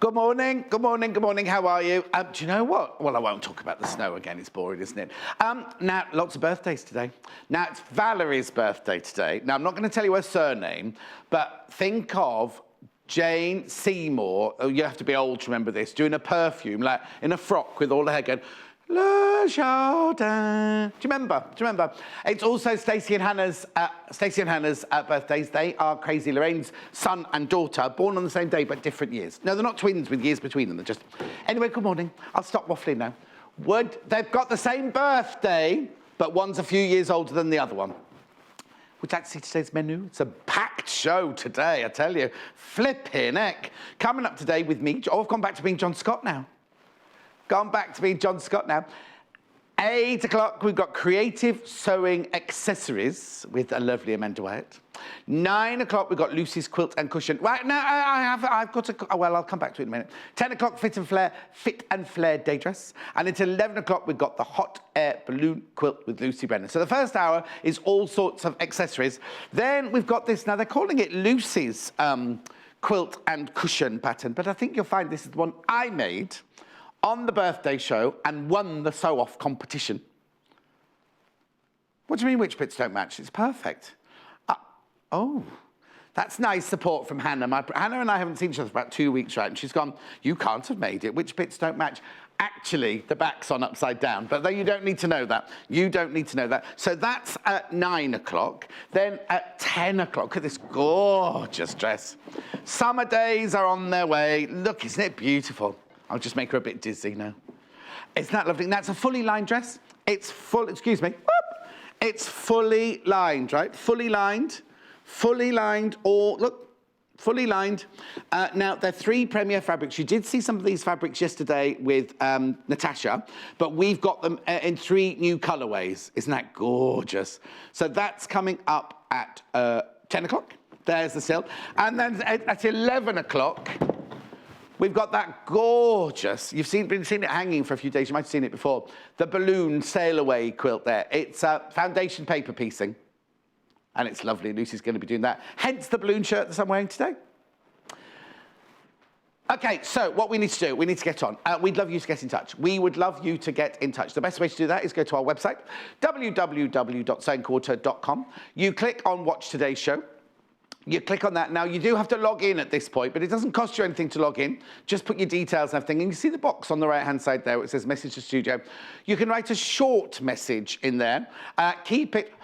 Good morning, good morning, good morning. How are you? Do you know what? Well, I won't talk about the snow again. It's boring, isn't it? Now, lots of birthdays today. Now, it's Valerie's birthday today. Now, I'm not going to tell you her surname, but think of Jane Seymour. Oh, you have to be old to remember this. Doing a perfume, like in a frock with all the hair going, Le Jardin. Do you remember? It's also Stacey and Hannah's birthdays. They are Crazy Lorraine's son and daughter, born on the same day but different years. No, they're not twins with years between them. They're just... Anyway, good morning. I'll stop waffling now. They've got the same birthday, but one's a few years older than the other one. Would you like to see today's menu? It's a packed show today, I tell you. Flipping heck. Coming up today with me... Oh, I've gone back to being John Scott now. 8 o'clock, we've got creative sewing accessories with a lovely Amanda Wyatt. 9 o'clock, we've got Lucy's quilt and cushion. Right, now I've got to, oh, well, I'll come back to it in a minute. 10 o'clock, fit and flare day dress. And until 11 o'clock, we've got the hot air balloon quilt with Lucy Brennan. So the first hour is all sorts of accessories. Then we've got this, now they're calling it Lucy's quilt and cushion pattern, but I think you'll find this is the one I made on the birthday show and won the sew-off competition. What do you mean which bits don't match? It's perfect. Oh, that's nice support from Hannah. Hannah and I haven't seen each other for about 2 weeks, right? And she's gone, you can't have made it. Which bits don't match? Actually, the back's on upside down, but you don't need to know that. You don't need to know that. So that's at 9 o'clock. Then at 10 o'clock, look at this gorgeous dress. Summer days are on their way. Look, isn't it beautiful? I'll just make her a bit dizzy now. Isn't that lovely? That's a fully lined dress. It's full, excuse me. Whoop. It's fully lined, right? Fully lined, or look, fully lined. Now, they're 3 premier fabrics. You did see some of these fabrics yesterday with Natasha, but we've got them in 3 new colorways. Isn't that gorgeous? So that's coming up at 10 o'clock. There's the silk. And then at 11 o'clock, we've got that gorgeous, you've been seeing it hanging for a few days, you might have seen it before, the balloon sail away quilt there. It's foundation paper piecing, and it's lovely. Lucy's going to be doing that. Hence the balloon shirt that I'm wearing today. Okay, so what we need to do, we need to get on. We'd love you to get in touch. We would love you to get in touch. The best way to do that is go to our website, www.sewingquarter.com. You click on Watch Today's Show. You click on that. Now, you do have to log in at this point, but it doesn't cost you anything to log in. Just put your details and everything. And you see the box on the right-hand side there where it says Message to Studio. You can write a short message in there. Keep it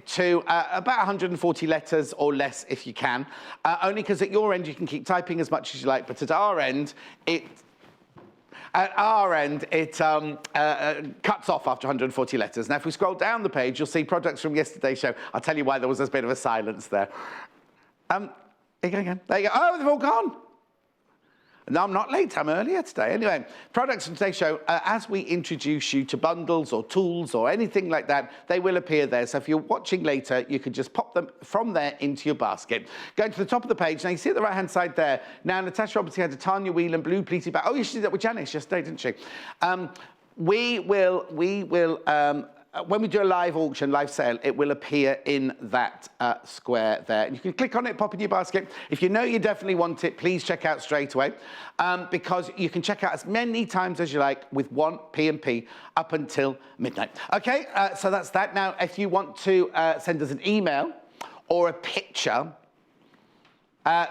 to about 140 letters or less if you can. Only because at your end, you can keep typing as much as you like. But at our end, it cuts off after 140 letters. Now, if we scroll down the page, you'll see products from yesterday's show. I'll tell you why there was a bit of a silence there. There you go again. There you go. Oh, they've all gone. No, I'm not late. I'm earlier today. Anyway, products from today's show, as we introduce you to bundles or tools or anything like that, they will appear there. So if you're watching later, you can just pop them from there into your basket. Going to the top of the page, now you see at the right-hand side there. Now, Natasha obviously had a Tanya Whelan blue pleated bag. Oh, yeah, she did that with Janice yesterday, didn't she? When we do a live auction, live sale, it will appear in that square there. And you can click on it, pop in your basket. If you know you definitely want it, please check out straight away because you can check out as many times as you like with one P&P up until midnight. Okay, so that's that. Now, if you want to send us an email or a picture,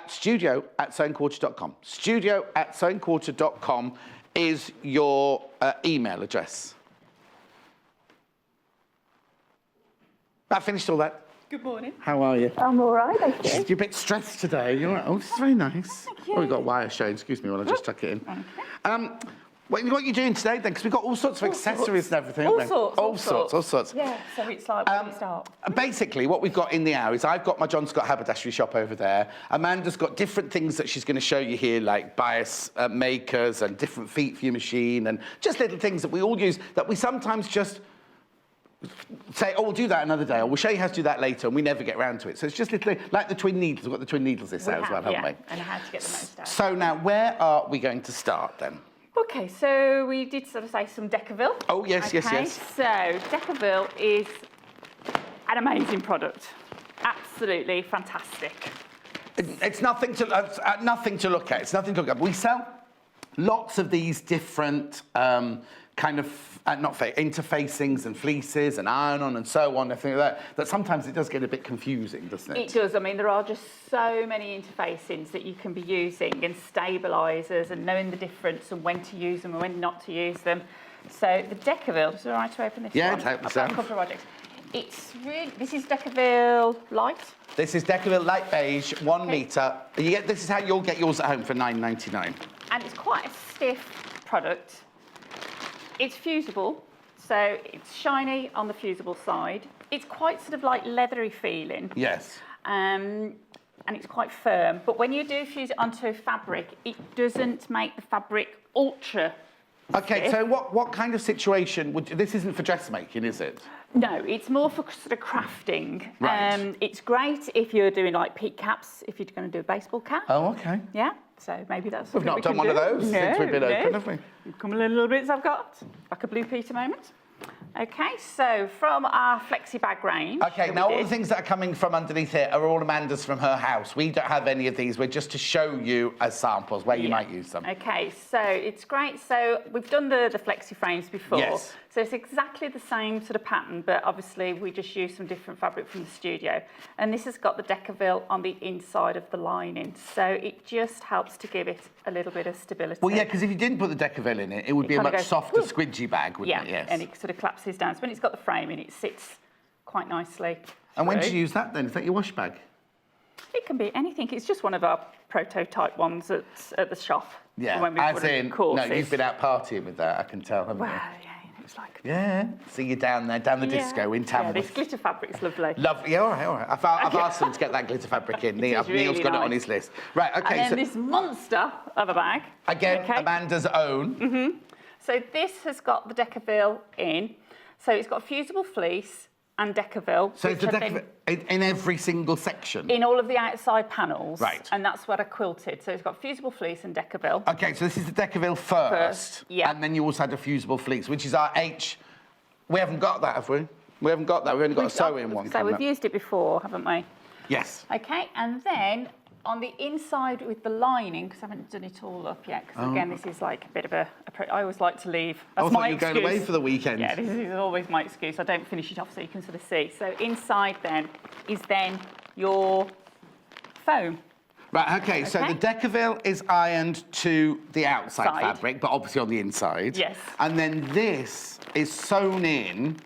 studio@sewingquarter.com. Studio@sewingquarter.com is your email address. I finished all that. Good morning. How are you? I'm all right, thank you. You're a bit stressed today. You're all right. Oh, this is very nice. Thank you. Oh, we've got wire showing. Excuse me while I just tuck it in. Okay. What are you doing today then? Because we've got all sorts of accessories and everything. All sorts. Yeah, so it's like, where do we start? Basically, what we've got in the hour is I've got my John Scott haberdashery shop over there. Amanda's got different things that she's going to show you here, like bias makers and different feet for your machine and just little things that we all use that we sometimes just say, oh, we'll do that another day, or we'll show you how to do that later, and we never get around to it. So it's just literally like the twin needles. We've got the twin needles this hour as well, haven't we? And how to get the most out. So now, where are we going to start then? Okay, so we did sort of say some Decaville. Oh, yes, okay, yes. So Decaville is an amazing product. Absolutely fantastic. It's nothing to look at. It's nothing to look at. We sell lots of these different kind of interfacings and fleeces and iron-on and so on, everything like that. That sometimes it does get a bit confusing, doesn't it? It does. I mean, there are just so many interfacings that you can be using and stabilisers and knowing the difference and when to use them and when not to use them. So the Decaville, is it all right to open this one? Yeah, I've got a couple of projects. This is Decaville Light. This is Decaville Light Beige, 1 metre. This is how you'll get yours at home for $9.99. And it's quite a stiff product. It's fusible, so it's shiny on the fusible side. It's quite sort of like leathery feeling. Yes. And it's quite firm. But when you do fuse it onto fabric, it doesn't make the fabric ultra Okay, stiff. so what kind of situation would this isn't for dressmaking, is it? No, it's more for sort of crafting. Right. It's great if you're doing like peak caps, if you're going to do a baseball cap. Oh, okay. Yeah, so maybe that's We've something not we done can one of do. those since we've been open, have we? Come a little bits I've got, like a Blue Peter moment. Okay, so from our flexi bag range. Okay, now all the things that are coming from underneath here are all Amanda's from her house. We don't have any of these. We're just to show you as samples where you might use them. Okay, so it's great. So we've done the flexi frames before. Yes. So it's exactly the same sort of pattern, but obviously we just use some different fabric from the studio. And this has got the Decaville on the inside of the lining. So it just helps to give it a little bit of stability. Well, yeah, because if you didn't put the Decaville in it, it would be a kinda much goes, softer, whoo. squidgy bag, wouldn't it? Yeah, Yes. and it sort of collapses down. So when it's got the frame in, it sits quite nicely. And when do through. you use that then? Is that your wash bag? It can be anything. It's just one of our prototype ones at the shop. Yeah, when we've as run in, no, courses. you've been out partying with that, I can tell, haven't Wow, you? yeah, it's like... Yeah, see you down there, down the disco in Yeah, Tamworth. this glitter fabric's lovely. Lovely, yeah, all right. I've asked them to get that glitter fabric in. Neil's really got it on nice. his list. Right, okay, And then this monster of a bag. again, okay. Amanda's own. So this has got the Decaville in. So it's got fusible fleece and Decaville. So which it's the have been Decaville in every single section? in all of the outside panels. Right. And that's what I quilted. So it's got fusible fleece and Decaville. Okay, so this is the Decaville first. Yeah. And then you also had a fusible fleece, which is our H. We haven't got that, have we? We haven't got that. We've only got a sew-in one. So coming we've up. used it before, haven't we? Yes. Okay, and then on the inside with the lining, because I haven't done it all up yet, because again, this is like a bit of I always like to leave. That's I thought my you were going excuse. away for the weekend. Yeah, this is always my excuse. I don't finish it off so you can sort of see. So inside then is then your foam. Right, okay, so Okay. the Decaville is ironed to the outside Side. fabric, but obviously on the inside. Yes. And then this is sewn in.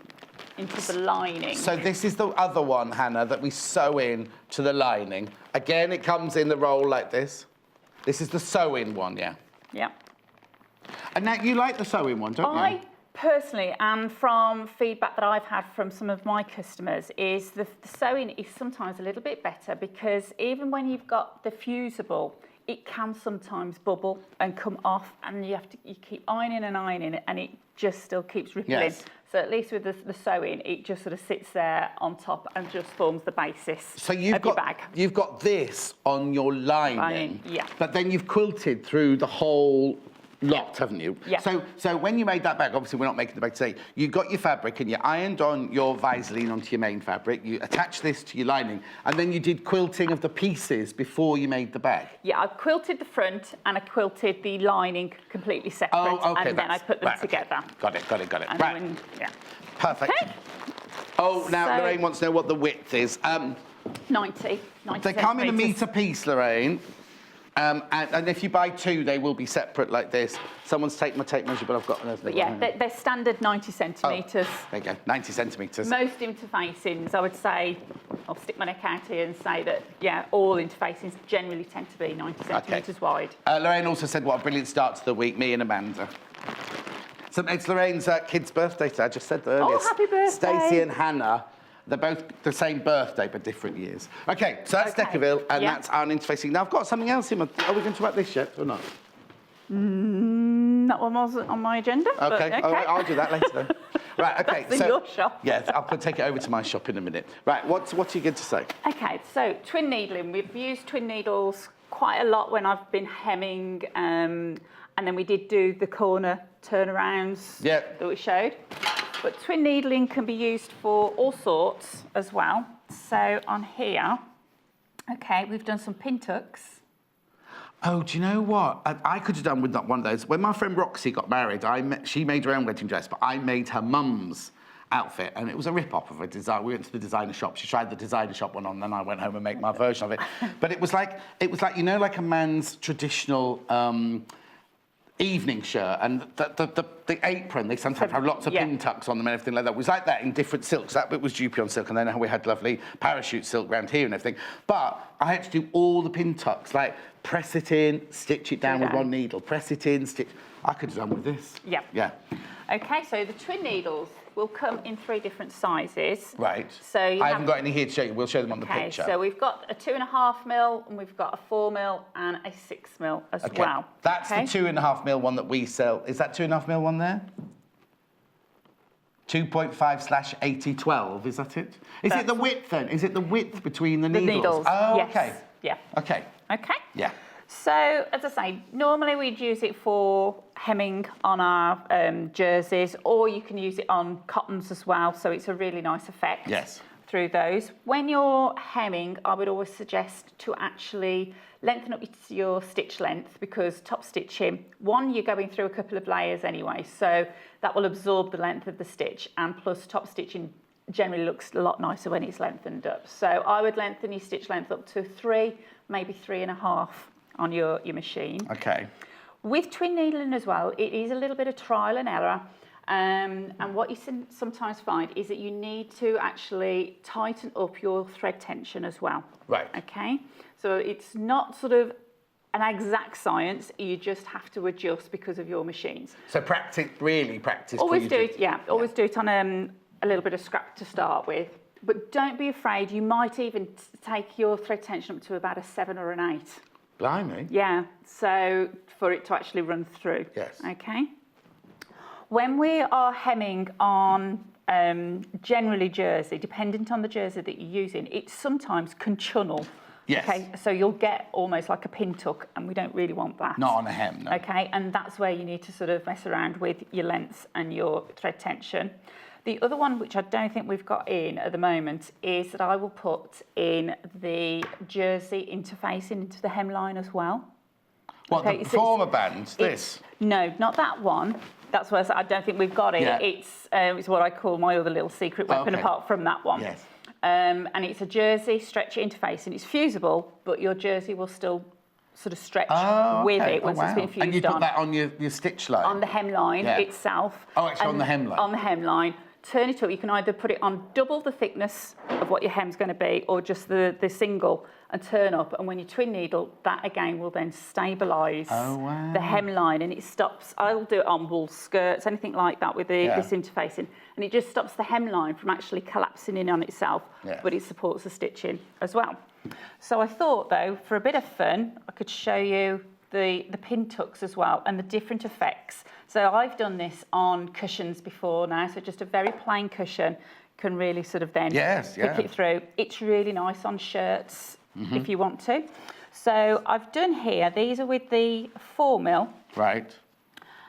Into the lining. So this is the other one, Hannah, that we sew in to the lining. Again, it comes in the roll like this. This is the sew-in one, yeah. Yeah. And now you like the sew-in one, don't you? I personally, and from feedback that I've had from some of my customers, is the sewing is sometimes a little bit better because even when you've got the fusible, it can sometimes bubble and come off, and you keep ironing it, and it just still keeps rippling. Yes. So at least with the sewing, it just sort of sits there on top and just forms the basis So of your bag. you've got this on your lining, Yeah. but then you've quilted through the whole lot, haven't you? Yeah. So when you made that bag, obviously we're not making the bag today, you got your fabric and you ironed on your Vaseline onto your main fabric, you attached this to your lining, and then you did quilting of the pieces before you made the bag. Yeah, I quilted the front and I quilted the lining completely separate, Oh, okay. and then I put them right, okay. together. Got it. And Right, then, yeah. perfect. Okay. Oh, now So- Lorraine wants to know what the width is. 90 They come in a centimetres. metre piece, Lorraine. And if you buy two, they will be separate like this. Someone's taken my tape measure, but I've got another. But yeah, they're standard 90 centimetres. There you go, 90 centimetres. Most interfacings, I would say, I'll stick my neck out here and say that, yeah, all interfacings generally tend to be 90 centimetres wide. Lorraine also said, what a brilliant start to the week, me and Amanda. So it's Lorraine's kid's birthday today, I just said that earlier. Oh, happy birthday. Stacey and Hannah. They're both the same birthday, but different years. Okay, so that's Okay, Decaville, and yeah. that's iron interfacing. Now, I've got something else in my... Are we going to talk about this yet, or not? That one was on my agenda. but Okay, all right, I'll do that later then. Right, okay. That's in your shop. Yes, I'll take it over to my shop in a minute. Right, what are you going to say? Okay, so twin needling. We've used twin needles quite a lot when I've been hemming, and then we did do the corner turnarounds that we showed. But twin needling can be used for all sorts as well. So on here, Okay, we've done some pintucks. Oh, do you know what? I could have done with one of those. When my friend Roxy got married, she made her own wedding dress, but I made her mum's outfit, and it was a rip-off of a design. We went to the designer shop. She tried the designer shop one on, then I went home and made my version of it. But it was like you know, like a man's traditional evening shirt, and the apron, they sometimes have lots of pin tucks on them and everything like that. It was like that in different silks. That bit was Dupion silk, and then we had lovely parachute silk around here and everything. But I had to do all the pin tucks, like press it in, stitch it down with one needle, press it in, stitch. I could have done with this. Yeah. Yeah. Okay, so the twin needles will come in 3 different sizes. Right. So I haven't got any here to show you. We'll show them on the Okay, picture. so we've got a 2.5 mil, and we've got a 4 mil and a 6 mil as well. That's the 2.5 mil one that we sell. Is that 2.5 mil one there? 2.5/8012, is that it? Is it the width then? Is it the width between the needles? The needles, Oh, yes. okay. Yeah. Okay. Okay. Yeah. So, as I say, normally we'd use it for hemming on our jerseys, or you can use it on cottons as well, so it's a really nice effect through those. When you're hemming, I would always suggest to actually lengthen up your stitch length, because top stitching, one, you're going through a couple of layers anyway, so that will absorb the length of the stitch, and plus top stitching generally looks a lot nicer when it's lengthened up. So I would lengthen your stitch length up to 3, maybe 3.5 on your machine. Okay. With twin needling as well, it is a little bit of trial and error. And what you sometimes find is that you need to actually tighten up your thread tension as well. Right. Okay. So it's not sort of an exact science. You just have to adjust because of your machines. So really practice. Always do it. Yeah. Always do it on a little bit of scrap to start with. But don't be afraid. You might even take your thread tension up to about a 7 or an 8. Blimey. Yeah, so for it to actually run through. Yes. Okay. When we are hemming on generally jersey, dependent on the jersey that you're using, it sometimes can channel. Yes. Okay, so you'll get almost like a pin tuck, and we don't really want that. Not on a hem, no. Okay, and that's where you need to sort of mess around with your lengths and your thread tension. The other one, which I don't think we've got in at the moment, is that I will put in the jersey interfacing into the hemline as well. What, the performer bands, this? No, not that one. That's why I don't think we've got it. Yeah. It's what I call my other little secret weapon apart from that one. Yes. And it's a jersey stretch interfacing. It's fusible, but your jersey will still sort of stretch with it once it's been fused on. And you put that on your stitch line? On the hemline itself. Oh, actually on the hemline? On the hemline. Turn it up. You can either put it on double the thickness of what your hem's going to be, or just the single, and turn up. And when you twin needle, that again will then stabilise the hemline, and it stops. I'll do it on wool skirts, anything like that with this interfacing, and it just stops the hemline from actually collapsing in on itself, but it supports the stitching as well. So I thought, though, for a bit of fun, I could show you the pin tucks as well and the different effects. So I've done this on cushions before now, so just a very plain cushion can really sort of then pick it through. It's really nice on shirts if you want to. So I've done here, these are with the 4 mil. Right.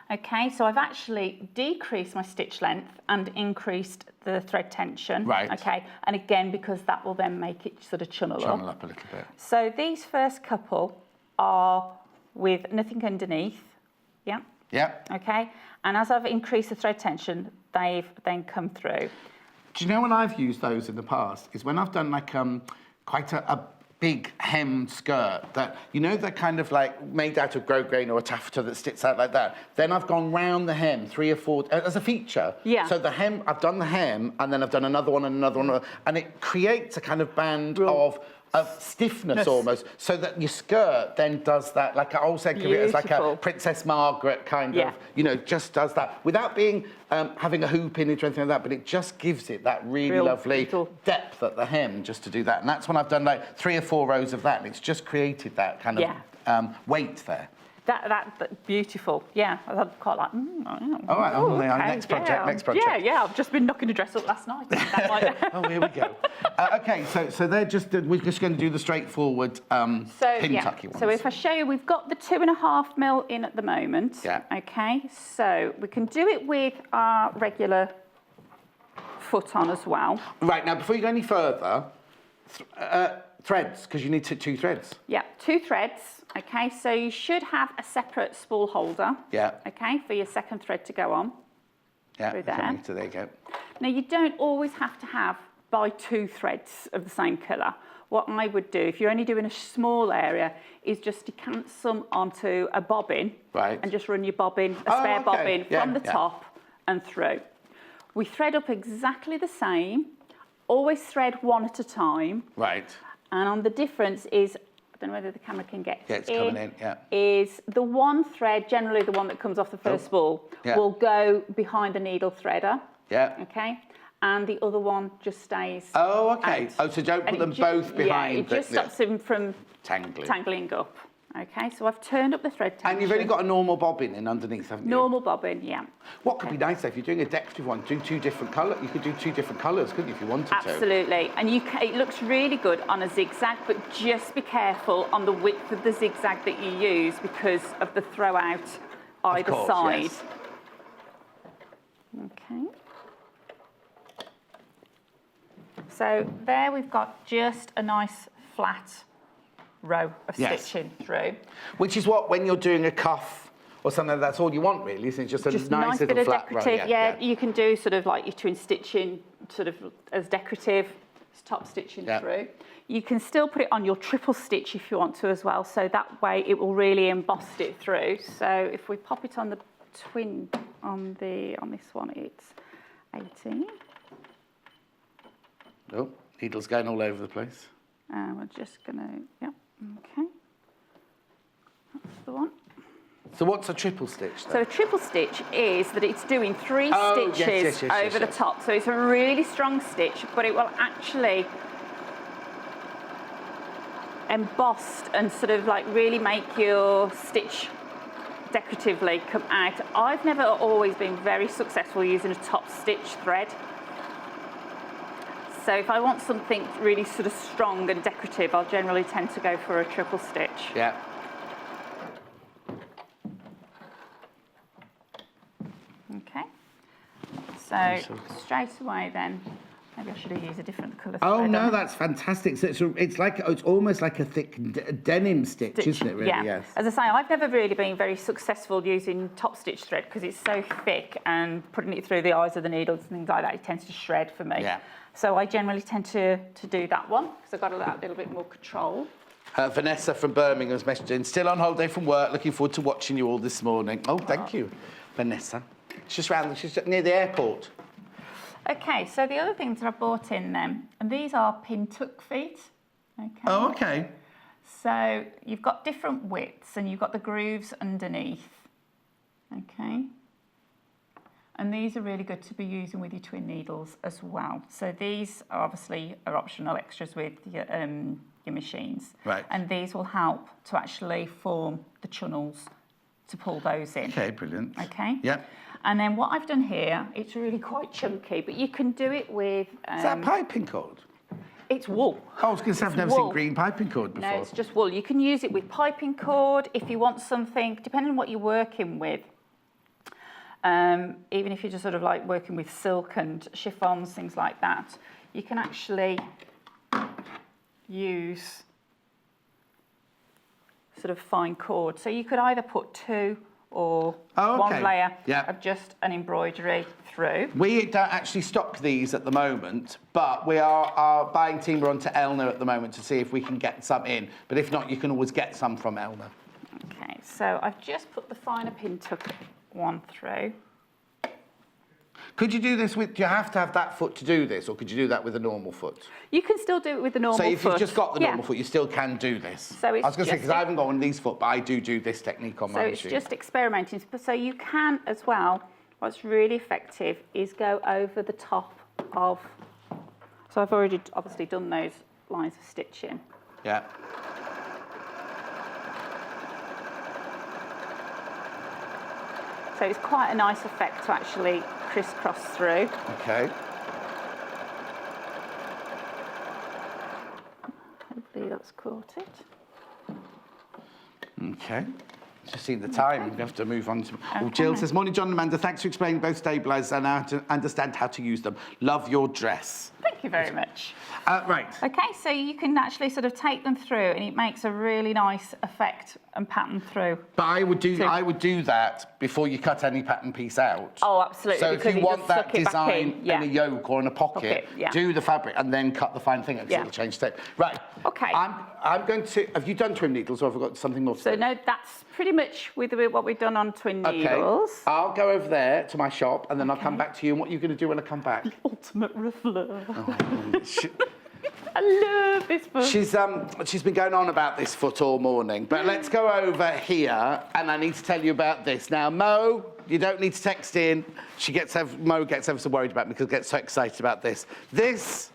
Okay, so I've actually decreased my stitch length and increased the thread tension. Right. Okay, and again, because that will then make it sort of channel up a little bit. So these first couple are with nothing underneath. Yeah. Yeah. Okay, and as I've increased the thread tension, they've then come through. Do you know when I've used those in the past is when I've done like quite a big hemmed skirt that, you know, they're kind of like made out of grosgrain or a taffeta that sticks out like that. Then I've gone round the hem 3 or 4 as a feature. Yeah. So the hem, I've done the hem, and then I've done another one and another one, and it creates a kind of band of stiffness almost, so that your skirt then does that, like I also give it as like a Princess Margaret kind of, you know, just does that without being having a hoop in it or anything like that, but it just gives it that really lovely depth at the hem just to do that. And that's when I've done like 3 or 4 rows of that, and it's just created that kind of weight there. That beautiful, yeah. I quite like. All right, next project. Yeah. I've just been knocking the dress up last night. Oh, here we go. Okay, so they're just we're just going to do the straightforward pin-tucky ones. So if I show you, we've got the 2.5 mil in at the moment. Yeah. Okay, so we can do it with our regular foot on as well. Right, now before you go any further, threads, because you need two threads. Yeah, 2 threads. Okay, so you should have a separate spool holder. Yeah. Okay, for your second thread to go on. Yeah, Through there. so there you go. Now, you don't always have to buy 2 threads of the same colour. What I would do, if you're only doing a small area, is just decant some onto a bobbin. Right. And just run your bobbin, a spare bobbin, from the top and through. We thread up exactly the same. Always thread one at a time. Right. And on the difference is, I don't know whether the camera can get it's coming in, yeah. Is the one thread, generally the one that comes off the first spool, will go behind the needle threader. Yeah. Okay. And the other one just stays. Oh, okay. out. Oh, so don't put them both behind. Yeah, it just stops them from tangling up. Okay, so I've turned up the thread tension. And you've only got a normal bobbin in underneath, haven't you? Normal bobbin, yeah. What could be nice if you're doing a decorative one, do 2 different colours. You could do 2 different colours, couldn't you, if you wanted to? Absolutely. And it looks really good on a zigzag, but just be careful on the width of the zigzag that you use because of the throw out either side. Yes. Okay. So there we've got just a nice flat row of stitching through. Which is what, when you're doing a cuff or something, that's all you want really, isn't it? Just a nice little bit of flat decorative. row. Yeah, you can do sort of like your twin stitching sort of as decorative, top stitching through. You can still put it on your triple stitch if you want to as well, so that way it will really emboss it through. So if we pop it on the twin, on this one, it's 18. Oh, needles going all over the place. We're just gonna, okay. That's the one. So what's a triple stitch then? So a triple stitch is that it's doing 3 stitches over the top. So it's a really strong stitch, but it will actually emboss and sort of like really make your stitch decoratively come out. I've never always been very successful using a top stitch thread. So if I want something really sort of strong and decorative, I'll generally tend to go for a triple stitch. Yeah. Okay. So straight away then, maybe I should have used a different colour thread. Oh no, that's fantastic. So it's almost like a thick denim stitch, isn't it? Really? Yeah. Yes. As I say, I've never really been very successful using top stitch thread because it's so thick and putting it through the eyes of the needles and things like that, it tends to shred for me. Yeah. So I generally tend to do that one because I've got a little bit more control. Vanessa from Birmingham's messaging, still on holiday from work, looking forward to watching you all this morning. Oh, thank you, Vanessa. She's near the airport. Okay, so the other things that I bought in then, and these are Pintuck Feet. Okay. Oh, okay. So you've got different widths and you've got the grooves underneath. Okay. And these are really good to be using with your twin needles as well. So these are obviously optional extras with your machines. Right. And these will help to actually form the channels to pull those in. Okay, brilliant. Okay. Yep. And then what I've done here, it's really quite chunky, but you can do it with... Is that piping cord? It's wool. Oh, I was going to say, I've never seen green piping cord before. No, it's just wool. You can use it with piping cord if you want something, depending on what you're working with. Even if you're just sort of like working with silk and chiffons, things like that, you can actually use sort of fine cord. So you could either put 2 or one layer of just an embroidery through. We don't actually stock these at the moment, but we are our buying team are on to Elna at the moment to see if we can get some in. But if not, you can always get some from Elna. Okay, so I've just put the finer Pintuck one through. Could you do this with, do you have to have that foot to do this, or could you do that with a normal foot? You can still do it with the normal foot. So if you've just got the normal foot, you still can do this. So it's I was going to say, because I haven't got one of these foot, but I do this technique on my machine. So it's just experimenting. So you can as well, what's really effective is go over the top of, so I've already obviously done those lines of stitching. Yeah. So it's quite a nice effect to actually crisscross through. Okay. Hopefully that's caught it. Okay. Just seeing the time, we have to move on to... Oh, Jill says, morning, John and Amanda. Thanks for explaining both stabilisers and how to understand how to use them. Love your dress. Thank you very much. Right. Okay, so you can actually sort of take them through, and it makes a really nice effect and pattern through. But I would do that before you cut any pattern piece out. Oh, absolutely. So if you want that design in a yoke or in a pocket, yeah. do the fabric and then cut the fine thing out, so it'll change shape. Right. Okay. I'm going to. Have you done twin needles, or have I got something more to So do? no, that's pretty much with what we've done on twin needles. I'll go over there to my shop, and then I'll come back to you. And what are you going to do when I come back? Ultimate ruffler. Oh, I love this foot. she's been going on about this foot all morning, but let's go over here, and I need to tell you about this. Now, Mo, you don't need to text in. Mo gets ever so worried about me because I get so excited about this. This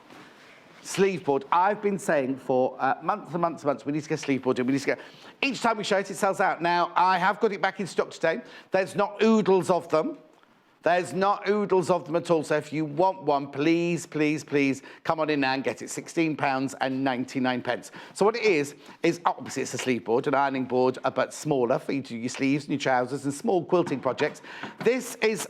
sleeve board, I've been saying for months and months and months, we need to get a sleeve board in, we need to get... Each time we show it, it sells out. Now, I have got it back in stock today. There's not oodles of them. There's not oodles of them at all. So if you want one, please, please, please come on in now and get it. £16.99. So what it is obviously it's a sleeve board, an ironing board, but smaller for you to do your sleeves and your trousers and small quilting projects. This is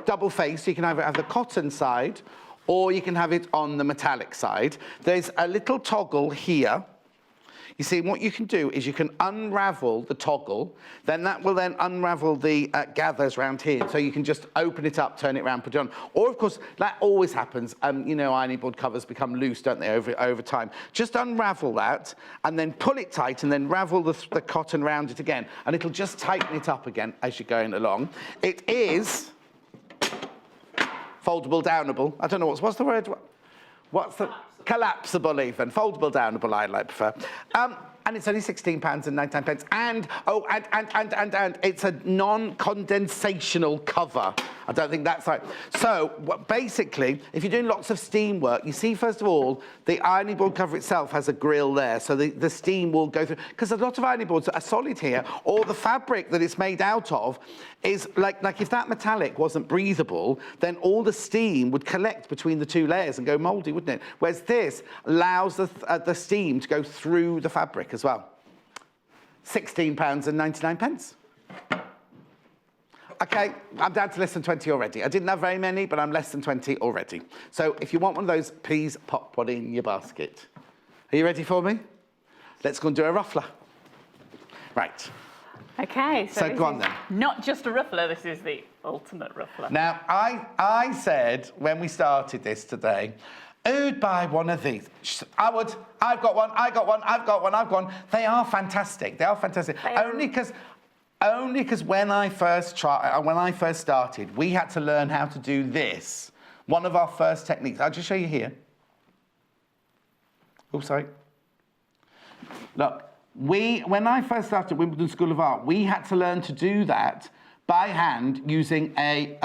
double face. So you can either have the cotton side or you can have it on the metallic side. There's a little toggle here. You see, what you can do is you can unravel the toggle, then that will then unravel the gathers around here. So you can just open it up, turn it around, put it on. Or, of course, that always happens. You know, ironing board covers become loose, don't they, over time. Just unravel that, and then pull it tight, and then ravel the cotton around it again. And it'll just tighten it up again as you're going along. It is foldable, downable. I don't know, what's the word? What's the... Collapsible even. Foldable, downable, I like prefer. And it's only £16.99. And it's a non-condensational cover. I don't think that's right. So basically, if you're doing lots of steam work, you see, first of all, the ironing board cover itself has a grill there, so the steam will go through. Because a lot of ironing boards are solid here, or the fabric that it's made out of is like if that metallic wasn't breathable, then all the steam would collect between the two layers and go mouldy, wouldn't it? Whereas this allows the steam to go through the fabric as well. £16.99. Okay, I'm down to less than 20 already. I didn't have very many, but I'm less than 20 already. So if you want one of those, please pop one in your basket. Are you ready for me? Let's go and do a ruffler. Right. Okay, so go on then. Not just a ruffler, this is the ultimate ruffler. Now, I said when we started this today, who'd buy one of these? I would. I've got one. I got one. I've got one. I've got one. They are fantastic. They are fantastic. Only because when I first started, we had to learn how to do this. One of our first techniques. I'll just show you here. Oh, sorry. Look, when I first started at Wimbledon School of Art, we had to learn to do that by hand using a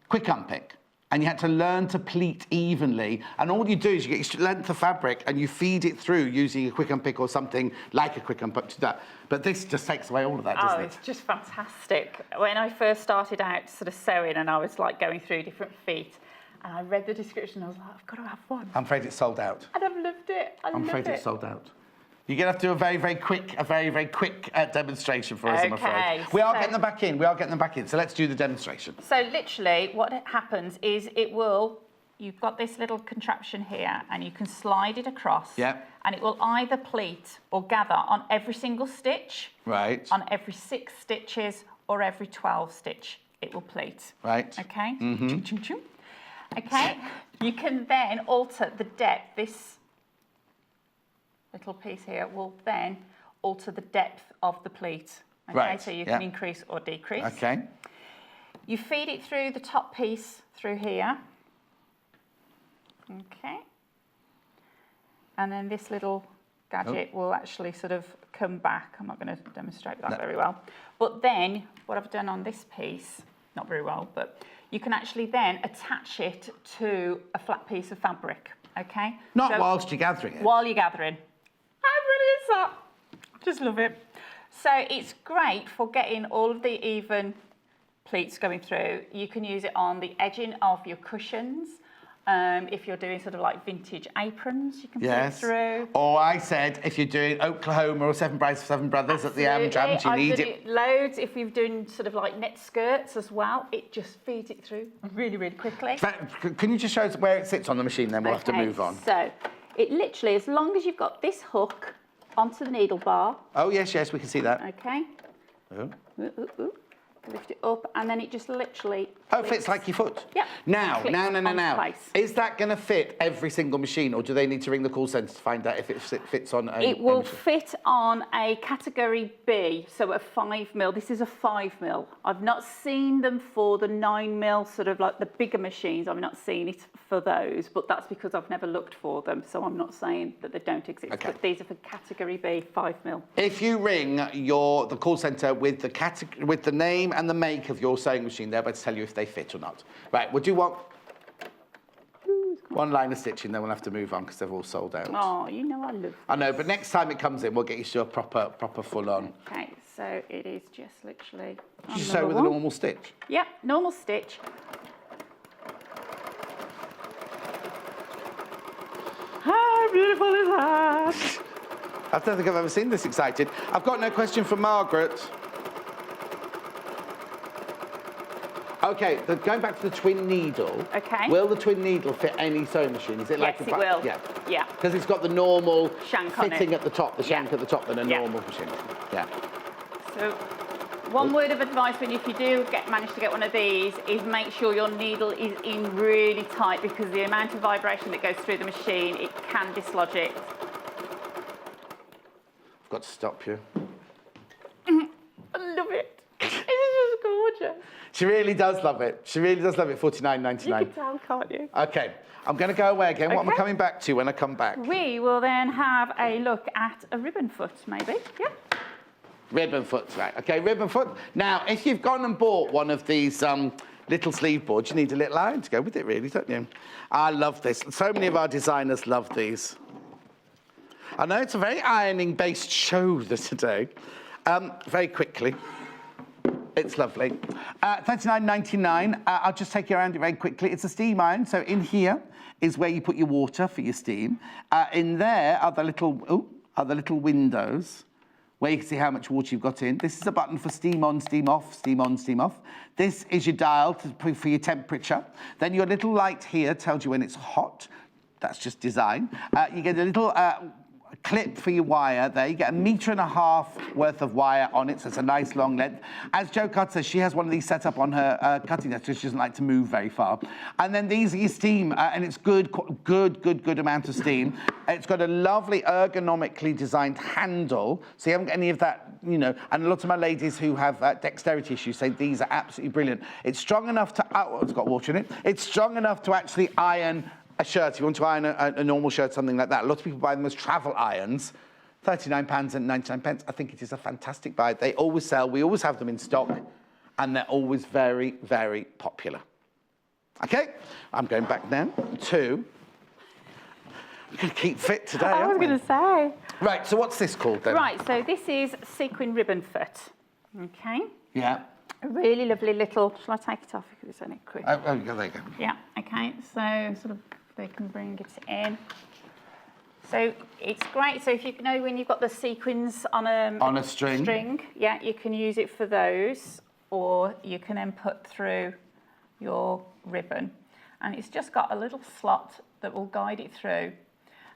quick unpick. And you had to learn to pleat evenly. And all you do is you get your length of fabric and you feed it through using a quick unpick or something like a quick unpick to that. But this just takes away all of that, doesn't it? Oh, it's just fantastic. When I first started out sort of sewing and I was like going through different feet, and I read the description, I was like, I've got to have one. I'm afraid it's sold out. And I've loved it. I'm afraid it's sold out. You're going to have to do a very, very quick demonstration for us, I'm afraid. We are getting them back in. So let's do the demonstration. So literally what happens is you've got this little contraption here and you can slide it across. Yeah. And it will either pleat or gather on every single stitch. Right. On every 6 stitches or every 12 stitch, it will pleat. Right. Okay. Mm-hmm. Okay. You can then alter the depth. This little piece here will then alter the depth of the pleat. Okay, right. So you can increase or decrease. Okay. You feed it through the top piece through here. Okay. And then this little gadget will actually sort of come back. I'm not going to demonstrate that very well. But then what I've done on this piece, not very well, but you can actually then attach it to a flat piece of fabric. Okay. Not whilst you're gathering it. While you're gathering. How brilliant is that? Just love it. So it's great for getting all of the even pleats going through. You can use it on the edging of your cushions. If you're doing sort of like vintage aprons, you can Yes. put it through. Or I said, if you're doing Oklahoma or Seven Brides for Seven Brothers at the Jams, you need it. Loads. If you're doing sort of like net skirts as well, it just feeds it through really, really quickly. Can you just show us where it sits on the machine, then we'll have to move on. So it literally, as long as you've got this hook onto the needle bar. Oh, yes, we can see that. Okay. Oh. Ooh. Lift it up, and then it just literally... Oh, it fits like your foot? Yeah. Now. Place. Is that going to fit every single machine, or do they need to ring the call centre to find out if it fits on a... It will fit on a category B, so a 5mm. This is a 5mm. I've not seen them for the 9mm, sort of like the bigger machines. I've not seen it for those, but that's because I've never looked for them, so I'm not saying that they don't exist. Okay. But these are for category B, 5mm. If you ring the call centre with the name and the make of your sewing machine, they'll be able to tell you if they fit or not. Right, would you want one line of stitching, then we'll have to move on because they've all sold out. Oh, you know I love this. I know, but next time it comes in, we'll get you to a proper full-on. Okay, so it is just literally... Did you sew with a normal stitch? Yep, normal stitch. How beautiful is that? I don't think I've ever seen this excited. I've got no question from Margaret. Okay, going back to the twin needle. Okay. Will the twin needle fit any sewing machine? Is it like Yes, it will. Yeah. Yeah. Because it's got the normal shank on fitting it. at the top, the shank at the top than a normal machine. Yeah. So, one word of advice when if you do manage to get one of these is make sure your needle is in really tight, because the amount of vibration that goes through the machine, it can dislodge it. I've got to stop you. I love it. It's just gorgeous. She really does love it. She really does love it. $49.99. You can tell, can't you? Okay, I'm going to go away again. What am I Okay. coming back to when I come back? We will then have a look at a ribbon foot, maybe. Yeah. Ribbon foot, right. Okay, ribbon foot. Now, if you've gone and bought one of these little sleeve boards, you need a little iron to go with it, really, don't you? I love this. So many of our designers love these. I know it's a very ironing-based show today. Very quickly. It's lovely. $39.99. I'll just take you around it very quickly. It's a steam iron, so in here is where you put your water for your steam. In there are the little windows where you can see how much water you've got in. This is a button for steam on, steam off, steam on, steam off. This is your dial for your temperature. Then your little light here tells you when it's hot. That's just design. You get a little clip for your wire there. You get 1.5 meters worth of wire on it, so it's a nice long length. As Jo Card says, she has one of these set up on her cutting desk, so she doesn't like to move very far. And then these are your steam, and it's good amount of steam. It's got a lovely ergonomically designed handle, so you haven't got any of that, you know, and a lot of my ladies who have dexterity issues say these are absolutely brilliant. It's strong enough to, it's got water in it. It's strong enough to actually iron a shirt. If you want to iron a normal shirt, something like that. A lot of people buy them as travel irons. £39.99. I think it is a fantastic buy. They always sell. We always have them in stock, and they're always very, very popular. Okay, I'm going back now to... We're going to keep fit today, I was going to say. Right, so what's this called then? Right, so this is Sequin ribbon foot. Okay. Yeah. A really lovely little... Shall I take it off because it's only quick? Oh, there you go. Yeah, okay. So sort of they can bring it in. So it's great. So if you know when you've got the sequins on a string, yeah, you can use it for those, or you can then put through your ribbon. And it's just got a little slot that will guide it through.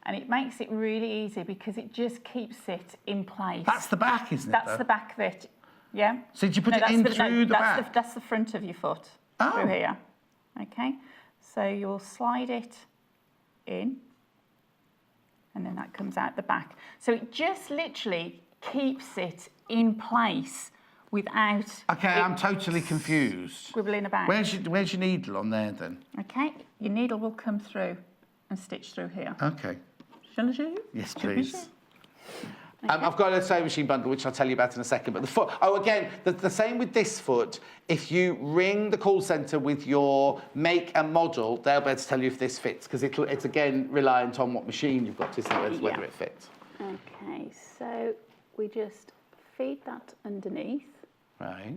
And it makes it really easy because it just keeps it in place. That's the back, isn't it? That's the back of it. Yeah. So did you put it in through the back? That's the front of your foot through here. Okay. So you'll slide it in, and then that comes out the back. So it just literally keeps it in place without. Okay, I'm totally confused. Squibbling about. Where's your needle on there then? Okay, your needle will come through and stitch through here. Okay. Shall I show you? Yes, please. I've got a sewing machine bundle, which I'll tell you about in a second. But the foot, again, the same with this foot. If you ring the call centre with your make and model, they'll be able to tell you if this fits, because it's, again, reliant on what machine you've got, isn't it, whether it fits. Okay, so we just feed that underneath. Right.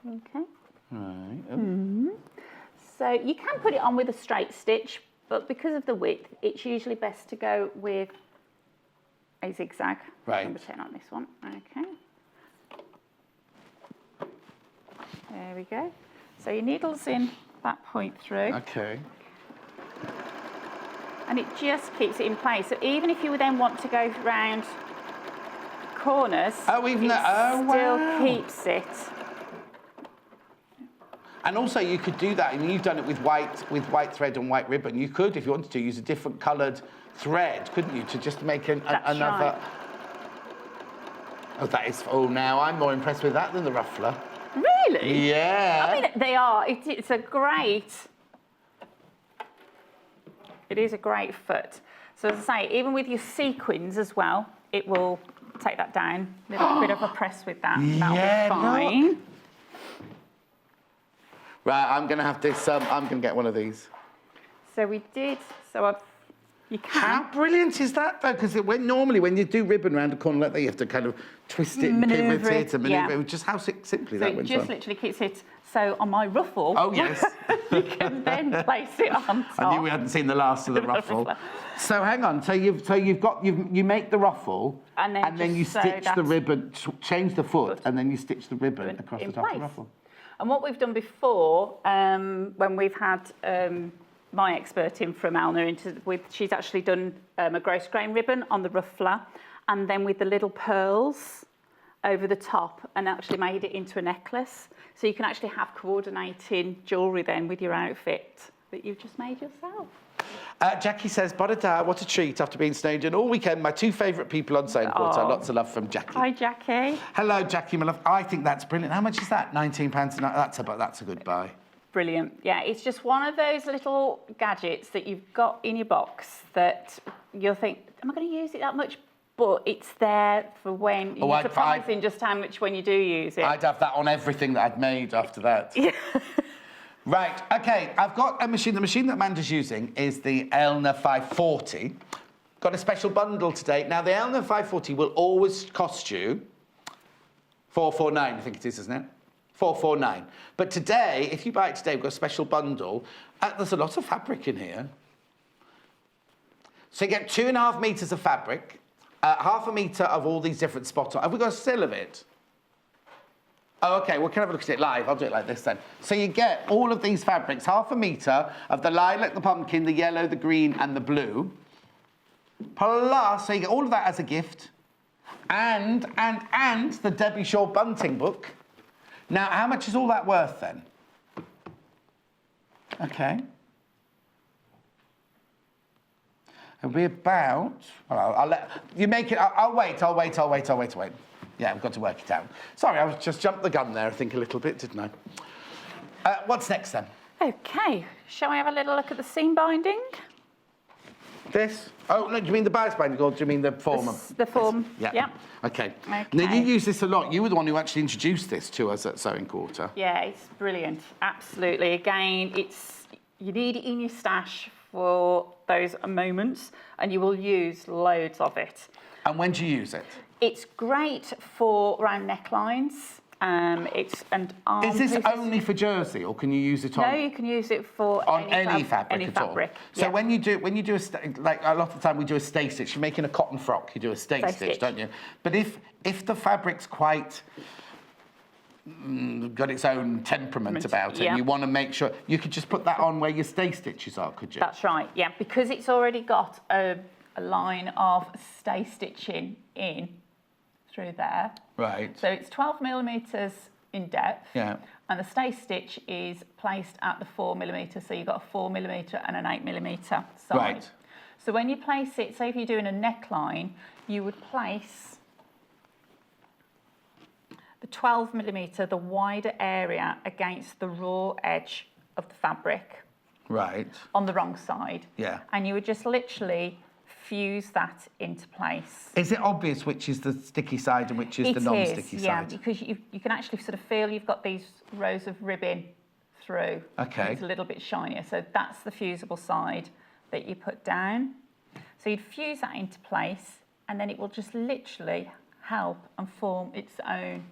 Okay. Right. So you can put it on with a straight stitch, but because of the width, it's usually best to go with a zigzag. Right. Number 10 on this one. Okay. There we go. So your needle's in that point through. Okay. And it just keeps it in place. So even if you then want to go round corners, Oh, even it that. Oh, still wow. keeps it. And also, you could do that. I mean, you've done it with white thread and white ribbon. You could, if you wanted to, use a different coloured thread, couldn't you, to just make another. Right. Oh, that is. Oh, now I'm more impressed with that than the ruffler. Really? Yeah. I mean, they are. It's a great. It is a great foot. So as I say, even with your sequins as well, it will take that down. A little bit of a press with that. That'll Yeah, be fine. look. Right, I'm going to have this. I'm going to get one of these. So we did. You can. How brilliant is that, though? Because normally when you do ribbon around a corner like that, you have to kind of twist it and Manoeuvre pivot it and manoeuvre yeah. it. Just how simply So that it went just on. literally keeps it. So on my ruffle, Oh, yes. you can then place it on top. I knew we hadn't seen the last of the ruffle. So hang on. So you make the ruffle, And then you just sew stitch the that ribbon, change the foot, and then you stitch the ribbon across in the top of place. the ruffle. And what we've done before, when we've had my expert in from Elna, she's actually done a gross grain ribbon on the ruffler, and then with the little pearls over the top, and actually made it into a necklace. So you can actually have coordinating jewellery then with your outfit that you've just made yourself. Jackie says, "Bodada, what a treat after being snowed in all weekend. My two favourite people on Sewing Quarter. Lots of love from Jackie." Hi, Jackie. Hello, Jackie, my love. I think that's brilliant. How much is that? £19 a night. That's a good buy. Brilliant. Yeah, it's just one of those little gadgets that you've got in your box that you'll think, am I going to use it that much? But it's there for when you're surprising just how much when you do use it. I'd have that on everything that I'd made after that. Yeah. Right, okay, I've got a machine. The machine that Amanda's using is the Elna 540. Got a special bundle today. Now, the Elna 540 will always cost you $449, I think it is, isn't it? $449. But today, if you buy it today, we've got a special bundle. There's a lot of fabric in here. So you get 2.5 metres of fabric, half a metre of all these different spots. Have we got a still of it? Oh, OK, well, can I have a look at it live? I'll do it like this then. So you get all of these fabrics, half a metre of the lilac, the pumpkin, the yellow, the green, and the blue. Plus, so you get all of that as a gift. And the Debbie Shaw bunting book. Now, how much is all that worth then? OK. It'll be about, well, I'll let you make it. I'll wait. Yeah, I've got to work it out. Sorry, I just jumped the gun there, I think, a little bit, didn't I? What's next then? OK, shall we have a little look at the seam binding? This? Oh, no, do you mean the bias binding or do you mean the form? The form, yeah. OK. Now, you use this a lot. You were the one who actually introduced this to us at Sewing Quarter. Yeah, it's brilliant. Absolutely. Again, you need it in your stash for those moments, and you will use loads of it. And when do you use it? It's great for round necklines. Arm Is this pieces. only for jersey, or can you use it on? No, you can use it for any fabric at all. So yeah. when you do like a lot of the time we do a stay stitch. You're making a cotton frock, you do a stay stitch, don't you? But if the fabric's quite got its own temperament about it, yeah. and you want to make sure you could just put that on where your stay stitches are, could you? That's right. Yeah, because it's already got a line of stay stitching in through there. Right. So it's 12 millimetres in depth. Yeah. And the stay stitch is placed at the 4 millimetre. So you've got a 4 millimetre and an 8 millimetre side. Right. So when you place it, say if you're doing a neckline, you would place the 12 millimetre, the wider area, against the raw edge of the fabric. Right. On the wrong side. Yeah. And you would just literally fuse that into place. Is it obvious which is the sticky side and which is the non-sticky side? Yeah, because you can actually sort of feel you've got these rows of ribbon through. Okay. It's a little bit shinier. So that's the fusible side that you put down. So you'd fuse that into place, and then it will just literally help and form its own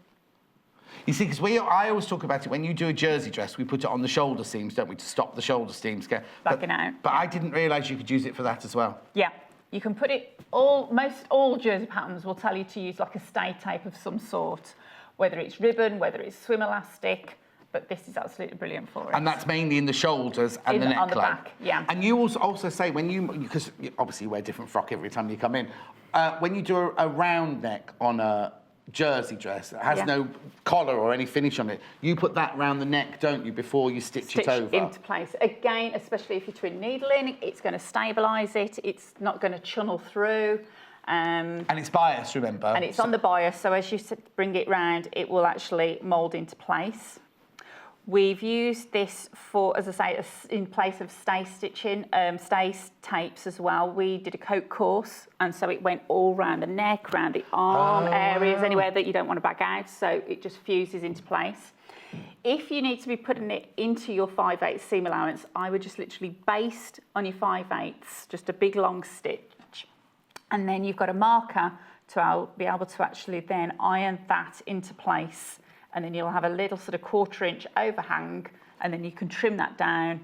You see, because I always talk about it, when you do a jersey dress, we put it on the shoulder seams, don't we, to stop the shoulder seams backing out. But I didn't realise you could use it for that as well. Yeah, you can put it, most all jersey patterns will tell you to use like a stay tape of some sort, whether it's ribbon, whether it's swim elastic, but this is absolutely brilliant for it. And that's mainly in the shoulders and the neckline. On the back, yeah. And you also say, because obviously you wear a different frock every time you come in, when you do a round neck on a jersey dress that has no collar or any finish on it, you put that round the neck, don't you, before you stitch it over? Into place. Again, especially if you're twin needling, it's going to stabilise it, it's not going to channel through. And it's bias, remember? And it's on the bias, so as you bring it round, it will actually mould into place. We've used this for, as I say, in place of stay stitching, stay tapes as well. We did a coat course, and so it went all round the neck, round the arm areas, anywhere that you don't want to back out, so it just fuses into place. If you need to be putting it into your 5/8 seam allowance, I would just literally baste on your 5/8, just a big long stitch, and then you've got a marker to be able to actually then iron that into place. And then you'll have a little sort of 1/4 inch overhang, and then you can trim that down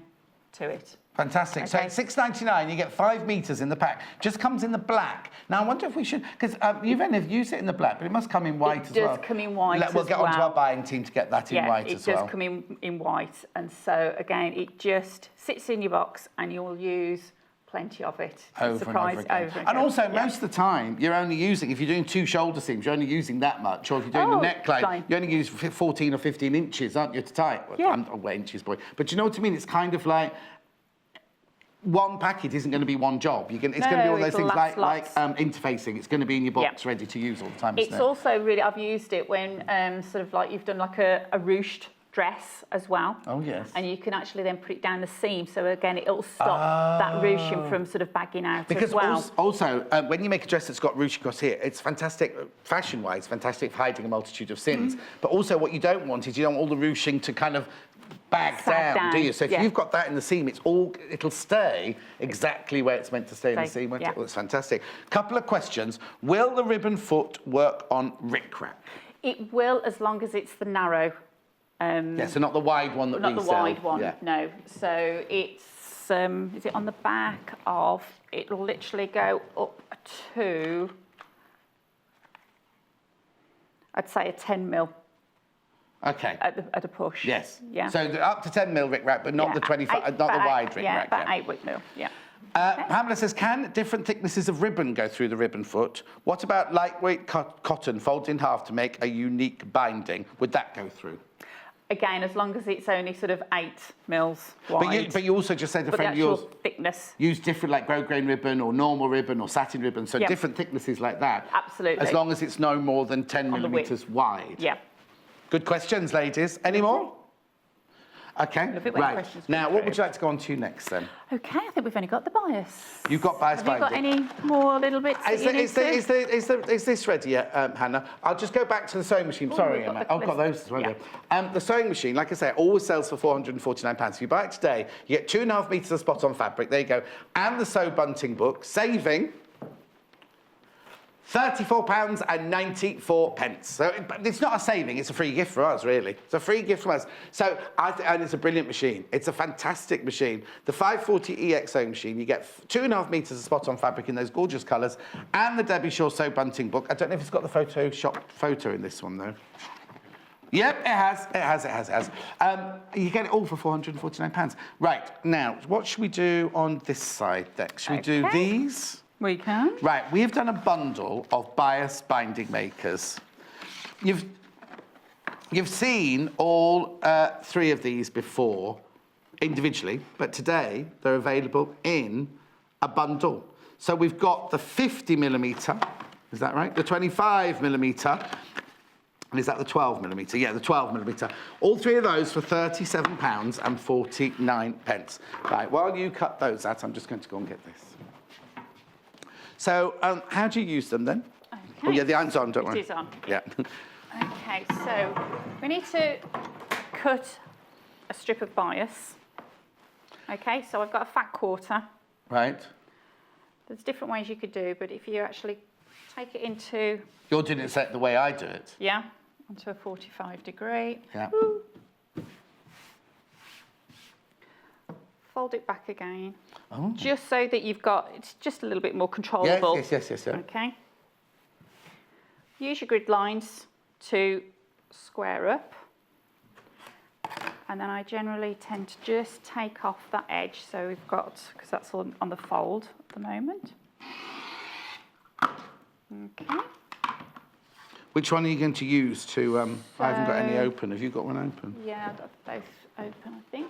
to it. Fantastic. Okay. So it's $6.99. You get 5 meters in the pack. Just comes in the black. Now I wonder if we should, because you've only used it in the black, but it must come in white as well. It does come in white as well. We'll get onto our buying team to get that in white as well. It does come in white, and so again, it just sits in your box, and you'll use plenty of it. Over and over again. And also, most of the time, you're only using, if you're doing 2 shoulder seams, you're only using that much. Or if you're doing the neckline, you only use 14 or 15 inches, aren't you, to tie it? Yeah. I'm inches, boy. But you know what I mean? It's kind of like, one packet isn't going to be one job. It's going to be all those things like interfacing. It's going to be in your box ready to use all the time, isn't it? It's also really, I've used it when sort of like you've done like a ruched dress as well. Oh, yes. And you can actually then put it down the seam. So again, it'll stop that ruching from sort of bagging out as well. Because also, when you make a dress that's got ruching across here, it's fantastic, fashion-wise, fantastic for hiding a multitude of sins. But also what you don't want is you don't want all the ruching to kind of bag down, do you? So if you've got that in the seam, it'll stay exactly where it's meant to stay in the seam, won't it? Well, that's fantastic. Couple of questions. Will the ribbon foot work on rickrack? It will, as long as it's the narrow. So not the wide one that we sell. Not the wide one, no. So it's, is it on the back of, it'll literally go up to, I'd say a 10 mil. Okay. At a push. Yes. Yeah. So up to 10 mil rickrack, but not the 25, not the wide rickrack. Yeah, about 8 mil, yeah. Pamela says, can different thicknesses of ribbon go through the ribbon foot? What about lightweight cotton folded in half to make a unique binding? Would that go through? Again, as long as it's only sort of 8 mils wide. But you also just said a friend of yours thickness. Use different, like grosgrain ribbon or normal ribbon or satin ribbon, so different thicknesses like that. Absolutely. As long as it's no more than 10 millimetres wide. Yeah. Good questions, ladies. Any more? Okay, right. Now, what would you like to go on to next, then? Okay, I think we've only got the bias. You've got bias binding. Have you got any more little bits Is this ready yet, Hannah? I'll just go back to the sewing machine. Sorry, Emma. I've got those as well. Yeah. The sewing machine, like I say, always sells for £449. If you buy it today, you get 2.5 metres of spot-on fabric. There you go. And the sew bunting book, saving £34.94. So it's not a saving, it's a free gift for us, really. It's a free gift from us. So, and it's a brilliant machine. It's a fantastic machine. The 540EX sewing machine, you get 2.5 metres of spot-on fabric in those gorgeous colours, and the Debbie Shaw Sew Bunting book. I don't know if it's got the Photoshop photo in this one, though. Yep, it has. You get it all for £449. Right, now, what should we do on this side next? Should we do these? We can. Right, we have done a bundle of bias binding makers. You've seen all 3 of these before individually, but today they're available in a bundle. So we've got the 50mm, is that right? The 25mm, and is that the 12mm? Yeah, the 12mm. All 3 of those for £37.49. Right, while you cut those out, I'm just going to go and get this. So, how do you use them then? Okay. Oh, yeah, the iron's on, don't worry. It is on. Yeah. Okay, so we need to cut a strip of bias. Okay, so I've got a fat quarter. Right. There's different ways you could do, but if you actually take it into... You're doing it the way I do it. Yeah. onto a 45 degree. Yeah. Woo. Fold it back again, just so that you've got, it's just a little bit more controllable. Yes. Okay. Use your grid lines to square up. And then I generally tend to just take off that edge. So we've got, because that's on the fold at the moment. Okay. Which one are you going to use to, I haven't got any open. Have you got one open? Yeah, I've got both open, I think.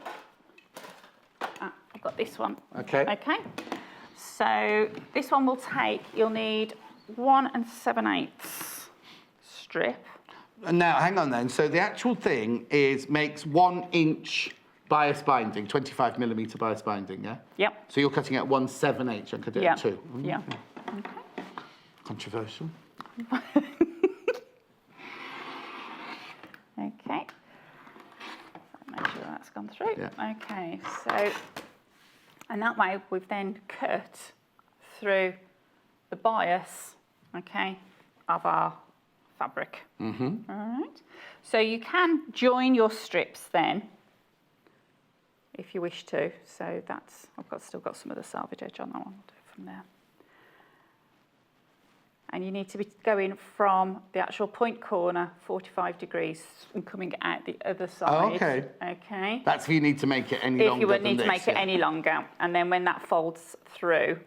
I've got this one. Okay. Okay. So this one will take, you'll need 1 7/8 strip. And now, hang on then. So the actual thing makes 1 inch bias binding, 25 millimetre bias binding, yeah? Yep. So you're cutting at 1 7/8, I could do it 2. Yeah. Okay. Controversial. Okay. Make sure that's gone through. Yeah. Okay, so, and that way we've then cut through the bias, okay, of our fabric. All right. So you can join your strips then, if you wish to. So that's, still got some of the salvage edge on that one. I'll do it from there. And you need to be going from the actual point corner 45 degrees and coming out the other side. Oh, okay. Okay. That's if you need to make it any longer. If you would need than to this, make it any longer. And then when that folds through,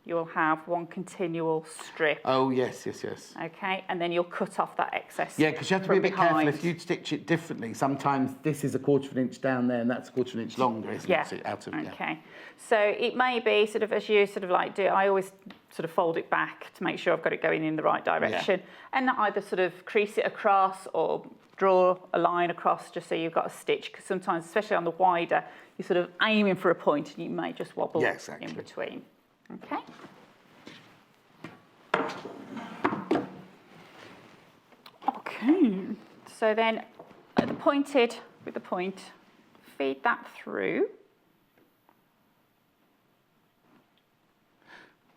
you'll have one continual strip. Oh, yes. Okay, and then you'll cut off that excess. Yeah, because you have to be a bit behind. careful. If you stitch it differently, sometimes this is a 1/4 inch down there and that's a 1/4 inch longer, isn't Yeah. it? Okay. So it may be sort of as you sort of like do, I always sort of fold it back to make sure I've got it going in the right direction. And either sort of crease it across or draw a line across just so you've got a stitch, because sometimes, especially on the wider, you're sort of aiming for a point and you may just wobble in between. Okay. Okay. So then with the point, feed that through.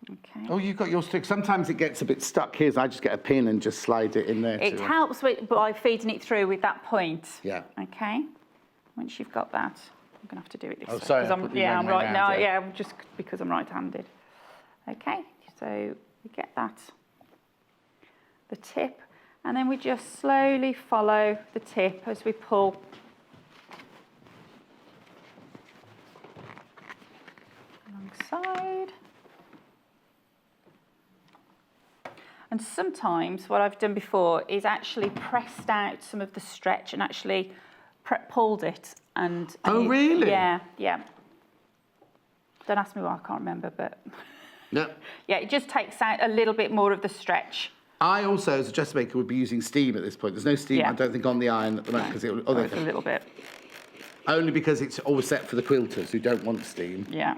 Okay. Oh, you've got your stick. Sometimes it gets a bit stuck here, so I just get a pin and just slide it in there. It helps by feeding it through with that point. Yeah. Okay. Once you've got that, I'm going to have to do it this way. Oh, sorry. I'm right now. Yeah, just because I'm right-handed. Okay. So we get that, the tip, and then we just slowly follow the tip as we pull. Alongside. And sometimes what I've done before is actually pressed out some of the stretch and actually pulled it. Oh, really? Yeah. Don't ask me why, I can't remember, but... Yeah. Yeah, it just takes out a little bit more of the stretch. I also, as a dressmaker, would be using steam at this point. There's no steam, I don't think, on the iron at the moment because it will... It's a little bit. Only because it's always set for the quilters who don't want steam. Yeah.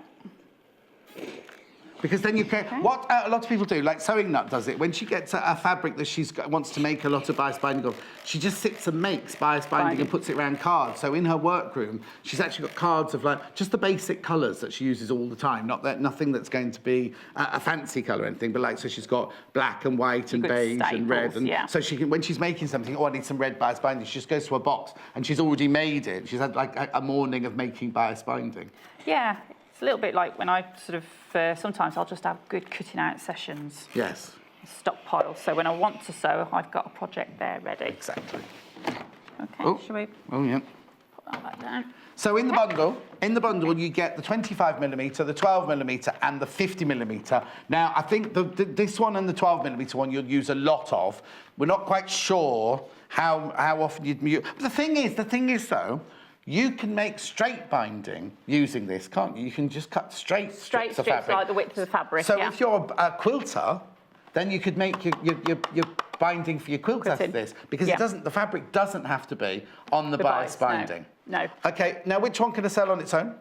Because then you can... What a lot of people do, like Sewing Nut does it, when she gets a fabric that wants to make a lot of bias binding of, she just sits and makes bias binding and puts it around cards. So in her workroom, she's actually got cards of like just the basic colours that she uses all the time. Nothing that's going to be a fancy colour or anything, but like, so she's got black and white and beige and red. And so she can, when she's making something, I need some red bias binding, she just goes to a box and she's already made it. She's had like a morning of making bias binding. Yeah. It's a little bit like when I sort of, sometimes I'll just have good cutting out sessions. Yes. Stockpile. So when I want to sew, I've got a project there ready. Exactly. Okay, shall we put that back down? So in the bundle, you get the 25 millimetre, the 12 millimetre, and the 50 millimetre. Now, I think this one and the 12 millimetre one you'll use a lot of. We're not quite sure how often you'd use. But the thing is though, you can make straight binding using this, can't you? You can just cut straight strips of fabric. Like the width of the fabric. So if you're a quilter, then you could make your binding for your quilt out of this, because the fabric doesn't have to be on the bias binding. No. Okay, now which one can I sell on its own?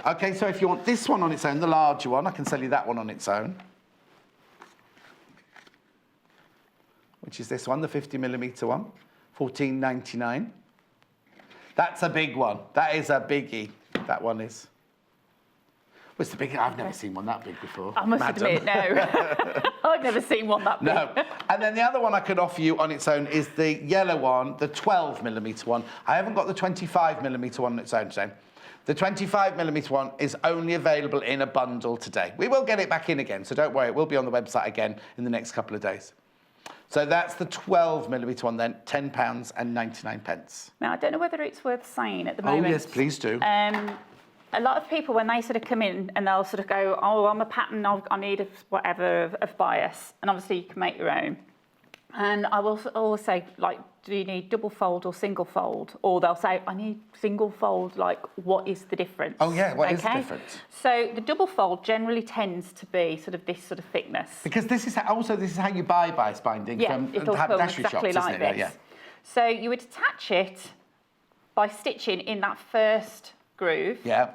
Okay, so if you want this one on its own, the larger one, I can sell you that one on its own. Which is this one, the 50 millimetre one, $14.99. That's a big one. That is a biggie. That one is. It's the big. I've never seen one that big before. I must admit, no. I've never seen one that big. No. And then the other one I could offer you on its own is the yellow one, the 12mm one. I haven't got the 25mm one on its own today. The 25mm one is only available in a bundle today. We will get it back in again, so don't worry. It will be on the website again in the next couple of days. So that's the 12mm one then, £10.99. Now, I don't know whether it's worth saying at the moment. Oh, yes, please do. A lot of people, when they sort of come in and they'll sort of go, oh, I'm a pattern, I need a whatever of bias. And obviously you can make your own. And I will always say, like, do you need double fold or single fold? Or they'll say, I need single fold, like, what is the difference? Oh, yeah, what is the difference? So the double fold generally tends to be sort of this sort of thickness. Because this is how you buy bias binding from it'll come haberdashery exactly shops, like isn't it? this. Yeah. So you would attach it by stitching in that first groove. Yeah.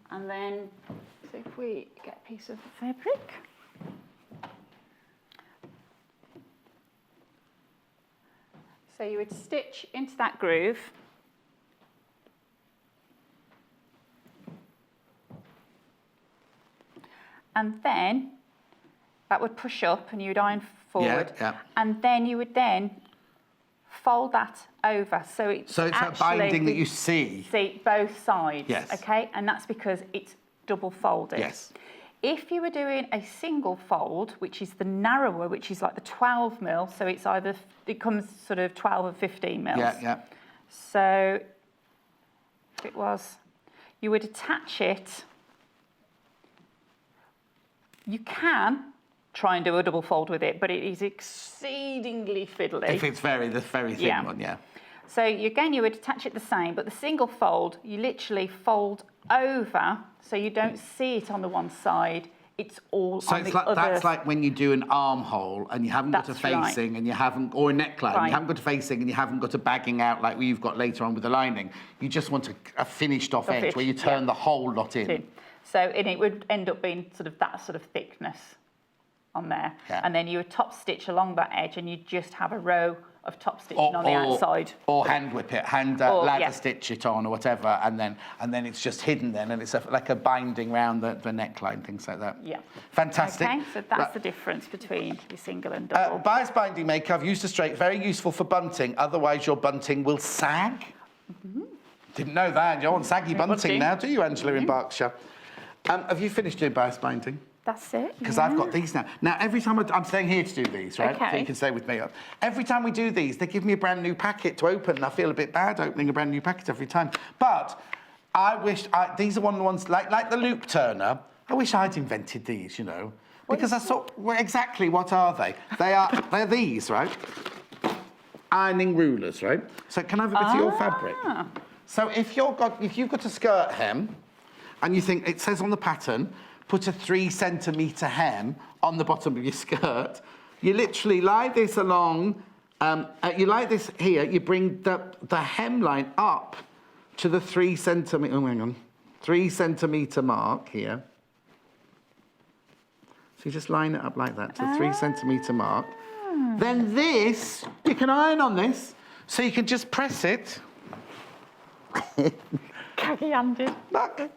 And then, so if we get a piece of fabric. So you would stitch into that groove. And then that would push up and you would iron forward. Yeah. And then you would then fold that over. So it's that binding that you see. See both sides. Yes. Okay, and that's because it's double folded. Yes. If you were doing a single fold, which is the narrower, which is like the 12mm, so it's either, it comes sort of 12 or 15mm. Yeah. So if it was, you would attach it. You can try and do a double fold with it, but it is exceedingly fiddly. If it's the very thin one, yeah. So again, you would attach it the same, but the single fold, you literally fold over, so you don't see it on the one side. It's all on the other. That's like when you do an armhole and you haven't got a facing and you haven't, or a neckline, and you haven't got a facing and you haven't got a bagging out like you've got later on with the lining. You just want a finished off edge where you turn the whole lot in. So and it would end up being sort of that sort of thickness on there. Yeah. And then you would top stitch along that edge and you just have a row of top stitching on the outside. Or hand whip it, ladder stitch it on or whatever, and then it's just hidden then, and it's like a binding round the neckline, things like that. Yeah. Fantastic. Okay, so that's the difference between your single and double. Bias binding maker, I've used a straight, very useful for bunting, otherwise your bunting will sag. Mm-hmm. Didn't know that. You don't want saggy bunting now, do you, Angela, in Berkshire? Have you finished doing bias binding? That's it. Because I've got these now. Now, every time I'm staying here to do these, right? Okay. So you can stay with me. Every time we do these, they give me a brand new packet to open, and I feel a bit bad opening a brand new packet every time. But I wish, these are one of the ones, like the loop turner, I wish I'd invented these, you know. Because I thought, well, exactly, what are they? They're these, right? Ironing rulers, right? So can I have a bit of your fabric? So if you've got a skirt hem, and you think, it says on the pattern, put a 3cm hem on the bottom of your skirt. You literally lie this along, you lie this here, you bring the hemline up to the 3 centimetre mark here. So you just line it up like that to the 3cm mark. Then this, you can iron on this, so you can just press it. Khaki-handed. Look.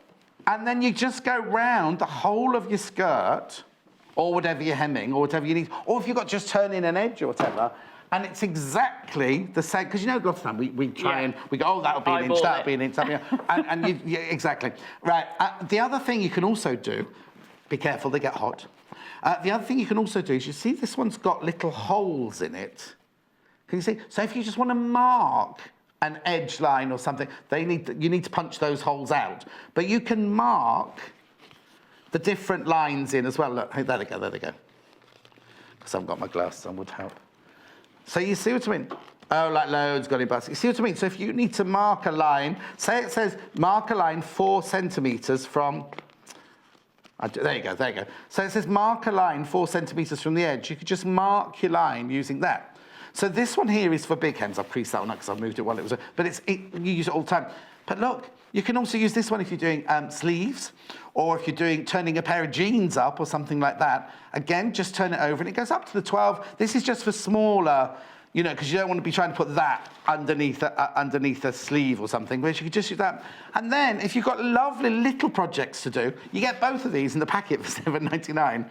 And then you just go round the whole of your skirt, or whatever you're hemming, or whatever you need. Or if you've got just turn in an edge or whatever, and it's exactly the same. Because you know, a lot of time we try and we go, oh, that'll be an inch, that'll be an inch, exactly. Right. The other thing you can also do, be careful, they get hot. The other thing you can also do is, you see this one's got little holes in it. Can you see? So if you just want to mark an edge line or something, you need to punch those holes out. But you can mark the different lines in as well. Look, hey, there they go. Because I haven't got my glasses on, would help. So you see what I mean? Oh, like loads got in bus. You see what I mean? So if you need to mark a line, say it says mark a line 4 centimetres from, there you go. So it says mark a line 4 centimetres from the edge. You could just mark your line using that. So this one here is for big hems. I've creased that one up because I've moved it while it was... But you use it all the time. But look, you can also use this one if you're doing sleeves, or if you're turning a pair of jeans up or something like that. Again, just turn it over and it goes up to the 12. This is just for smaller, You know, because you don't want to be trying to put that underneath a sleeve or something, whereas you could just use that. And then, if you've got lovely little projects to do, you get both of these in the packet for £7.99.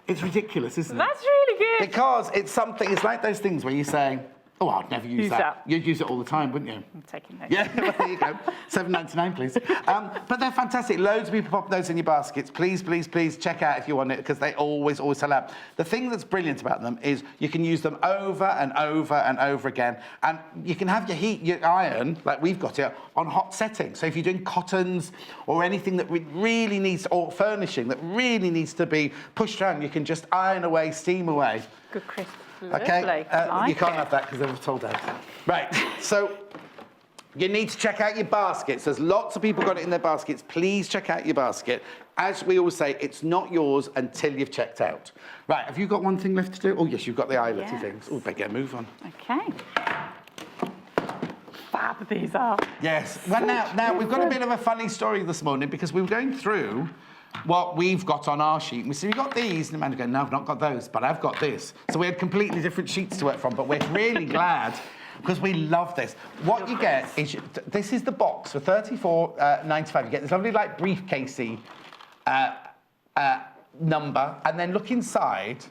It's ridiculous, isn't it? That's really good. Because it's something, it's like those things where you say, oh, I'd never use that. You'd use it all the time, wouldn't you? I'm taking notes. Yeah, well, there you go. £7.99, please. But they're fantastic. Loads of people pop those in your baskets. Please, please, please check out if you want it, because they always sell out. The thing that's brilliant about them is you can use them over and over and over again. And you can have your iron, like we've got it, on hot settings. So if you're doing cottons or anything that really needs, or furnishing that really needs to be pushed around, you can just iron away, steam away. Good crisp. Okay, like you can't have that because I've told that. Right, so you need to check out your baskets. There's lots of people got it in their baskets. Please check out your basket. As we always say, it's not yours until you've checked out. Right, have you got one thing left to do? Oh, yes, you've got the eyeletty things. Oh, better get a move on. Okay. Fab these are. Yes. Well, now we've got a bit of a funny story this morning because we were going through what we've got on our sheet. We said, we got these, and Amanda goes, no, I've not got those, but I've got this. So we had completely different sheets to work from, but we're really glad because we love this. What you get is, this is the box for $34.95. You get this lovely, like, briefcasey number, and then look inside.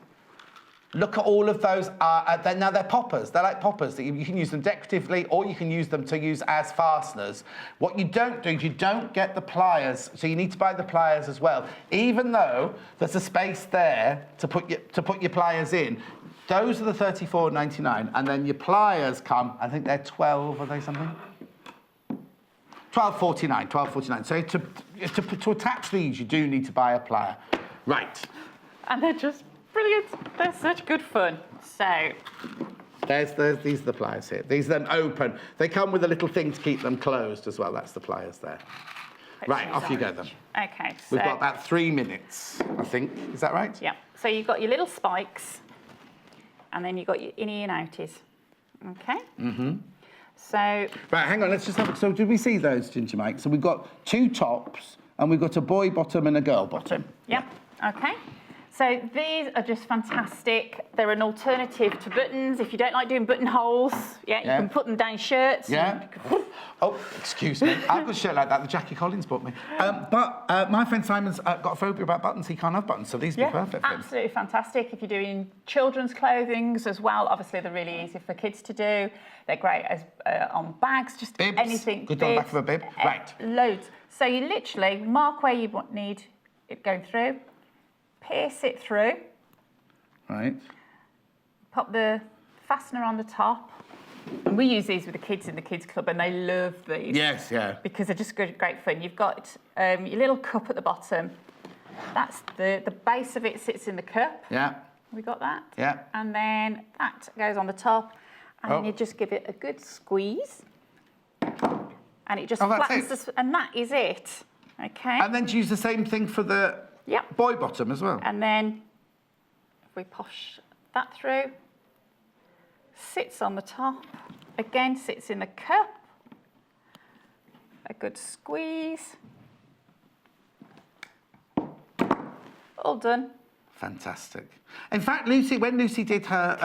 Look at all of those. Now they're poppers. They're like poppers. That you can use them decoratively, or you can use them to use as fasteners. What you don't do is you don't get the pliers, so you need to buy the pliers as well. Even though there's a space there to put your pliers in, those are the $34.99, and then your pliers come. I think they're 12. Are they something? $12.49. So to attach these, you do need to buy a plier. Right. And they're just brilliant. They're such good fun. So these are the pliers here. These are them open. They come with a little thing to keep them closed as well. That's the pliers there. Right, off you go then. Okay. So we've got about 3 minutes, I think. Is that right? Yeah. So you've got your little spikes, and then you've got your innie and outies. Okay. Mm-hmm. So right, hang on. Let's just have. So did we see those, Ginger Mike? So we've got 2 tops, and we've got a boy bottom and a girl bottom. Yep. Okay. So these are just fantastic. They're an alternative to buttons. If you don't like doing buttonholes, you can put them down shirts. Yeah. Oh, excuse me. I've got a shirt like that that Jackie Collins bought me. But my friend Simon's got a phobia about buttons. He can't have buttons, so these would be perfect for him. Absolutely fantastic. If you're doing children's clothing as well, obviously they're really easy for kids to do. They're great as on bags, just bibs. Anything. Good on the back of a bib. Right. Loads. So you literally mark where you need it going through. Pierce it through. Right. Pop the fastener on the top. And we use these with the kids in the kids club, and they love these. Yes, yeah. Because they're just great fun. You've got your little cup at the bottom. That's the base of it sits in the cup. Yeah. We got that? Yeah. And then that goes on the top, and you just give it a good squeeze. And it just flattens, and that is it. Okay. And then to use the same thing for the boy bottom as well. And then if we push that through, sits on the top, again sits in the cup, a good squeeze, all done. Fantastic. In fact, when Lucy did her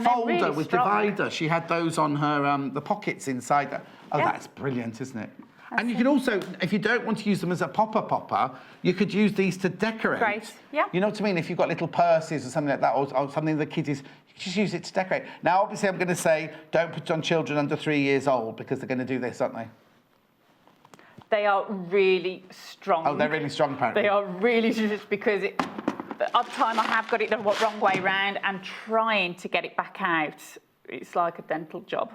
folder really with strong. divider, she had those on her, the pockets inside there. Oh, that's brilliant, isn't it? And you can also, if you don't want to use them as a popper, you could use these to decorate. Great, yeah. You know what I mean? If you've got little purses or something like that, or something the kids you just use it to decorate. Now, obviously, I'm going to say, don't put it on children under 3 years old, because they're going to do this, aren't they? They are really strong. Oh, they're really strong, apparently. They are really just because the odd time I have got it the wrong way round and trying to get it back out. It's like a dental job.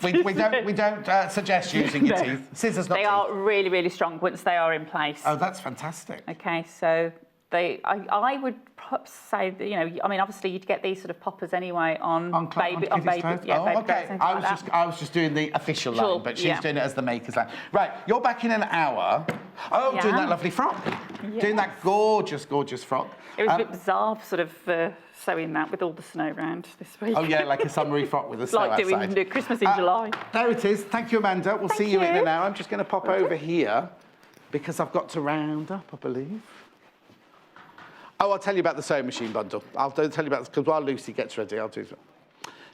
We don't suggest using your teeth. Scissors, not teeth. They are really, really strong once they are in place. Oh, that's fantastic. Okay, so I would say that, I mean, obviously you'd get these sort of poppers anyway on baby clothes. Okay. I was just doing the official line, but she's doing it as the maker's line. Right, you're back in an hour. Oh, doing that lovely frock. Yes. Doing that gorgeous, gorgeous frock. It was a bit bizarre, sort of sewing that with all the snow around this week. Oh yeah, like a summery frock with the snow outside. Like doing Christmas in July. There it is. Thank you, Amanda. We'll see you in an hour. I'm just going to pop over here because I've got to round up, I believe. Oh, I'll tell you about the sewing machine bundle. I'll tell you about this because while Lucy gets ready, I'll do that.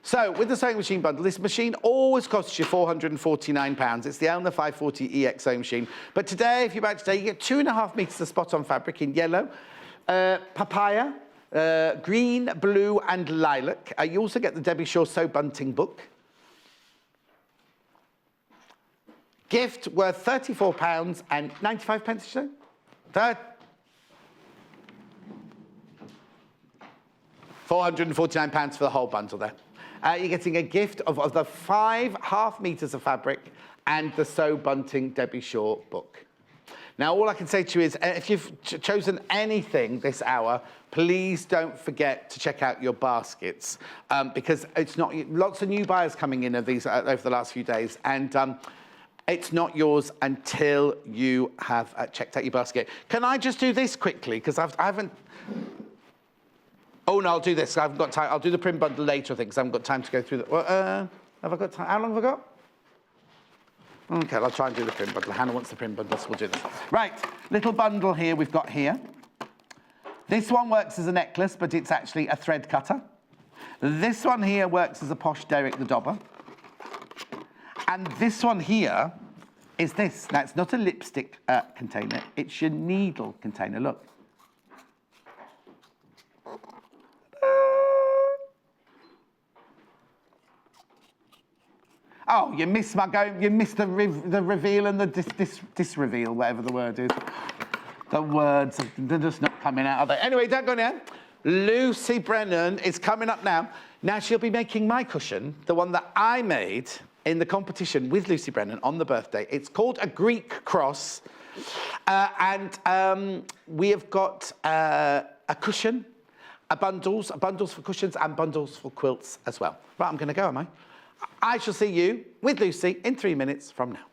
So, with the sewing machine bundle, this machine always costs you £449. It's the Elna 540 EX sewing machine. But today, if you buy it today, you get 2.5 metres of spot-on fabric in yellow, papaya, green, blue and lilac. You also get the Debbie Shaw Sew Bunting book. Gift worth £34.95, did you say? £449 for the whole bundle there. You're getting a gift of the 5.5 metres of fabric and the Sew Bunting Debbie Shaw book. Now, all I can say to you is, if you've chosen anything this hour, please don't forget to check out your baskets, because it's not, lots of new buyers coming in of these over the last few days, and it's not yours until you have checked out your basket. Can I just do this quickly? Because I haven't... Oh, no, I'll do this. I haven't got time. I'll do the print bundle later, I think, because I haven't got time to go through the... have I got time? How long have I got? OK, I'll try and do the print bundle. Hannah wants the print bundle, so we'll do this. Right, little bundle here we've got here. This one works as a necklace, but it's actually a thread cutter. This one here works as a posh Derek the Dobber. And this one here is this. Now, it's not a lipstick container. It's your needle container. Look. Oh, you missed the reveal and the disreveal, whatever the word is. The words, they're just not coming out, are they? Anyway, don't go now. Lucy Brennan is coming up now. Now, she'll be making my cushion, the one that I made in the competition with Lucy Brennan on the birthday. It's called a Greek cross. We have got a cushion, bundles for cushions and bundles for quilts as well. Right, I'm going to go, am I? I shall see you with Lucy in 3 minutes from now.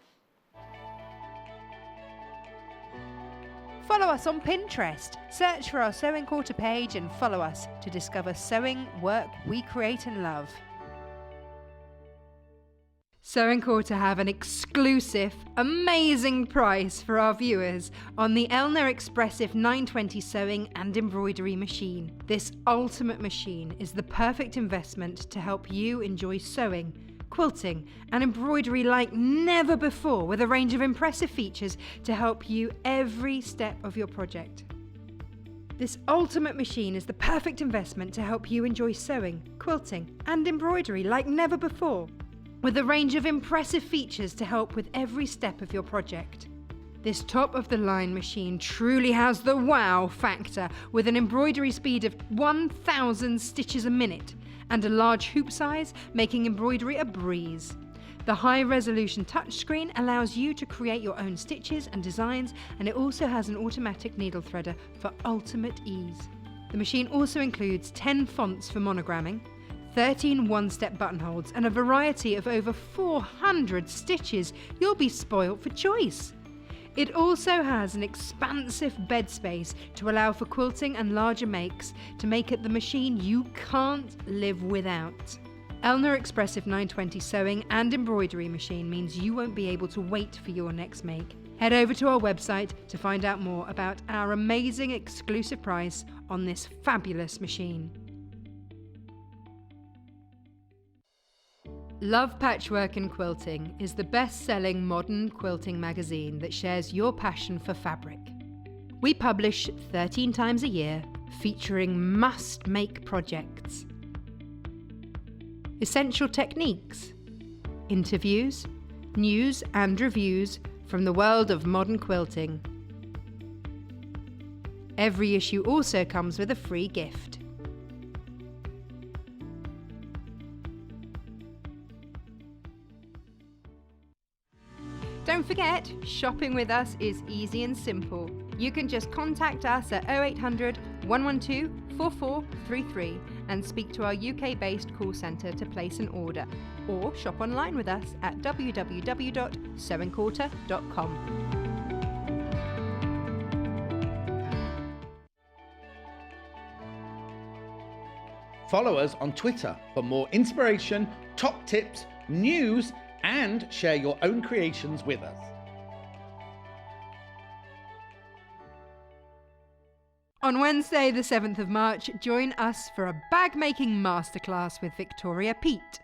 Follow us on Pinterest. Search for our Sewing Quarter page and follow us to discover sewing work we create and love. Sewing Quarter have an exclusive, amazing price for our viewers on the Elna Expressive 920 sewing and embroidery machine. This ultimate machine is the perfect investment to help you enjoy sewing, quilting and embroidery like never before, with a range of impressive features to help you every step of your project. This ultimate machine is the perfect investment to help you enjoy sewing, quilting and embroidery like never before, with a range of impressive features to help with every step of your project. This top-of-the-line machine truly has the wow factor, with an embroidery speed of 1,000 stitches a minute and a large hoop size, making embroidery a breeze. The high-resolution touchscreen allows you to create your own stitches and designs, and it also has an automatic needle threader for ultimate ease. The machine also includes 10 fonts for monogramming, 13 one-step buttonholes and a variety of over 400 stitches. You'll be spoilt for choice. It also has an expansive bed space to allow for quilting and larger makes, to make it the machine you can't live without. Elna Expressive 920 sewing and embroidery machine means you won't be able to wait for your next make. Head over to our website to find out more about our amazing exclusive price on this fabulous machine. Love Patchwork and Quilting is the best-selling modern quilting magazine that shares your passion for fabric. We publish 13 times a year, featuring must-make projects, essential techniques, interviews, news and reviews from the world of modern quilting. Every issue also comes with a free gift. Don't forget, shopping with us is easy and simple. You can just contact us at 0800 112 4433 and speak to our UK-based call centre to place an order, or shop online with us at www.sewingquarter.com. Follow us on Twitter for more inspiration, top tips, news, and share your own creations with us. On Wednesday, Wednesday, the 7th of March, join us for a bag making masterclass with Victoria Peet.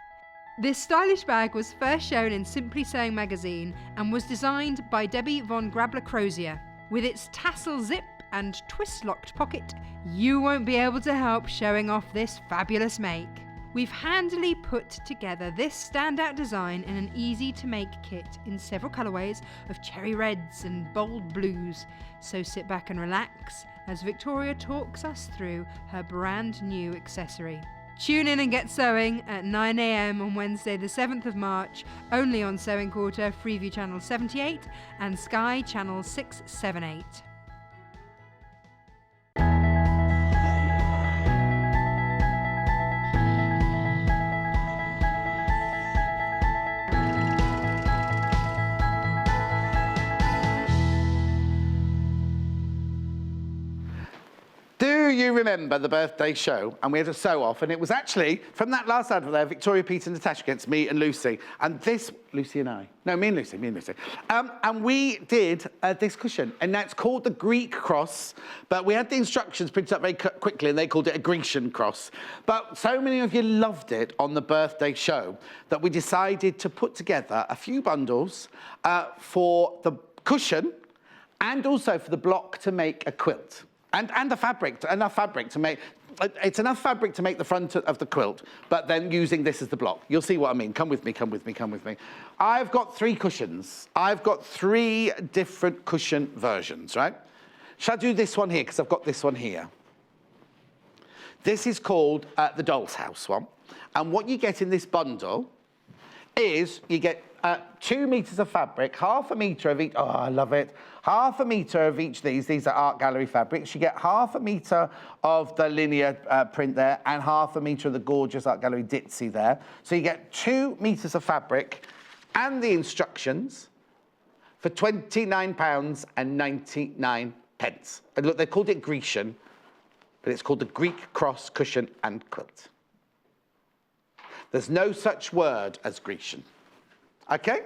This stylish bag was first shown in Simply Sewing magazine and was designed by Debbie von Grabler-Crozier. With its tassel zip and twist-locked pocket, you won't be able to help showing off this fabulous make. We've handily put together this standout design in an easy-to-make kit in several colourways of cherry reds and bold blues. So sit back and relax as Victoria talks us through her brand new accessory. Tune in and get sewing at 9 a.m. on Wednesday the 7th of March, only on Sewing Quarter, Freeview Channel 78 and Sky Channel 678. Do you remember the birthday show? And we had a sew off, and it was actually, from that last advert there, Victoria, Peet and Natasha against me and Lucy. And this, Lucy and I. No, me and Lucy. And we did this cushion, and now it's called the Greek cross, but we had the instructions printed up very quickly, and they called it a Grecian cross. But so many of you loved it on the birthday show that we decided to put together a few bundles for the cushion and also for the block to make a quilt. And the fabric, enough fabric to make, it's enough fabric to make the front of the quilt, but then using this as the block. You'll see what I mean. Come with me. I've got 3 cushions. I've got 3 different cushion versions, right? Shall I do this one here? Because I've got this one here. This is called the Doll's House one. And what you get in this bundle is you get 2 meters of fabric, half a meter of each. Oh, I love it. Half a meter of each of these. These are art gallery fabrics. You get half a meter of the linear print there and half a meter of the gorgeous art gallery ditzy there. So you get 2 meters of fabric and the instructions for £29.99. And look, they called it Grecian, but it's called the Greek cross cushion and quilt. There's no such word as Grecian. Okay?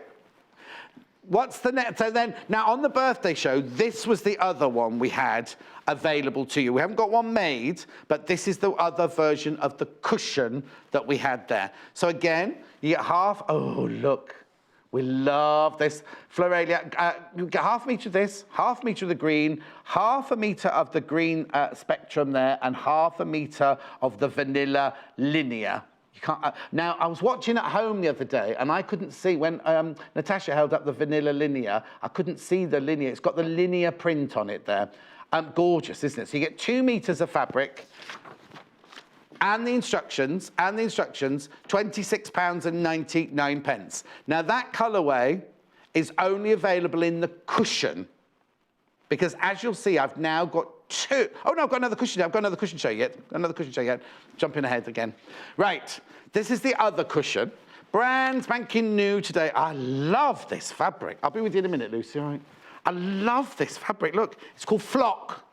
What's the next? So then, now on the birthday show, this was the other one we had available to you. We haven't got one made, but this is the other version of the cushion that we had there. So again, you get half, oh, look. We love this. Floralia, you get half a metre of this, half a metre of the green, half a metre of the green spectrum there, and half a metre of the vanilla linear. You can't, now, I was watching at home the other day, and I couldn't see, when Natasha held up the vanilla linear, I couldn't see the linear. It's got the linear print on it there. Gorgeous, isn't it? So you get 2 meters of fabric, and the instructions, £26.99. Now, that colourway is only available in the cushion, because as you'll see, I've now got 2. Oh, no, I've got another cushion. I've got another cushion show yet. Jumping ahead again. Right, this is the other cushion. Brand spanking new today. I love this fabric. I'll be with you in a minute, Lucy, all right? I love this fabric. Look, it's called Flock.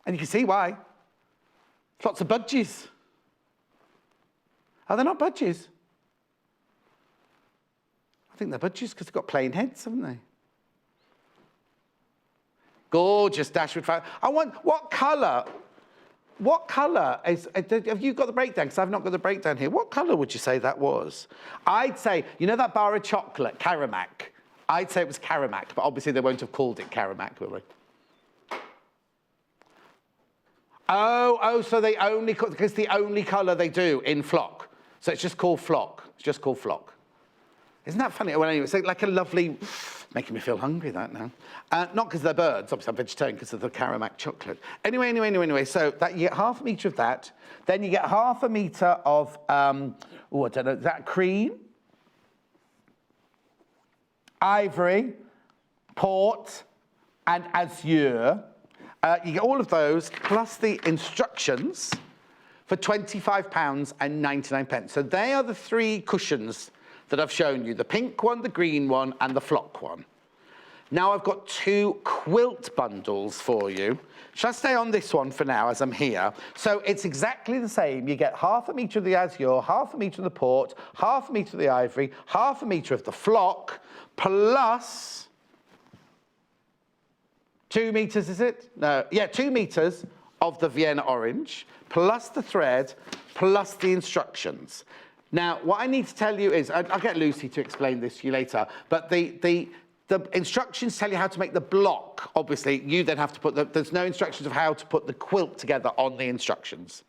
And you can see why. Lots of budgies. Are they not budgies? I think they're budgies because they've got plain heads, haven't they? Gorgeous dashwood fabric. I want, what colour is, have you got the breakdown? Because I've not got the breakdown here. What colour would you say that was? I'd say, you know that bar of chocolate, Caramac? I'd say it was Caramac, but obviously they won't have called it Caramac, will they? Oh, so they only, because the only colour they do in Flock. So it's just called Flock. It's just called Flock. Isn't that funny? Well, anyway, it's like a lovely, making me feel hungry, that now. Not because they're birds, obviously I'm vegetarian because of the Caramac chocolate. Anyway, so that you get half a metre of that. Then you get half a metre of, I don't know, is that cream? Ivory, port, and azure. You get all of those, plus the instructions for £25.99. So they are the 3 cushions that I've shown you, the pink one, the green one, and the Flock one. Now I've got 2 quilt bundles for you. Shall I stay on this one for now as I'm here? So it's exactly the same. You get half a metre of the azure, half a metre of the port, half a metre of the ivory, half a metre of the Flock, plus 2 meters, is it? No, yeah, 2 meters of the Vienna orange, plus the thread, plus the instructions. Now, what I need to tell you is, I'll get Lucy to explain this to you later, but the instructions tell you how to make the block. Obviously, you then have to put there's no instructions of how to put the quilt together on the instructions.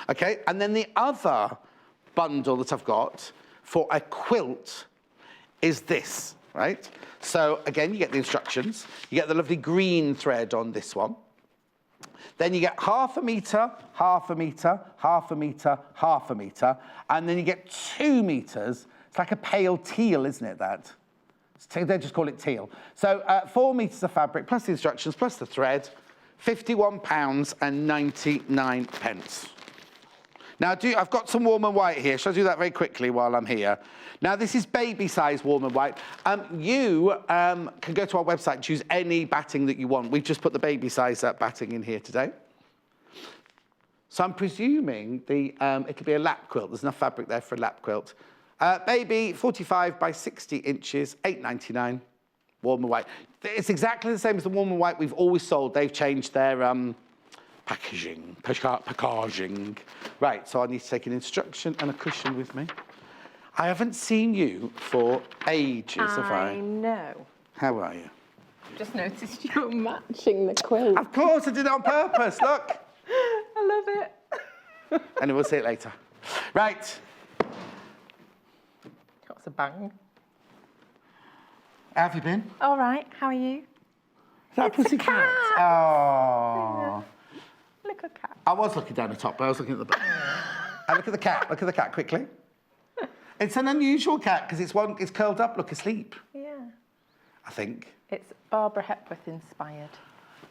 Okay, and then the other bundle that I've got for a quilt is this, right? So again, you get the instructions, you get the lovely green thread on this one. Then you get 1/2 metre, 1/2 metre, 1/2 metre, 1/2 metre, and then you get 2 metres. It's like a pale teal, isn't it, that? They just call it teal. So 4 metres of fabric, plus the instructions, plus the thread, £51.99. Now, I've got some warm and white here. Shall I do that very quickly while I'm here? Now, this is baby size warm and white. You can go to our website and choose any batting that you want. We've just put the baby size batting in here today. So I'm presuming it'll be a lap quilt. There's enough fabric there for a lap quilt. Baby, 45 by 60 inches, £8.99, warm and white. It's exactly the same as the warm and white we've always sold. They've changed their packaging. Right, so I need to take an instruction and a cushion with me. I haven't seen you for ages, have I? I know. How are you? Just noticed you're matching the quilt. Of course, I did it on purpose, look. I love it. Anyway, we'll see it later. Right. That's a bang. How have you been? All right, how are you? Is that a pussy cat? Oh. Look at cat. I was looking down the top, but I was looking at the back. And look at the cat. Look at the cat quickly. It's an unusual cat because it's curled up, look asleep. Yeah. I think. It's Barbara Hepworth inspired.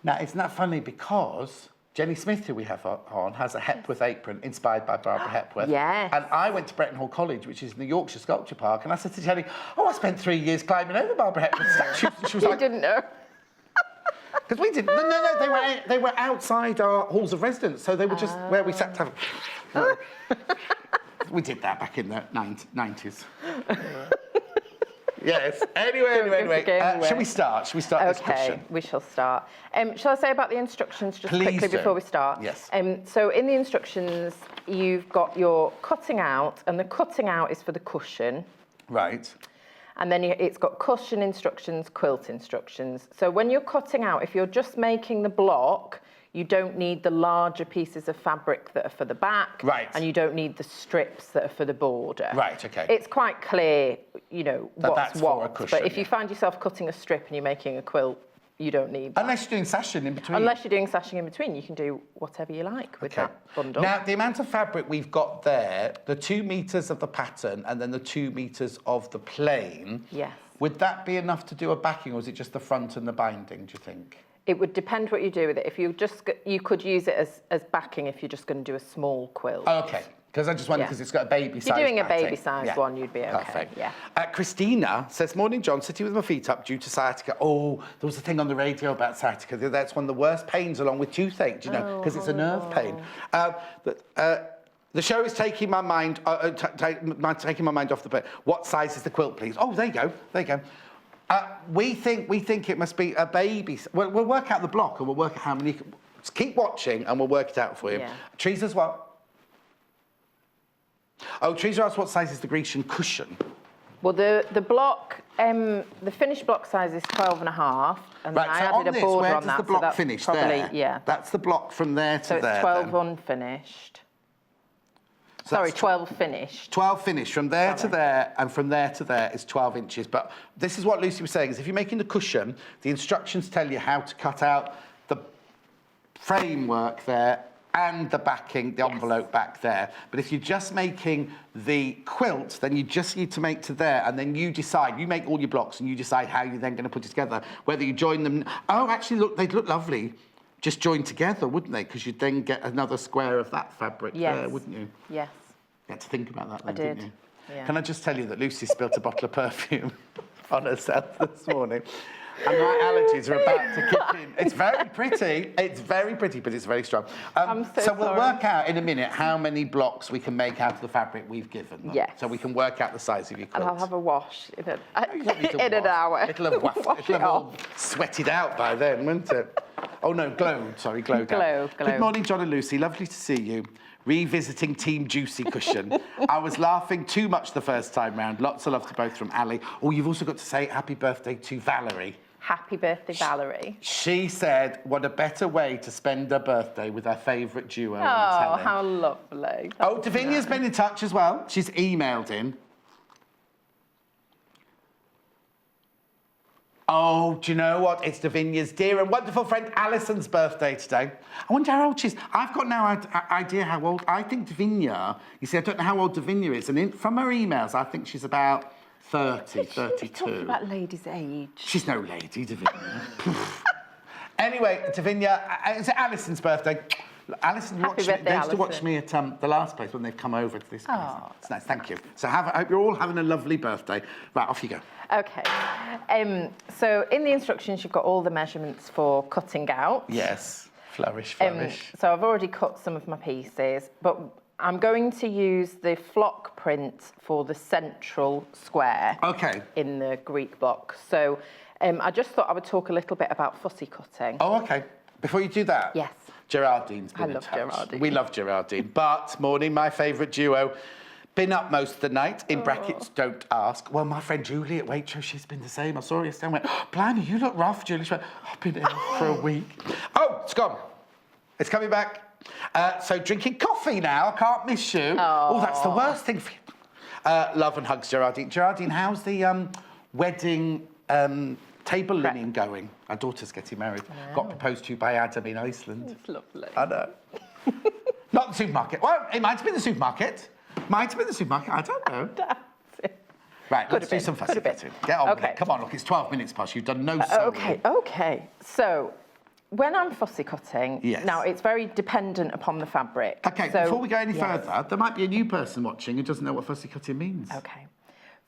Now, isn't that funny because Jenny Smith, who we have on, has a Hepworth apron inspired by Barbara Hepworth. Yes. And I went to Bretton Hall College, which is in the Yorkshire Sculpture Park, and I said to Jenny, oh, I spent 3 years climbing over Barbara Hepworth's statues. And she was You like, didn't know. because we didn't. No, they were outside our halls of residence, so they were just where we sat to have. We did that back in the 90s. Yes. Anyway. Shall we start? Shall we start this question? Okay, we shall start. Shall I say about the instructions just Please quickly do. before we start? Yes. So in the instructions, you've got your cutting out, and the cutting out is for the cushion. Right. And then it's got cushion instructions, quilt instructions. So when you're cutting out, if you're just making the block, you don't need the larger pieces of fabric that are for the back. Right. And you don't need the strips that are for the border. Right, okay. It's quite clear, what's that's what. for a cushion, but if you find yourself cutting a strip and you're making a quilt, you don't need that. Unless you're doing sashing in between. Unless you're doing sashing in between, you can do whatever you like with that bundle. Now, the amount of fabric we've got there, the 2 metres of the pattern and then the 2 metres of the plain. Yes. Would that be enough to do a backing, or is it just the front and the binding, do you think? It would depend what you do with it. If you could use it as backing if you're just going to do a small quilt. Oh, okay. Because I just wondered, because it's got a baby size. If you're doing batting. a baby size one, you'd be okay. Perfect. Yeah. Christina says, morning, John, sitting with my feet up due to sciatica. Oh, there was a thing on the radio about sciatica. That's one of the worst pains along with toothache, do you know, because it's a nerve pain. The show is taking my mind, taking my mind off the bit. What size is the quilt, please? Oh, there you go. There you go. We think it must be a baby. We'll work out the block and we'll work out how many. Just keep watching and we'll work it out for you. Yeah. Teresa's what? Oh, Teresa asked what size is the Grecian cushion? Well, the block, the finished block size is 12.5, and then I added a border where on does that. the block so that's finish? probably, there. Yeah. That's the block from there to there. So it's 12 then. unfinished. So Sorry, that's 12 finished. 12 finished. From there to there, and from there to there is 12 inches. But this is what Lucy was saying, is if you're making the cushion, the instructions tell you how to cut out the framework there and the backing, the envelope back there. But if you're just making the quilt, then you just need to make to there, and then you decide, you make all your blocks and you decide how you're then going to put it together, whether you join them. Oh, actually, look, they'd look lovely just joined together, wouldn't they? Because you'd then get another square of that fabric there, wouldn't you? Yes. You had to think about that then, I did. didn't you? Yeah. Can I just tell you that Lucy spilt a bottle of perfume on herself this morning? And my allergies are about to kick in. It's very pretty, but it's very strong. I'm so we'll sorry. work out in a minute how many blocks we can make out of the fabric we've given them. Yes. So we can work out the size of your quilt. And I'll have a wash in, You don't need to in an wash. hour. It'll have all sweated out by then, won't it? Oh, no, glowed. Sorry, glowed. Glow. Good morning, John and Lucy. Lovely to see you. Revisiting Team Juicy Cushion. I was laughing too much the first time round. Lots of love to both from Ali. Oh, you've also got to say happy birthday to Valerie. Happy birthday, Valerie. She said, what a better way to spend her birthday with her favourite duo. Oh, how lovely. Oh, Davinia's been in touch as well. She's emailed in. Oh, do you know what? It's Davinia's dear and wonderful friend Alison's birthday today. I wonder how old she is. I've got no idea how old. I think Davinia, you see, I don't know how old Davinia is. And from her emails, I think she's about 30, 32. Talking about lady's age. She's no lady, Davinia. Anyway, Davinia, it's Alison's birthday. Alison used to watch me at the last place when they've come over to this place. Oh. It's nice, thank you. So I hope you're all having a lovely birthday. Right, off you go. Okay. So in the instructions, you've got all the measurements for cutting out. Yes, flourish. So I've already cut some of my pieces, but I'm going to use the flock print for the central square. Okay. In the Greek block. So I just thought I would talk a little bit about fussy cutting. Oh, okay. Before you do that. Yes. Gerardine's been in touch. Gerardine. We love Gerardine. But, morning, my favourite duo. Been up most of the night, in brackets, don't ask. Well, my friend Julie at Waitrose, she's been the same. I saw her yesterday and went, oh, blimey, you look rough, Julie. She went, I've been ill for a week. Oh, it's gone. It's coming back. So drinking coffee now. I can't miss you. Oh, that's the worst thing for you. Love and hugs, Gerardine. Gerardine, how's the wedding table linen going? Our daughter's getting married. Got proposed to by Adam in Iceland. It's lovely. I know. Not the supermarket. Well, it might have been the supermarket. Might have been the supermarket. I don't know. Right, let's do some fussy cutting. Get on with it. Come on, look, it's 12 minutes past. You've done no sewing. Okay. So when I'm fussy cutting, now it's very dependent upon the fabric. Okay, so, before we go any further, there might be a new person watching who doesn't know what fussy cutting means. Okay.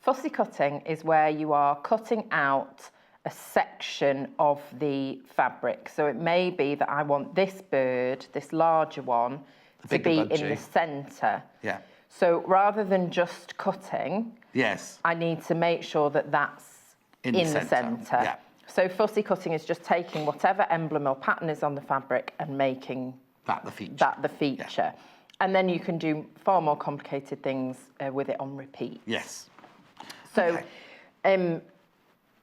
Fussy cutting is where you are cutting out a section of the fabric. So it may be that I want this bird, this larger one, to be in the centre. Yeah. So rather than just cutting, I need to make sure that that's in the centre. Yeah. So fussy cutting is just taking whatever emblem or pattern is on the fabric and making that the feature. Yeah. And then you can do far more complicated things with it on repeat. Yes. So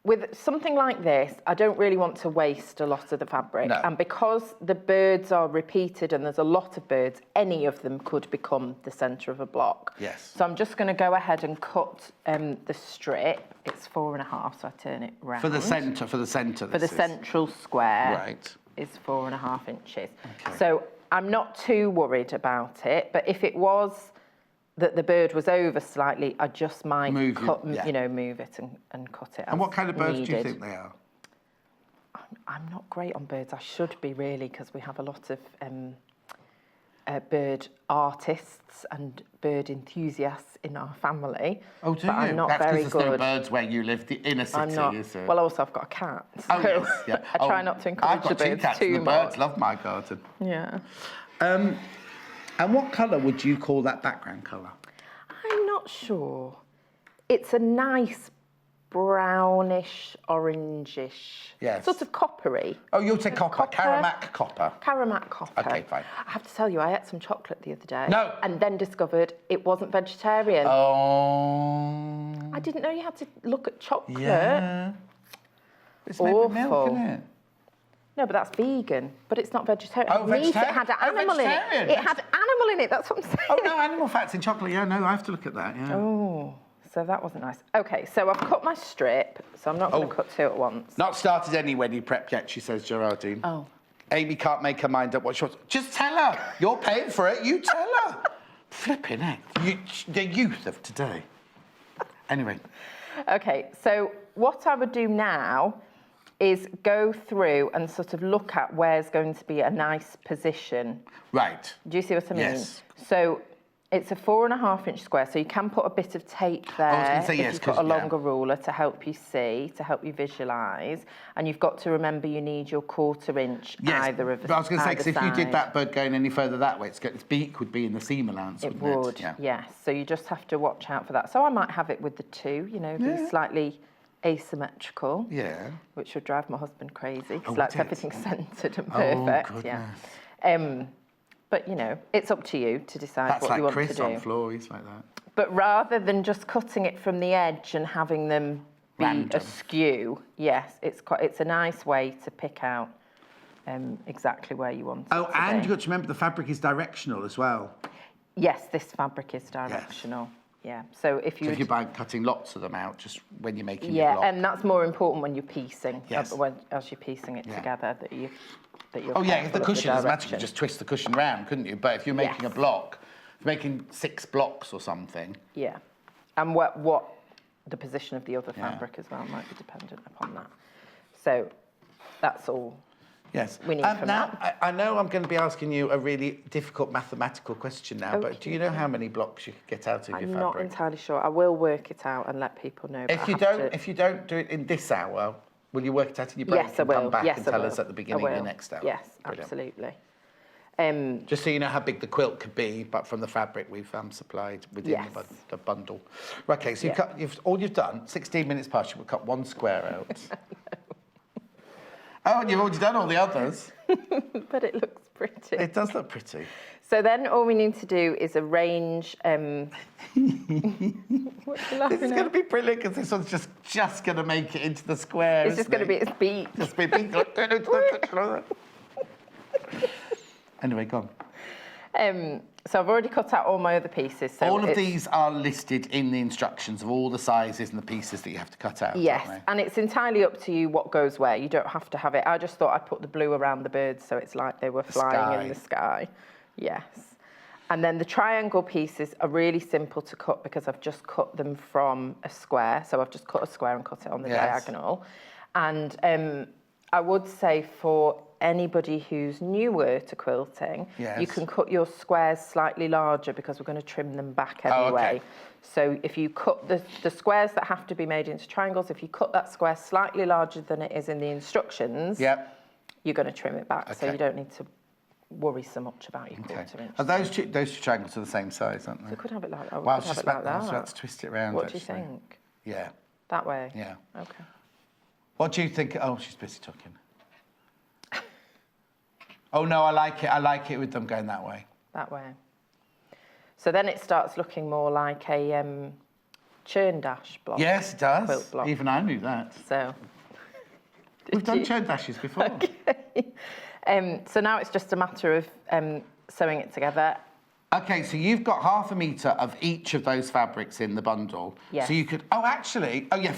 with something like this, I don't really want to waste a lot of the fabric. No. And because the birds are repeated and there's a lot of birds, any of them could become the centre of a block. Yes. So I'm just going to go ahead and cut the strip. It's 4.5, so I turn it round. For the centre. For the central square. Right. Is 4.5 inches. Okay. So I'm not too worried about it, but if it was that the bird was over slightly, I just might move it and cut it. And what kind of birds do you think they are? I'm not great on birds. I should be really, because we have a lot of bird artists and bird enthusiasts in our family. Oh, do but you? I'm not That's very good. good. There's no birds where you live, the inner city. I'm not. Is it? Well, also I've got a cat, so I try not to encourage the birds I've got 2 cats, and the birds love my garden. Yeah. And what colour would you call that background colour? I'm not sure. It's a nice brownish, orangish, sort of coppery. Oh, you'll say copper. Caramac copper. Caramac copper. Okay, fine. I have to tell you, I ate some chocolate the other day. No. And then discovered it wasn't vegetarian. Oh. I didn't know you had to look at chocolate. Yeah. It's made with milk, isn't it? No, but that's vegan. But it's not vegetarian. Oh, vegetarian. It had animal in it. It had animal in it, that's what I'm saying. Oh, no, animal fats in chocolate. Yeah, no, I have to look at that, yeah. Oh. So that wasn't nice. Okay, so I've cut my strip, so I'm not going to cut 2 at once. Not started any wedding prep yet, she says, Gerardine. Oh. Amy can't make her mind up what she wants. Just tell her. You're paying for it. You tell her. Flipping heck. The youth of today. Anyway. Okay, so what I would do now is go through and sort of look at where's going to be a nice position. Right. Do you see what I mean? Yes. So it's a 4.5 inch square, so you can put a bit of tape there. I was going to say yes, if you've got a longer ruler to help you see, to help you visualise. And you've got to remember you need your 1/4 inch either of the but I was going to say, because if you did side. that bird going any further that way, its beak would be in the seam allowance, It wouldn't would, yes. So you just have to watch out for that. So I might have it with the 2, you know, be slightly asymmetrical. Yeah. Which would drive my husband crazy because Oh, he likes would it? everything centred and Oh, perfect. Yeah. But you know, it's up to you to decide That's what like you want Chris to do. on Florries, like that. But rather than just cutting it from the edge and having them be Random. askew, yes, it's a nice way to pick out exactly where you want it Oh, to and be. you've got to remember the fabric is directional as well. Yes, this fabric is directional. Yeah. So if So if you're cutting lots of them out, just when you're making your yeah, block. and that's more important when you're piecing. Yes. As you're piecing it Yeah. together, that you're. Oh yeah, if the careful of cushion is magic, you direction. could just twist the cushion round, couldn't you? But if you're making a Yes. block, if you're making 6 blocks or something. Yeah, and what the position of the other fabric as well might be dependent upon that. So that's all. Yes. We need from now, that. I know I'm going to be asking you a really difficult mathematical question now, but do you know how many blocks you could get out of your I'm fabric? not entirely sure. I will work it out and let people know. If you don't do it in this hour, will you work it out in your break Yes, I and come will. back Yes, and I tell will. us at the beginning of the next hour? Yes, Brilliant. absolutely. Just so you know how big the quilt could be, but from the fabric we've supplied within Yes. the bundle. Okay, so Yeah. all you've done, 16 minutes past, you've cut 1 square out. Oh, and you've already done all the others. But it looks pretty. It does look pretty. So then all we need to do is arrange. What you laughing This is at? going to be brilliant because this one's just going to make it into the square. It's just going to be its beat. Just be big. Anyway, go on. So I've already cut out all my other pieces. So All of it's- these are listed in the instructions of all the sizes and the pieces that you have to cut out. Yes, aren't and it's entirely up to you what goes where. You don't have to have it. I just thought I'd put the blue around the birds so it's like they were flying in the sky. Yes. And then the triangle pieces are really simple to cut because I've just cut them from a square. So I've just cut a square and cut it on the diagonal. And I would say for anybody who's newer to quilting, you can cut your squares slightly larger because we're going to trim them back anyway. okay. So if you cut the squares that have to be made into triangles, if you cut that square slightly larger than it is in the instructions, you're going to trim it back. So you don't need to worry so much about your quarter inch. And those two triangles are the same size, aren't they? You could have it like that. Well, I could was have just it like about, I was that. about to twist it around, What actually. do you think? Yeah. That way? Yeah. Okay. What do you think? Oh, she's busy talking. Oh, no, I like it. I like it with them going that way. That way. So then it starts looking more like a churn dash block. Yes, it does. Quilt block. Even I knew that. So. We've done churn dashes before. Okay. So now it's just a matter of sewing it together. Okay, so you've got 1/2 metre of each of those fabrics in the bundle. Yes. So you could, for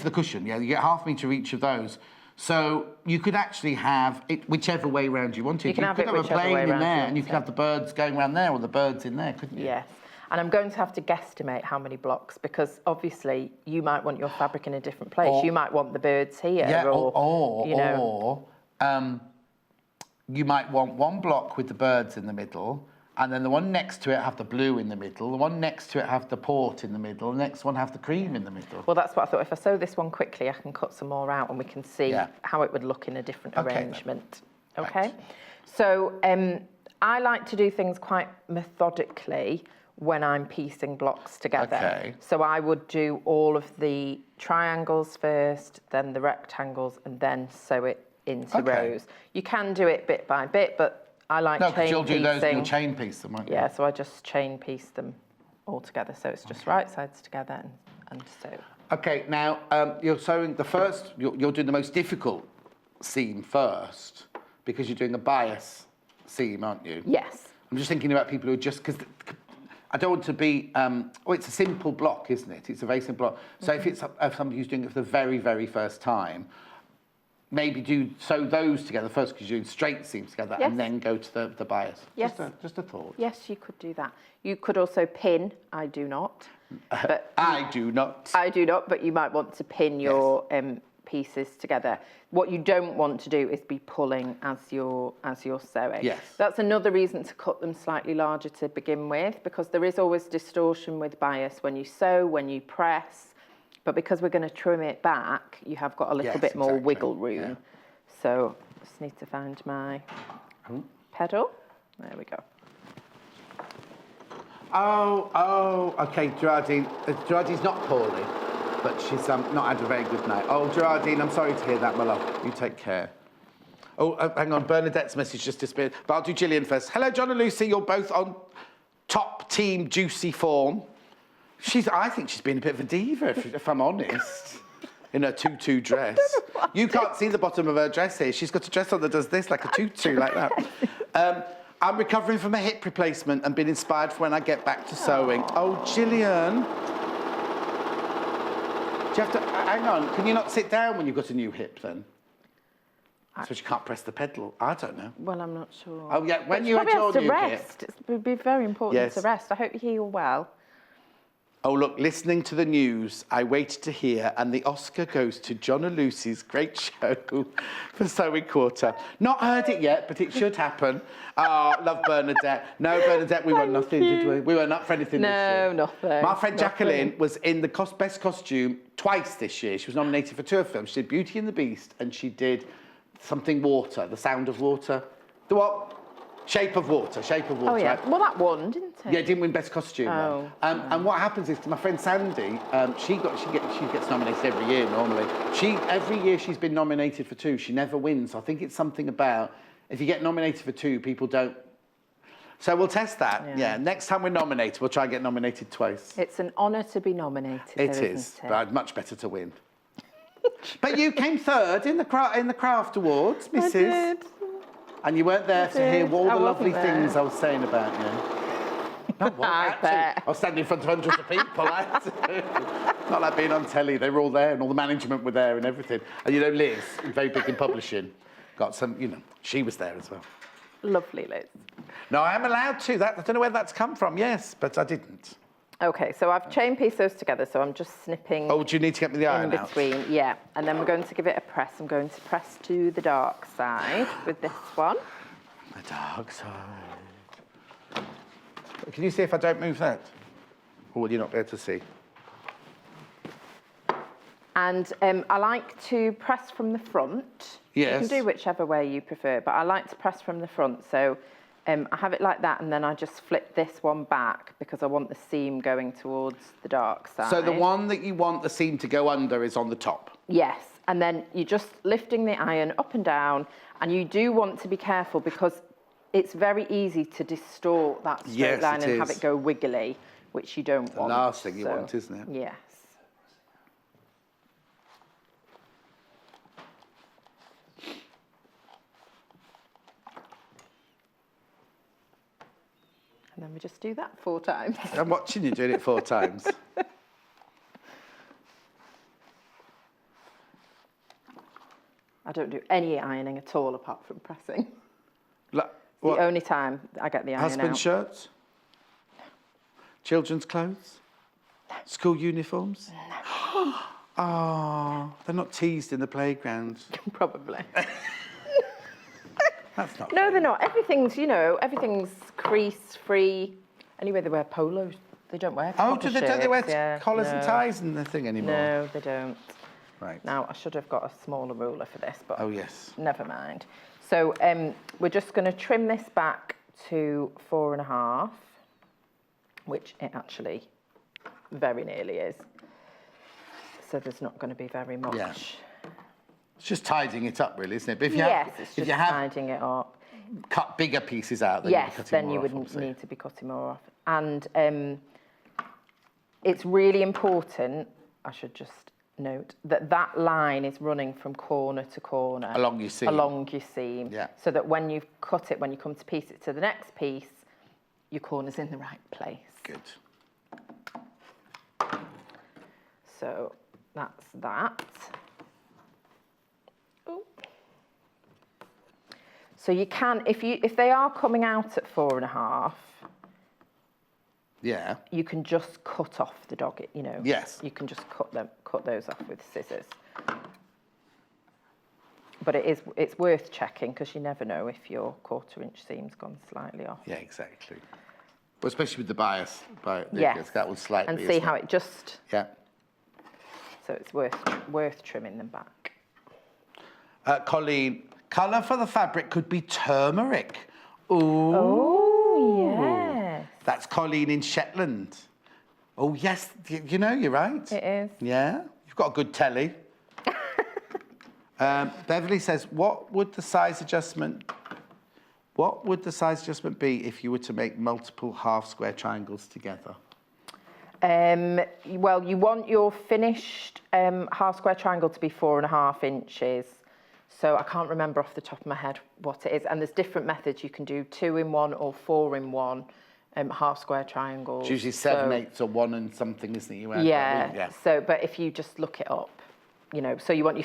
the cushion, you get 1/2 metre of each of those. So you could actually have it whichever way round you wanted. You can have it a whichever plane way in round you there, want and you could it. have the birds going round there, or the birds in there, couldn't you? Yes. And I'm going to have to guesstimate how many blocks because obviously you might want your fabric in a different place. You might want the birds here. Yeah, or you know. You might want 1 block with the birds in the middle, and then the one next to it have the blue in the middle, the one next to it have the port in the middle, the next one have the cream in the middle. Well, that's what I thought. If I sew this one quickly, I can cut some more out and we can see how it would look in a different arrangement. Then. Okay? Right. So I like to do things quite methodically when I'm piecing blocks together. Okay. So I would do all of the triangles first, then the rectangles, and then sew it into rows. You can do it bit by bit, but I like chain piecing. No, because you'll do those and you'll chain piece them, won't you? Yeah, so I just chain piece them all together. So it's just right sides together and sew. Okay, now you're sewing the first, you're doing the most difficult seam first because you're doing a bias seam, aren't you? Yes. I'm just thinking about people who just, because I don't want to be, it's a simple block, isn't it? It's a very simple block. So if it's somebody who's doing it for the very, very first time, maybe sew those together first because you're doing straight seams together and then go to the bias. Yes. Just a thought. Yes, you could do that. You could also pin. I do not. But I do not. I do not, but you might want to pin your pieces together. What you don't want to do is be pulling as you're sewing. Yes. That's another reason to cut them slightly larger to begin with, because there is always distortion with bias when you sew, when you press. But because we're going to trim it back, you have got a little bit more wiggle room. Yeah. So just need to find my pedal. There we go. Oh, okay, Gerardine's not poorly. but she's not had a very good night. Oh, Gerardine, I'm sorry to hear that, my love. You take care. Oh, hang on, Bernadette's message just disappeared. But I'll do Gillian first. Hello, John and Lucy. You're both on top team juicy form. I think she's been a bit of a diva, if I'm honest, in her tutu dress. You can't see the bottom of her dress here. She's got a dress on that does this, like a tutu, like that. I'm recovering from a hip replacement and been inspired for when I get back to sewing. Oh, Gillian. Do you have to, hang on, can you not sit down when you've got a new hip then? So she can't press the pedal. I don't know. Well, I'm not sure. Oh, yeah, when you had your new rest. It would be very important to rest. I hope you heal well. Oh, look, listening to the news, I waited to hear, and the Oscar goes to John and Lucy's great show for Sewing Quarter. Not heard it yet, but it should happen. Oh, love Bernadette. No, Bernadette, we won nothing, did we? We weren't up for anything this year. No, nothing. My friend Jacqueline was in the best costume twice this year. She was nominated for 2 films. She did Beauty and the Beast, and she did something water, The Sound of Water. The what? Shape of Water. Oh, yeah. Right? Well, that won, didn't it? Yeah, it didn't win Best Costume. Oh. And what happens is, my friend Sandy, she gets nominated every year normally. Every year she's been nominated for 2, she never wins. I think it's something about, if you get nominated for 2, people don't. So we'll test that. Yeah. Next time we're nominated, we'll try and get nominated twice. It's an honour to be nominated. It is, but much better to win. But you came 3rd in the craft awards, Mrs. I did. And you weren't there to hear all the lovely things I was saying about you. No, what? I bet. I was standing in front of hundreds of people. I had to. Not like being on telly. They were all there, and all the management were there, and everything. And Liz, very big in publishing, got some. She was there as well. Lovely, Liz. No, I am allowed to. I don't know where that's come from. Yes, but I didn't. Okay, so I've chain pieced those together, so I'm just snipping. Oh, do you need to get me the iron in between? Out? Yeah, and then we're going to give it a press. I'm going to press to the dark side with this one. The dark side. Can you see if I don't move that? Or will you not be able to see? And I like to press from the front. Yes. You can do whichever way you prefer, but I like to press from the front. So I have it like that, and then I just flip this one back because I want the seam going towards the dark side. So the one that you want the seam to go under is on the top? Yes, and then you're just lifting the iron up and down, and you do want to be careful because it's very easy to distort that straight line and have it go wiggly, which you don't want. The last thing you want, isn't it? Yes. And then we just do that 4 times. I'm watching you doing it 4 times. I don't do any ironing at all apart from pressing. What? The only time I get the iron Husband out. shirts? Children's clothes? School uniforms? No. Oh, they're not teased in the playground. Probably. That's not No, they're not. Everything's crease-free. Anyway, they wear polos. They don't wear don't they wear yeah, collars and ties and the thing anymore? No, they don't. Right. Now, I should have got a smaller ruler for this, but yes. Never mind. So we're just going to trim this back to 4.5, which it actually very nearly is. So there's not going to be very much. Yeah. It's just tidying it up, really, isn't it? But if it's just tidying it up. Cut bigger pieces out, then you wouldn't need to be cutting more off. And it's really important, I should just note, that line is running from corner to corner. Along your seam. Yeah. So that when you cut it, when you come to piece it to the next piece, your corner's in the right place. Good. So that's that. Ooh. So you can, if they are coming out at 4.5, yeah, you can just cut off the dog. Yes. You can just cut those off with scissors. But it's worth checking because you never know if your 1/4-inch seam's gone slightly off. Yeah, exactly. But especially with the bias, yes. That will slightly. And see how it just. Yeah. So it's worth trimming them back. Colleen, colour for the fabric could be turmeric. Ooh. Oh, yes. That's Colleen in Shetland. Oh, yes, you're right. It is. Yeah. You've got a good telly. Beverly says, what would the size adjustment be if you were to make multiple half square triangles together? Well, you want your finished half square triangle to be 4.5 inches. So I can't remember off the top of my head what it is. And there's different methods. You can do 2-in-1 or 4-in-1 half square triangles. It's usually 7/8 or 1 and something, isn't it? Yeah. So, but if you just look it up, you know, so you want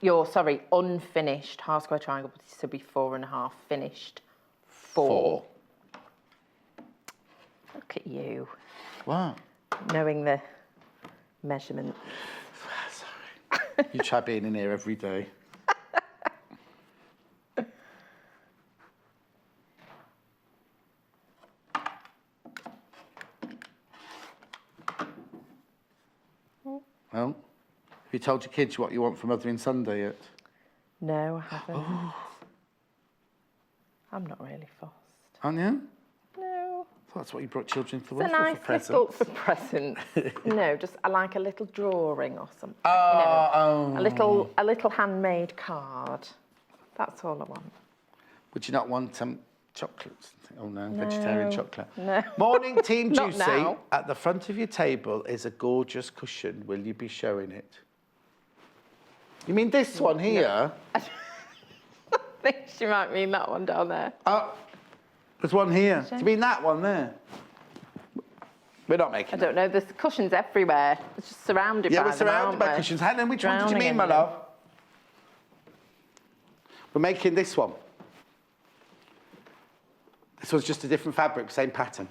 your unfinished half square triangle to be 4.5, finished 4. Look at you. Wow. Knowing the measurement. Sorry. You try being in here every day. Well, have you told your kids what you want for Mothering Sunday yet? No, I haven't. Oh. I'm not really fussed. Aren't you? No. I thought that's what you brought children to the It's world a nice for presents. little for presents. No, just I like a little drawing or something. Oh, A little handmade card. That's all I want. Would you not want some chocolates? Oh no, vegetarian chocolate. No. Morning, Team Not Juicy. now. At the front of your table is a gorgeous cushion. Will you be showing it? You mean this one here? I think she might mean that one down there. Oh, there's one here. Do you mean that one there? We're not making I don't know. There's cushions everywhere. It's just surrounded by them, we're surrounded aren't by we? cushions. Helen, which one did you Drowning mean, in my them. love? We're making this one. This was just a different fabric, same pattern.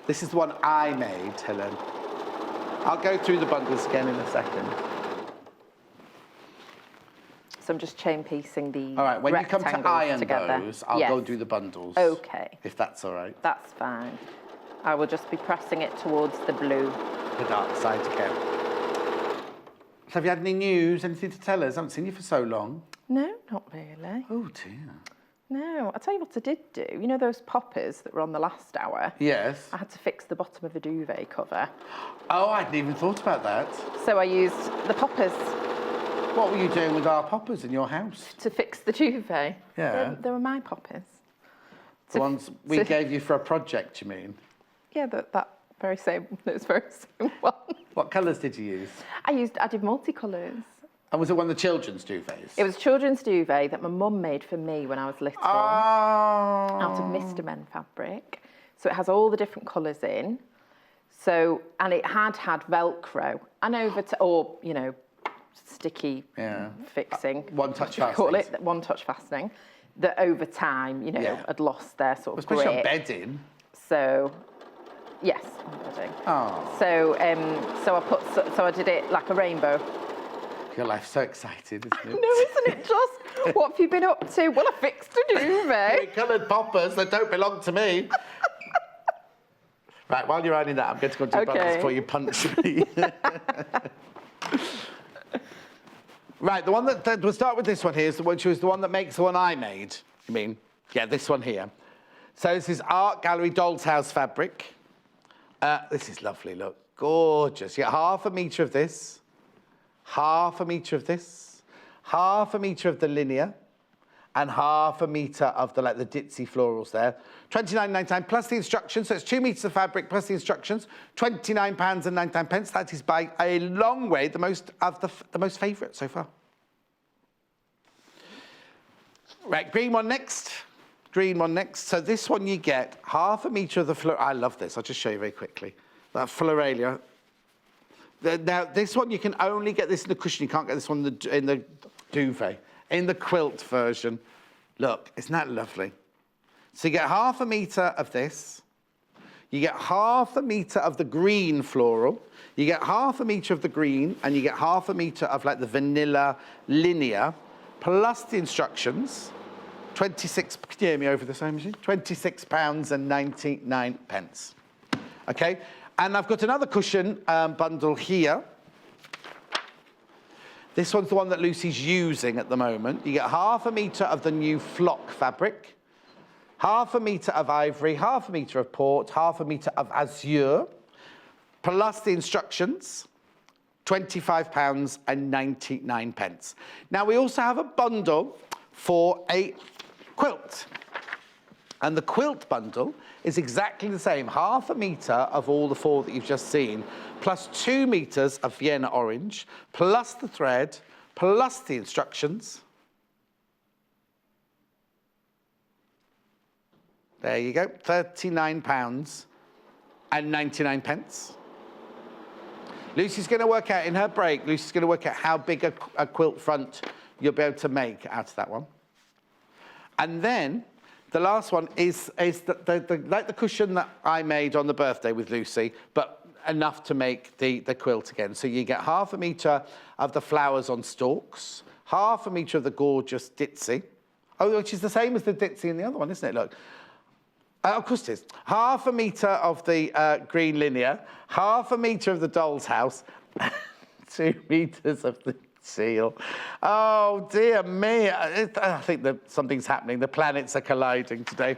This is the one I made, Helen. I'll go through the bundles again in a second. So I'm just chain piecing the All right, when you come to rectangles iron together. those, I'll Yes. go do the bundles. Okay. If that's all right. That's fine. I will just be pressing it towards the blue. The dark side to go. So have you had any news, anything to tell us? I haven't seen you for so long. No, not really. Oh, dear. No, I'll tell you what I did do. You know those poppers that were on the last hour? Yes. I had to fix the bottom of the duvet cover. Oh, I hadn't even thought about that. So I used the poppers What were you doing with our poppers in your house? to fix the duvet. Yeah. They were my poppers. The ones we gave you for a project, you mean? Yeah, that very same one. What colours did you use? I did multicolours. And was it one of the children's duvets? It was a children's duvet that my mum made for me when I was little. Oh. Out of Mr. Men fabric. So it has all the different colours in. So, and it had Velcro and sticky fixing. One-touch what do you call fastenings. it? One-touch fastening. That over time, had lost their sort of Especially on grip. bedding. So, yes, on bedding. Oh. So I did it like a rainbow. Your life's so excited, isn't it? No, isn't it just? What have you been up to? Well, I fixed a duvet. Coloured poppers that don't belong to me. Right, while you're ironing that, I'm going to go do buttons before you punch me. Right, the one that we'll start with this one here, which was the one that makes the one I made. You mean? Yeah, this one here. So this is Art Gallery Doll's House fabric. This is lovely, look. Gorgeous. You get 1/2 metre of this, 1/2 metre of this, 1/2 metre of the linear, and 1/2 metre of the ditzy florals there. £29.99 plus the instructions. So it's 2 metres of fabric plus the instructions. £29.99. That is by a long way the most favourite so far. Right, green one next. Green one next. So this one you get 1/2 metre of the fleur. I love this. I'll just show you very quickly. That floralia. Now this one you can only get this in the cushion. You can't get this one in the duvet. In the quilt version. Look, isn't that lovely? So you get 1/2 metre of this. You get 1/2 metre of the green floral. You get 1/2 metre of the green, and you get 1/2 metre of the vanilla linear, plus the instructions. 26. Can you hear me over the same machine? £26.99. Okay, and I've got another cushion bundle here. This one's the one that Lucy's using at the moment. You get 1/2 metre of the new flock fabric, 1/2 metre of ivory, 1/2 metre of port, 1/2 metre of azure, plus the instructions, £25.99. Now, we also have a bundle for a quilt. And the quilt bundle is exactly the same, half a metre of all the 4 that you've just seen, plus 2 metres of Vienna orange, plus the thread, plus the instructions. There you go, £39.99. Lucy's going to work out in her break, Lucy's going to work out how big a quilt front you'll be able to make out of that one. And then the last one is like the cushion that I made on the birthday with Lucy, but enough to make the quilt again. So you get half a metre of the flowers on stalks, half a metre of the gorgeous ditzy, which is the same as the ditzy in the other one, isn't it? Look. Of course it is. Half a metre of the green linear, half a metre of the doll's house, 2 metres of the seal. Oh, dear me. I think that something's happening. The planets are colliding today.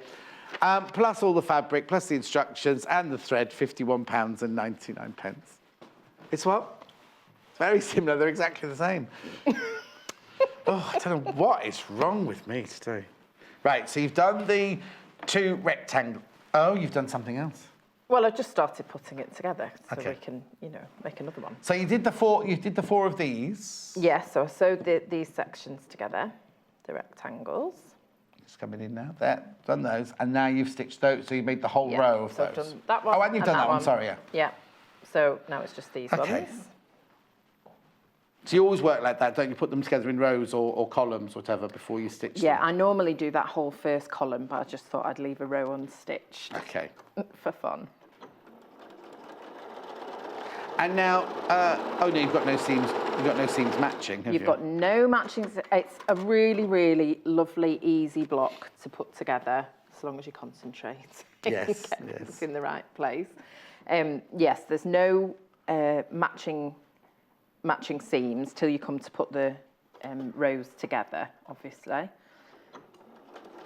Plus all the fabric, plus the instructions and the thread, £51.99. It's what? It's very similar. They're exactly the same. Oh, I don't know what is wrong with me today. Right, so you've done the 2 rectangles. Oh, you've done something else. Well, I just started putting it together so Okay. we can, make another one. So you did the 4. You did the 4 of these. Yeah, so I sewed these sections together, the rectangles. Just coming in now. There, done those, and now you've stitched those. So you made the whole Yeah, row of so those. I've done that one. Oh, and you've done that one. Sorry, yeah. Yeah. So now it's just these Okay. ones. So you always work like that, don't you? Put them together in rows or columns, whatever, before you stitch Yeah, them. I normally do that whole first column, but I just thought I'd leave a row unstitched Okay. for fun. And now, oh no, you've got no seams. You've got no seams matching, have you? You've got no matching. It's a really, really lovely, easy block to put together, as long as you concentrate. Yes, Get yes. this in the right place. Yes, there's no matching seams till you come to put the rows together, obviously.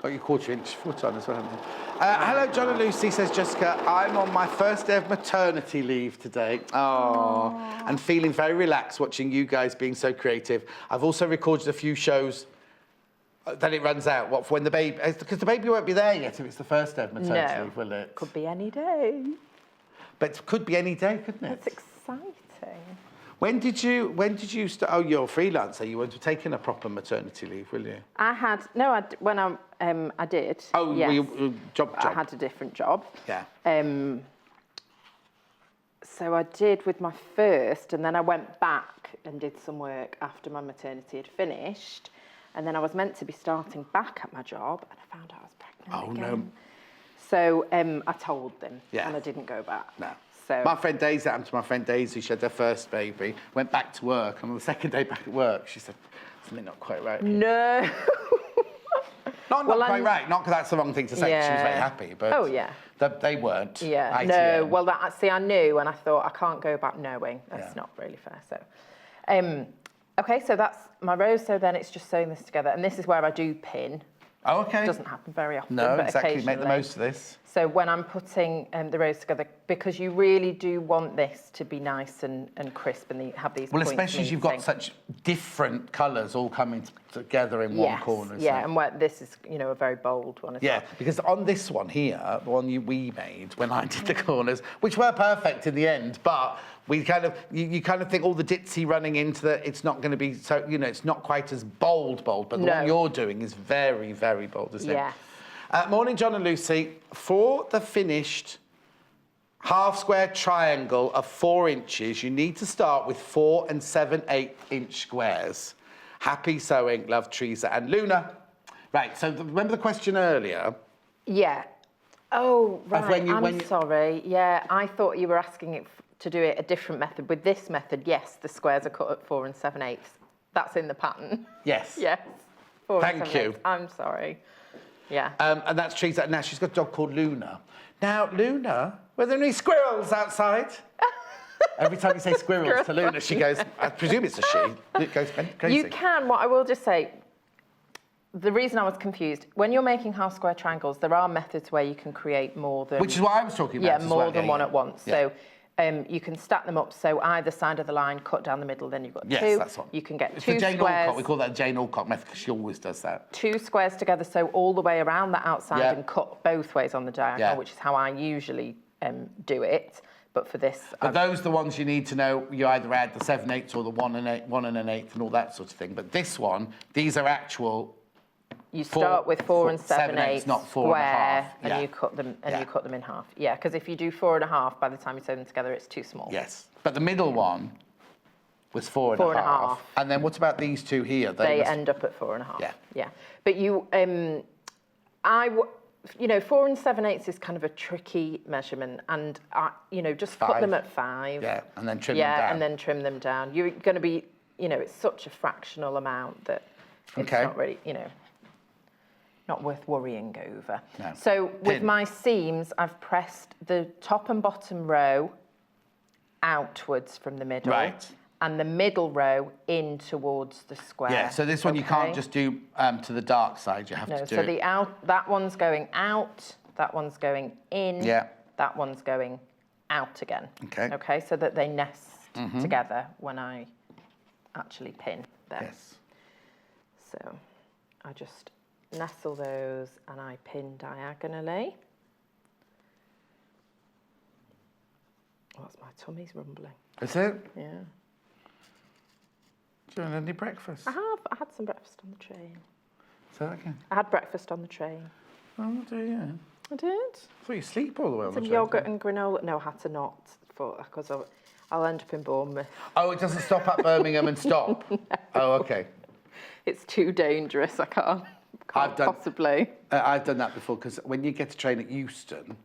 Got your 1/4 inch foot on as well, haven't you? Hello, John and Lucy, says Jessica. I'm on my first day of maternity leave today. Oh, and feeling very relaxed watching you guys being so creative. I've also recorded a few shows that it runs out. What, for when the baby... Because the baby won't be there yet if it's the first day of maternity leave, will it? Could be any day. But it could be any day, couldn't it? It's exciting. When did you start? Oh, you're a freelancer. You won't have taken a proper maternity leave, will you? When I did. Oh, yes, job. I had a different job. Yeah. So I did with my first, and then I went back and did some work after my maternity had finished, and then I was meant to be starting back at my job, and I found out I was pregnant again. No. So I told them, Yeah. and I didn't go back. No. So My friend Daisy, that happened to my friend Daisy. She had her first baby, went back to work, and on the second day back at work, she said, something not quite right. no. Not quite right, not because that's the wrong thing to say, 'cause she was very Yeah. happy, but Oh, yeah. They weren't. Yeah, ITM. no, well, I knew, and I thought, I can't go back knowing. That's not really fair, so. Okay, so that's my rows, so then it's just sewing this together, and this is where I do pin. Oh, okay. It doesn't happen very often, No, but exactly, make the occasionally. most of this. So when I'm putting the rows together, because you really do want this to be nice and crisp and have these Well, points especially as you've got meeting. such different colours all coming together in one corner. Yeah, and where this is, a very bold one as Yeah, well. because on this one here, the one we made when I did the corners, which were perfect in the end, but we kind of, you kind of think all the ditzy running into it's not going to be so, it's not quite as bold, but the one you're doing is very, very bold, isn't it? Morning, John and Lucy. For the finished half-square triangle of 4 inches, you need to start with 4 7/8 inch squares. Happy sewing, love, Teresa and Luna. Right, so remember the question earlier? Yeah. Oh, right, I'm sorry. Yeah, I thought you were asking it to do it a different method. With this method, yes, the squares are cut at 4 7/8. That's in the pattern. Yes. Yes. 4 Thank you. 7/8. I'm sorry. Yeah. And that's Teresa. Now, she's got a dog called Luna. Now, Luna, were there any squirrels outside? Every time you say squirrels to Luna, she goes, I presume it's a she. It goes crazy. You can. What I will just say, the reason I was confused, when you're making half square triangles, there are methods where you can create more than... Which is what I was talking about. Yeah, more than one at once. Yeah. So You can stack them up, so either side of the line, cut down the middle, then you've got Yes, two. that's one. You can get It's two the Jane squares. Alcott. We call that Jane Alcott method because she always does that. Two squares together, so all the way around the outside and cut both ways on the diagonal, which is how I usually do it. But for this, but those are the ones you need to know. You either add the 7/8 or the 1 1/8 and all that sort of thing. But this one, these are actual. You start with 4 and 7/8 not 4 square, and a half. you cut them you cut them in half. Yeah, because if you do 4 and a half, by the time you sew them together, it's too small. Yes, but the middle one was 4 4 and a half. And then what about these two here? They end up at 4 and a half. Yeah. Yeah. But you, you know, 4 and 7/8 is kind of a tricky measurement, and just cut them at 5. Yeah, and then trim them down. Yeah, and then trim them down. You're going to be, it's such a fractional amount that it's not really, not worth worrying over. No. So with my seams, I've pressed the top and bottom row outwards from the middle. Right. And the middle row in towards the square. Yeah, so this one you can't just do to the dark side, you have to do so that one's going out, that one's going in, that one's going out again. Okay. Okay, so that they nest together when I actually pin them. Yes. So I just nestle those and I pin diagonally. Oh, that's my tummy's rumbling. Is it? Yeah. Do you want any breakfast? I have. I had some breakfast on the train. Say that again. I had breakfast on the train. Oh, do you? I did. I thought you sleep all the way on the Some train. yogurt and granola. No, I had to not because I'll end up in Bournemouth. Oh, it doesn't stop at Birmingham and stop? No. Oh, okay. It's too dangerous. I can't possibly. I've done that before because when you get a train at Euston,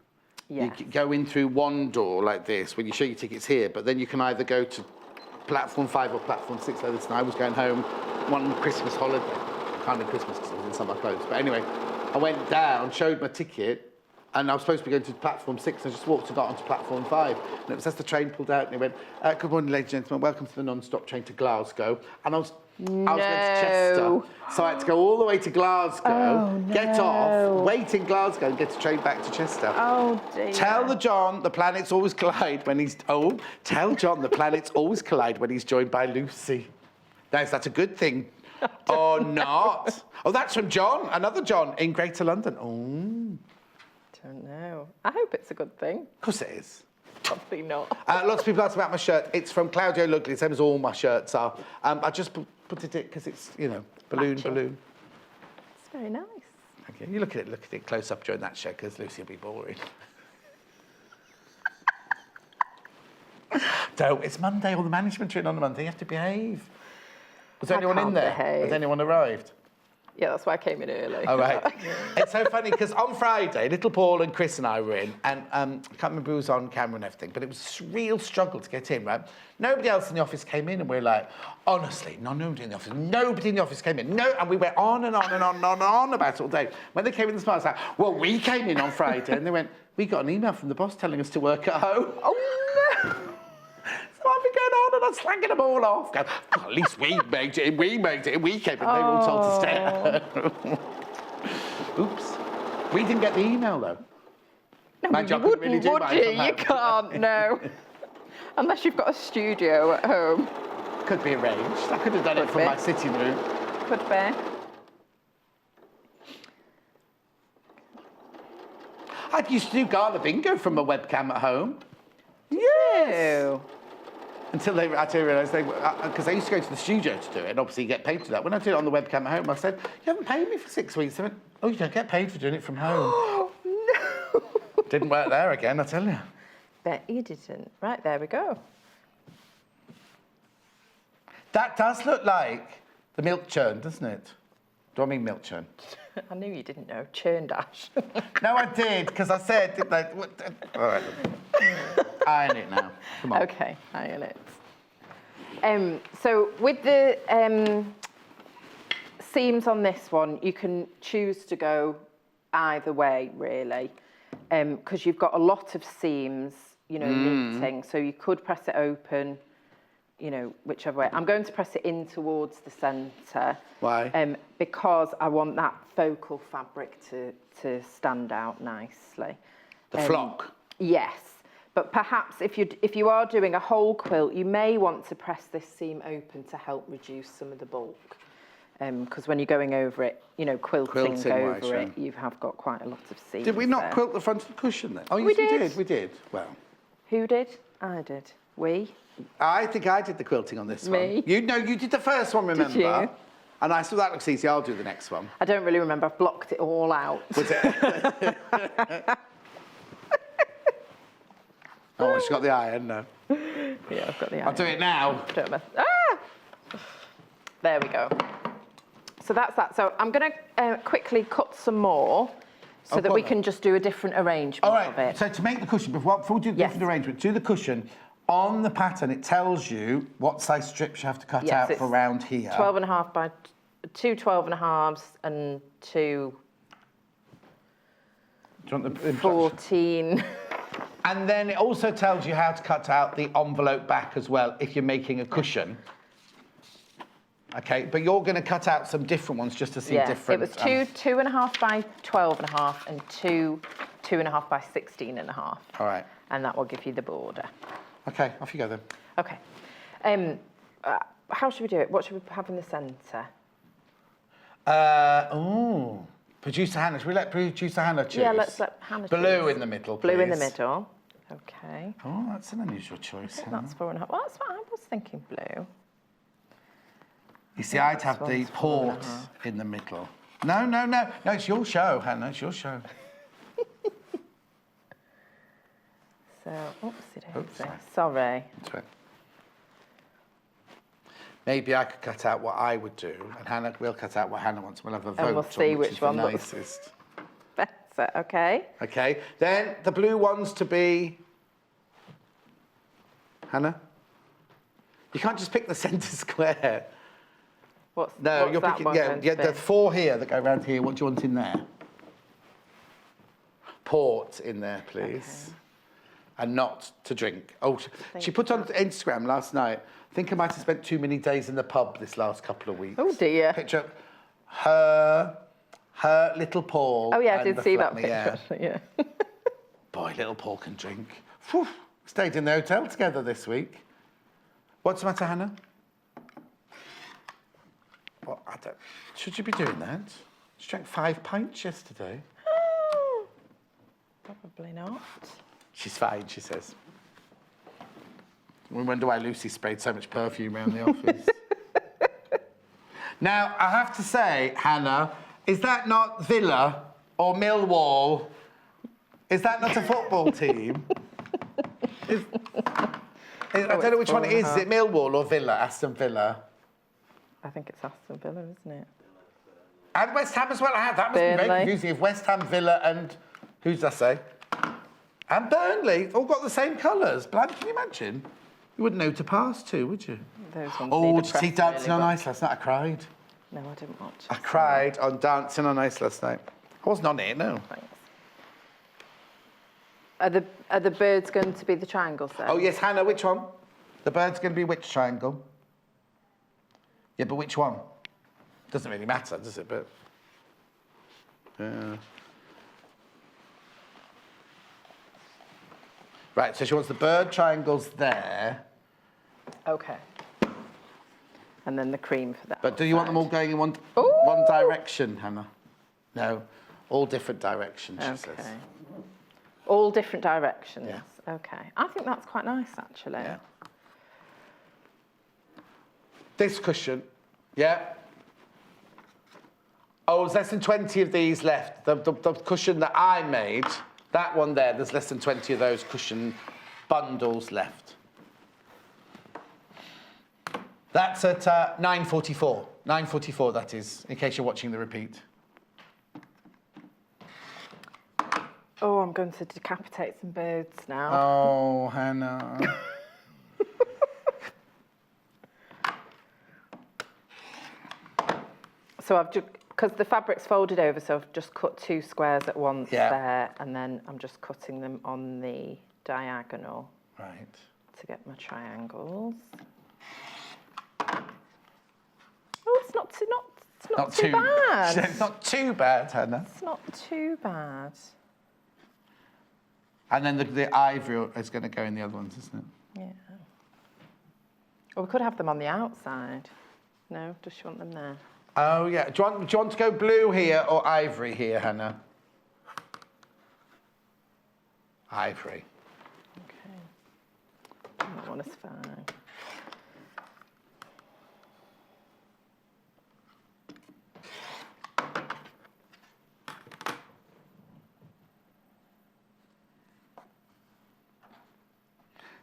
Yeah. you go in through one door like this when you show your tickets here, but then you can either go to platform 5 or platform 6 like this. And I was going home one Christmas holiday. Kind of Christmas because I was in summer clothes. But anyway, I went down, showed my ticket, and I was supposed to be going to platform 6. I just walked and got onto platform 5. And it was as the train pulled out and it went, good morning, ladies and gentlemen, welcome to the non-stop train to Glasgow. And I was going to Chester. So I had to go all the way to Glasgow, get off, wait in Glasgow and get a train back to Chester. Oh, dear. Tell John the planets always collide when he's... Oh, tell John the planets always collide when he's joined by Lucy. That's a good thing. Or not. Oh, that's from John, another John in Greater London. Oh. Don't know. I hope it's a good thing. Of course it is. Probably not. Lots of people ask about my shirt. It's from Claudio Lugli, same as all my shirts are. I just put it in because it's, balloon. It's very nice. Okay, you look at it close up during that show because Lucy will be boring. Don't. It's Monday. All the management are in on a Monday. You have to behave. Was anyone in there? Behave. Has anyone arrived? Yeah, that's why I came in early. Oh, right. It's so funny because on Friday, little Paul and Chris and I were in, and I can't remember who was on camera and everything, but it was a real struggle to get in, right? Nobody else in the office came in, and we're like, honestly, nobody in the office came in. No, and we went on and on and on and on and on about it all day. When they came in this morning, I was like, well, we came in on Friday, and they went, we got an email from the boss telling us to work at home. Oh, no. So I've been going on and I'm slagging them all off. Going, at least we made it, we came in, they were all told to stay at home. Oops. We didn't get the email, though. No, My job couldn't really do would mine you? from home. You can't, no. Unless you've got a studio at home. Could be arranged. I could have done it from my sitting room. Could be. I used to do Gala Bingo from a webcam at home. Yes. Ew. Until I realised because I used to go to the studio to do it, and obviously you get paid to do that. When I did it on the webcam at home, I said, you haven't paid me for 6 weeks. I went, oh, you don't get paid for doing it from home. Oh, no. Didn't work there again, I tell you. Bet you didn't. Right, there we go. That does look like the milk churn, doesn't it? Do I mean milk churn? I knew you didn't know. Churn dash. No, I did, because I said, all right. Iron it now. Come on. Okay, iron it. So with the seams on this one, you can choose to go either way, really, because you've got a lot of seams, meeting. So you could press it open, whichever way. I'm going to press it in towards the centre. Why? Because I want that focal fabric to stand out nicely. The flock? Yes. But perhaps if you are doing a whole quilt, you may want to press this seam open to help reduce some of the bulk. Because when you're going over it, you know, quilting over it, you have got quite a lot of seams. Did we not quilt the front of the cushion then? Oh, yes, we did. Well. Who did? I did. We? I think I did the quilting on this one. Me? You did the first one, remember? Did you? And I saw that looks easy, I'll do the next one. I don't really remember. I've blocked it all out. Was it? Oh, she's got the iron, no. Yeah, I've got the iron. I'll do it now. Don't mess. Ah! There we go. So that's that. So I'm going to quickly cut some more so that we can just do a different arrangement of it. So to make the cushion, before we do the different arrangement, do the cushion. On the pattern, it tells you what size strips you have to cut out for around here. 12.5 by 2 12.5s and 2 Do you want the 14. And then it also tells you how to cut out the envelope back as well if you're making a cushion. Okay, but you're going to cut out some different ones just to see different. It was 2.5 by 12.5 and 2.5 by 16.5. All right. And that will give you the border. Okay, off you go then. Okay. How should we do it? What should we have in the centre? Producer Hannah. Should we let Producer Hannah choose? Yeah, let's let Hannah choose. Blue in the middle, please. Blue in the middle. Okay. Oh, that's an unusual choice. That's 4.5. Well, that's what I was thinking, blue. You see, I'd have the port in the middle. No, no, no. No, it's your show, Hannah. It's your show. So, oopsie-daisy. Sorry. That's right. Maybe I could cut out what I would do, and Hannah will cut out what Hannah wants. We'll have a vote. And we'll see which one the looks nicest. better. Okay. Okay. Then the blue ones to be. Hannah? You can't just pick the centre square. What's you're that picking. one going to be? The 4 here that go around here. What do you want in there? Port in there, please. Okay. And not to drink. Oh, she put on Instagram last night. I think I might have spent too many days in the pub this last couple of weeks. Oh dear. Picture her little Paul. Oh yeah, I did see that picture. Yeah. Boy, little Paul can drink. Whew. Stayed in the hotel together this week. What's the matter, Hannah? Well, I don't. Should you be doing that? She drank 5 pints yesterday. Probably not. She's fine, she says. We wonder why Lucy sprayed so much perfume around the office. Now, I have to say, Hannah, is that not Villa or Millwall? Is that not a football team? I don't know which one it is. Is it Millwall or Villa? Aston Villa? I think it's Aston Villa, isn't it? And West Ham as well. That must be very confusing. If West Ham, Villa and... Who's that say? And Burnley, all got the same colours. Blood, can you imagine? You wouldn't know to pass to, would you? Those ones did you see Dancing on Ice last night? I cried. No, I didn't watch. I cried on Dancing on Ice last night. I wasn't on it, no. Thanks. Are the birds going to be the triangles then? Oh, yes, Hannah, which one? The bird's going to be which triangle? Yeah, but which one? Doesn't really matter, does it? But... Right, so she wants the bird triangles there. Okay. And then the cream for that. But do you want them all going in one direction, Hannah? No, all different directions, she says. All different directions? Yeah. Okay. I think that's quite nice, actually. Yeah. This cushion, yeah. Oh, there's less than 20 of these left. The cushion that I made, that one there, there's less than 20 of those cushion bundles left. That's at 9:44. 9:44, that is, in case you're watching the repeat. Oh, I'm going to decapitate some birds now. Oh, Hannah. So I've just, because the fabric's folded over, so I've just cut 2 squares at once there, and then I'm just cutting them on the diagonal. Right. To get my triangles. Oh, it's not too bad. It's not too bad, Hannah. It's not too bad. And then the ivory is going to go in the other ones, isn't it? Yeah. Or we could have them on the outside. No, does she want them there? Oh, yeah. Do you want to go blue here or ivory here, Hannah? Ivory. Okay. That one is fine.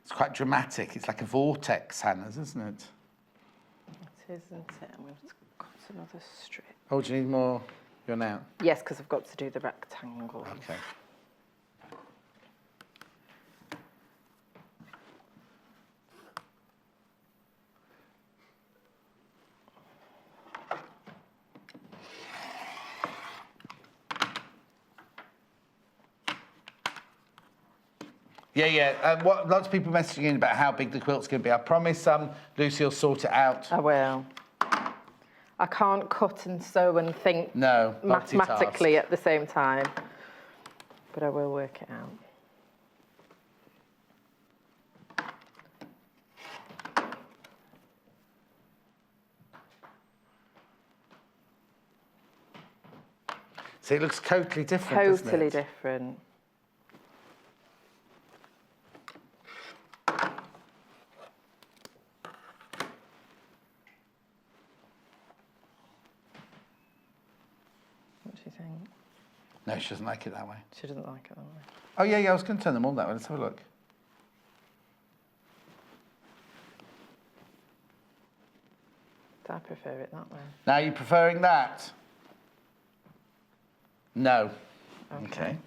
It's quite dramatic. It's like a vortex, Hannah's, isn't it? It is, isn't it? I'm going to cut another strip. Oh, do you need more yarn out? Yes, because I've got to do the rectangle. Okay. Yeah. What lots of people messaging in about how big the quilt's going to be. I promise Lucy will sort it out. I will. I can't cut and sew and think mathematically at the same time, but I will work it out. See, it looks totally different, doesn't it? Totally different. What do you think? No, she doesn't like it that way. She doesn't like it that way. Oh, yeah, I was going to turn them all that way. Let's have a look. I prefer it that way. Now, you're preferring that? No. Okay.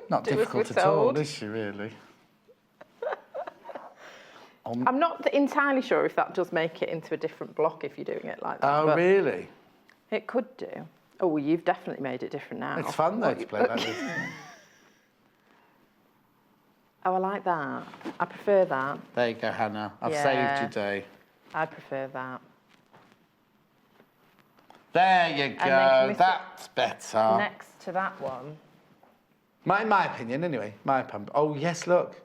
Not difficult at all, is she, really? I'm not entirely sure if that does make it into a different block if you're doing it like that. Oh, really? It could do. Oh, well, you've definitely made it different now. It's fun, though, to play like this. Oh, I like that. I prefer that. There you go, Hannah. I've saved your day. I prefer that. There you go. That's better. Next to that one. In my opinion, anyway. Oh, yes, look.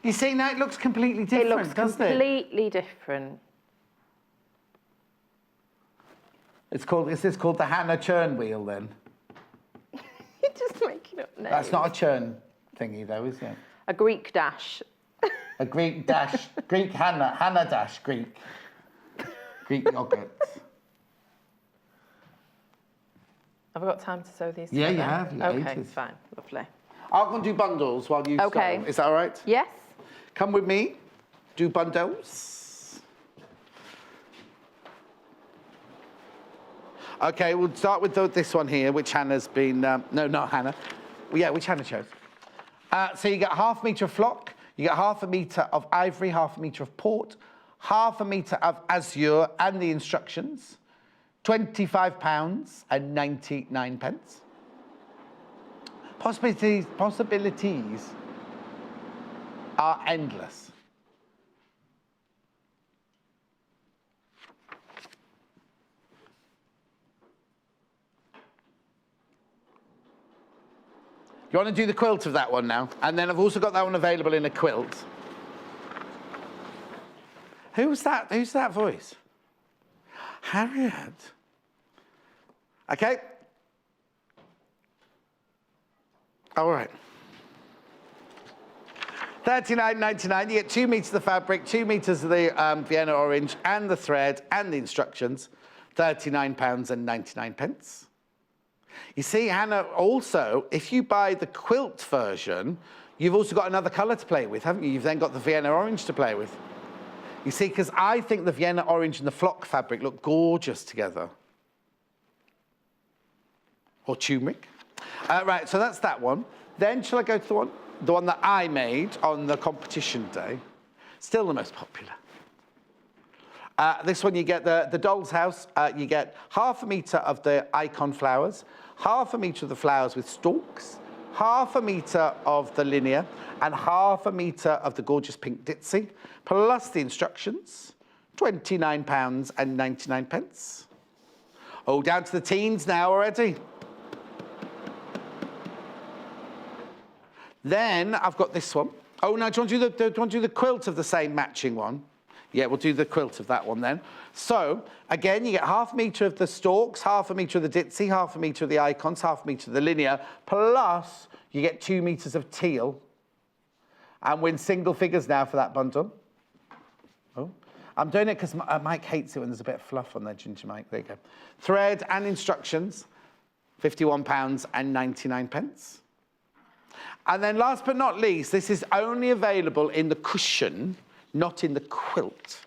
You see, now it looks completely different, doesn't it? It looks completely different. Is this called the Hannah churn wheel, then? You're just making up names. That's not a churn thingy, though, is it? A Greek dash. A Greek dash, Greek Hannah dash, Greek yogurt. Have I got time to sew these Yeah, together? you have. You okay, ages. fine, lovely. I'm going to do bundles while you sew. Is that all right? Yes. Come with me. Do bundles. Okay, we'll start with this one here, which Hannah's been... no, not Hannah. Yeah, which Hannah chose. So you get ½ metre of flock, you get ½ metre of ivory, ½ metre of port, ½ metre of azure, and the instructions. £25.99. Possibilities are endless. You want to do the quilt of that one now? And then I've also got that one available in a quilt. Who's that? Who's that voice? Harriet. Okay. All right. $39.99. You get 2 meters of fabric, 2 meters of the Vienna orange, and the thread, and the instructions. £39.99. You see, Hannah, also, if you buy the quilt version, you've also got another colour to play with, haven't you? You've then got the Vienna orange to play with. You see, because I think the Vienna orange and the flock fabric look gorgeous together. Or turmeric. Right, so that's that one. Then shall I go to the one that I made on the competition day? Still the most popular. This one, you get the doll's house. You get ½ metre of the icon flowers, ½ metre of the flowers with stalks, ½ metre of the linear, and ½ metre of the gorgeous pink ditzy, plus the instructions, £29.99. Oh, down to the teens now already. Then I've got this one. Oh, no, do you want to do the quilt of the same matching one? Yeah, we'll do the quilt of that one then. So, again, you get 1/2 metre of the stalks, 1/2 metre of the ditzy, 1/2 metre of the icons, 1/2 metre of the linear, plus you get 2 metres of teal. And we're in single figures now for that bundle. Oh, I'm doing it because Mike hates it when there's a bit of fluff on there, Ginger Mike. There you go. Thread and instructions, £51.99. And then last but not least, this is only available in the cushion, not in the quilt.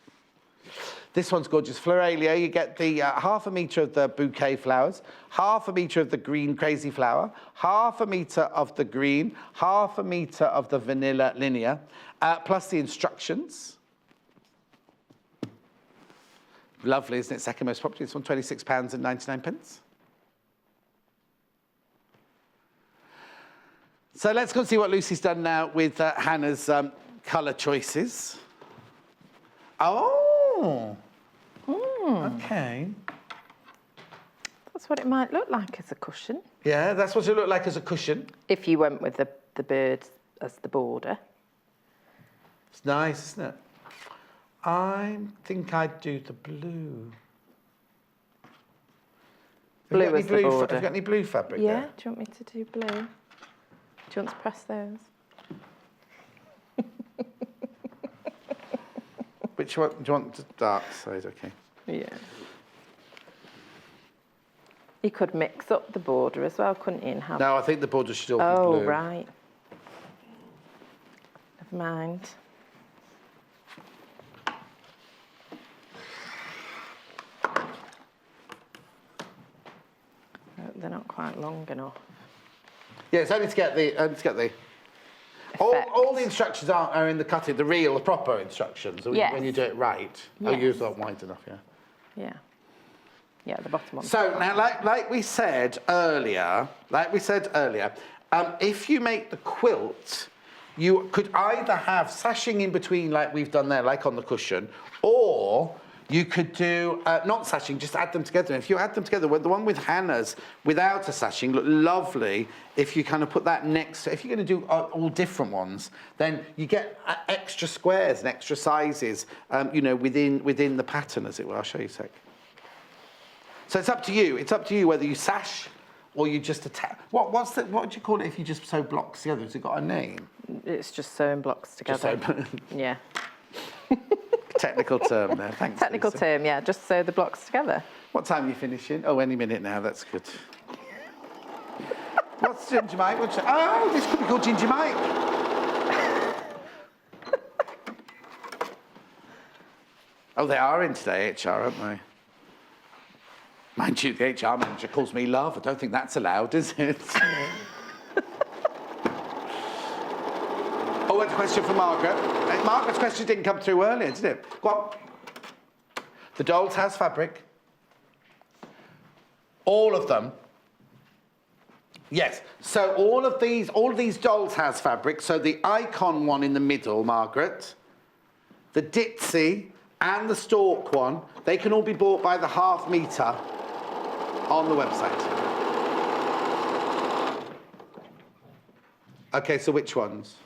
This one's gorgeous. Floralia, you get the 1/2 metre of the bouquet flowers, 1/2 metre of the green crazy flower, 1/2 metre of the green, 1/2 metre of the vanilla linear, plus the instructions. Lovely, isn't it? Second most popular. This one, £26.99. So let's go and see what Lucy's done now with Hannah's colour choices. Oh, okay. That's what it might look like as a cushion. Yeah, that's what it looked like as a cushion. If you went with the bird as the border. It's nice, isn't it? I think I'd do the blue. Blue as the border. Have you got any blue fabric Yeah, there? do you want me to do blue? Do you want to press those? Which one? Do you want the dark side? Okay. Yeah. You could mix up the border as well, couldn't you? And have... No, I think the border should all be blue. Oh, right. Never mind. Oh, they're not quite long enough. Yeah, it's only to get the. All the instructions are in the cutting, the real, the proper instructions. Yes. When you do it right. Oh, Yes. yours aren't wide enough, yeah. Yeah. Yeah, the bottom one. So now, like we said earlier, if you make the quilt, you could either have sashing in between, like we've done there, like on the cushion, or you could do not sashing, just add them together. And if you add them together, the one with Hannah's without a sashing look lovely. If you kind of put that next, if you're going to do all different ones, then you get extra squares and extra sizes, you know, within the pattern, as it were. I'll show you a sec. So it's up to you. It's up to you whether you sash or you just attach. What do you call it if you just sew blocks together? Has it got a name? It's just sewing blocks together. Yeah. Technical term there. Thanks. Technical Lisa. term, yeah. Just sew the blocks together. What time are you finishing? Oh, any minute now. That's good. What's Ginger Mike? Oh, this could be called Ginger Mike. Oh, they are in today, HR, aren't they? Mind you, the HR manager calls me love. I don't think that's allowed, is it? Oh, that's a question for Margaret. Margaret's question didn't come through earlier, did it? Go on. The Doll's House fabric. All of them. Yes. So all of these Doll's House fabrics. So the icon one in the middle, Margaret, the ditzy and the stalk one, they can all be bought by the 1/2 metre on the website. Okay, so which ones?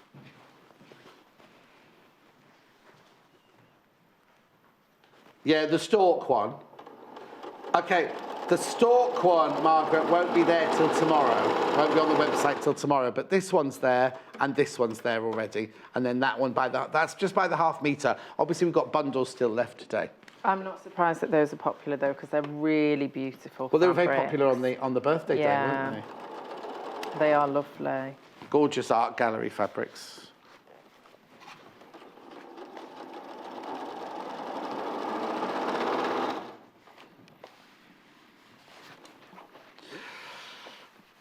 Yeah, the stalk one. Okay, the stalk one, Margaret, won't be there till tomorrow. Won't be on the website till tomorrow, but this one's there and this one's there already. And then that one that's just by the 1/2 metre. Obviously, we've got bundles still left today. I'm not surprised that those are popular though, because they're really beautiful. Well, they were very fabrics. popular on the birthday day, weren't they? They are lovely. Gorgeous art gallery fabrics.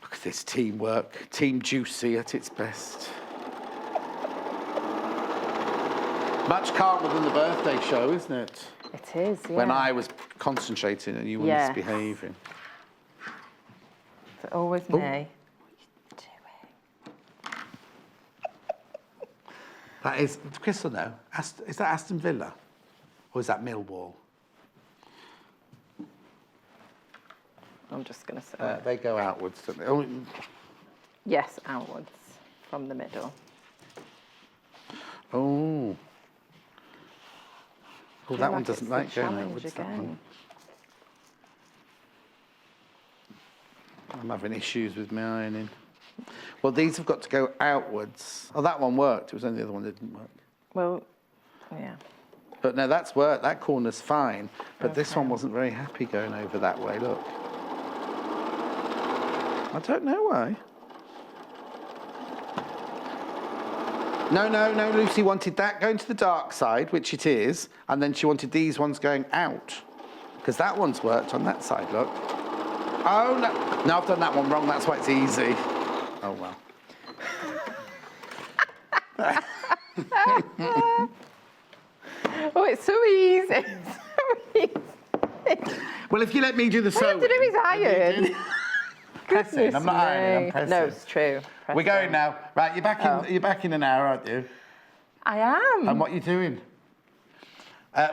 Look at this teamwork, Team Juicy at its best. Much calmer than the birthday show, isn't it? It is, yeah. When I was concentrating and you were Yes. misbehaving. It's always Ooh. me. That is, Crystal, no. Is that Aston Villa? Or is that Millwall? I'm just going to say. They go outwards, don't they? Oh, Yes, outwards. from the middle. Oh. Oh, that one doesn't It's like the going challenge outwards, that again. one. I'm having issues with my ironing. Well, these have got to go outwards. Oh, that one worked. It was only the other one that didn't work. Well, yeah. But no, that's worked. That corner's fine. But this Okay. one wasn't very happy going over that way. Look. I don't know why. No, Lucy wanted that going to the dark side, which it is, and then she wanted these ones going out. Because that one's worked on that side, look. Oh, no. No, I've done that one wrong. That's why it's easy. Oh, well. Oh, it's so easy. So easy. Well, if you let me do the All you sewing... have to do is iron. Pressing. I'm not ironing, I'm me. pressing. No, it's true. We're going Pressing. now. Right, you're back in. You're back in an hour, aren't you? I am. And what are you doing?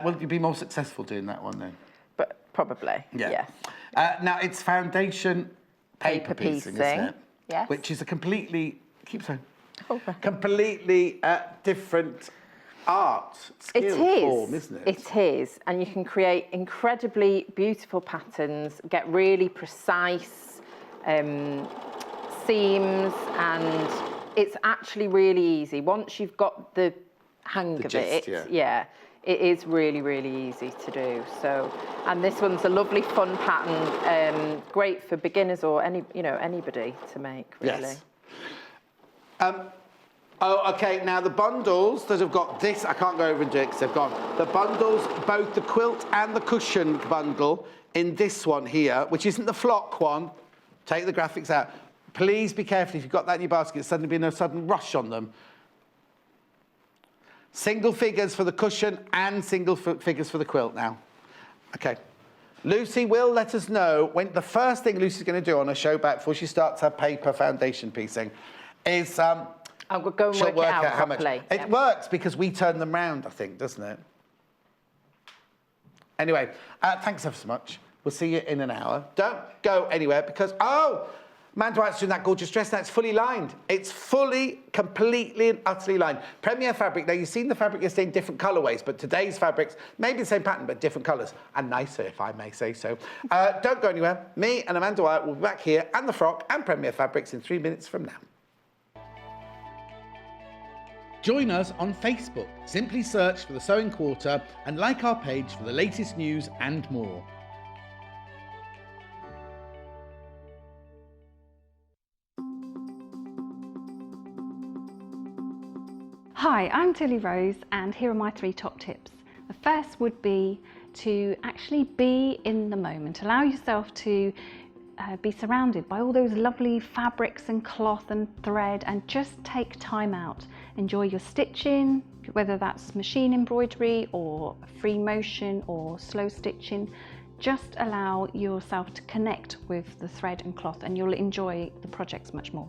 Will you be more successful doing that one then? But probably, Yeah. yes. Now it's foundation paper piecing, isn't it? Yes. Which is a completely Oh, right. completely different art It skill is. form, isn't it? It is. And you can create incredibly beautiful patterns, get really precise seams, and it's actually really easy. Once you've got the hang The of gist, it, yeah. it is really, really easy to do. So, and this one's a lovely fun pattern, great for beginners or anybody to make, really. Yes. Oh, okay, now the bundles that have got this, I can't go over and do it because they've gone. The bundles, both the quilt and the cushion bundle in this one here, which isn't the flock one, take the graphics out. Please be careful if you've got that in your basket, there's suddenly been a sudden rush on them. Single figures for the cushion and single figures for the quilt now. Okay. Lucy will let us know when the first thing Lucy's going to do on her show back before she starts her paper foundation piecing is I'll go and she'll work it out how much. properly. It works because we turn them round, I think, doesn't it? Anyway, thanks ever so much. We'll see you in an hour. Don't go anywhere because, Amanda Wyatt's doing that gorgeous dress now. It's fully lined. It's fully, completely and utterly lined. Premier fabric. Now, you've seen the fabric yesterday in different colourways, but today's fabrics, maybe the same pattern, but different colours. And nicer, if I may say so. Don't go anywhere. Me and Amanda Wyatt will be back here, and the frock and Premier fabrics in 3 minutes from now. Join us on Facebook. Simply search for The Sewing Quarter and like our page for the latest news and more. Hi, I'm Tilly Rose and here are my 3 top tips. The first would be to actually be in the moment. Allow yourself to be surrounded by all those lovely fabrics and cloth and thread and just take time out. Enjoy your stitching, whether that's machine embroidery or free motion or slow stitching. Just allow yourself to connect with the thread and cloth and you'll enjoy the projects much more.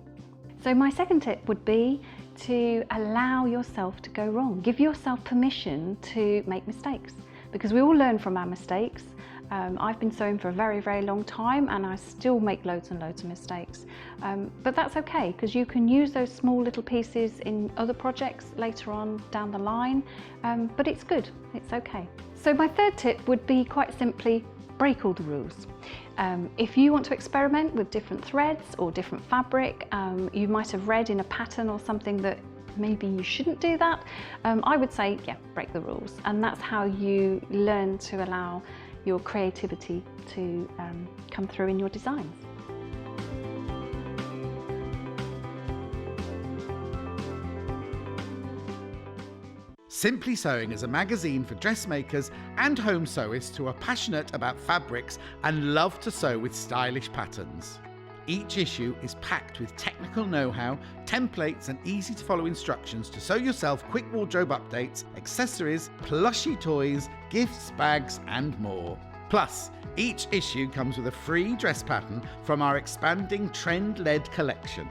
So my second tip would be to allow yourself to go wrong. Give yourself permission to make mistakes because we all learn from our mistakes. I've been sewing for a very, very long time and I still make loads and loads of mistakes. But that's okay because you can use those small little pieces in other projects later on down the line. But it's good, it's okay. So my third tip would be quite simply break all the rules. If you want to experiment with different threads or different fabric, you might have read in a pattern or something that maybe you shouldn't do that, I would say, yeah, break the rules. And that's how you learn to allow your creativity to come through in your designs. Simply Sewing is a magazine for dressmakers and home sewists who are passionate about fabrics and love to sew with stylish patterns. Each issue is packed with technical know-how, templates and easy-to-follow instructions to sew yourself quick wardrobe updates, accessories, plushy toys, gifts, bags and more. Plus, each issue comes with a free dress pattern from our expanding trend-led collection.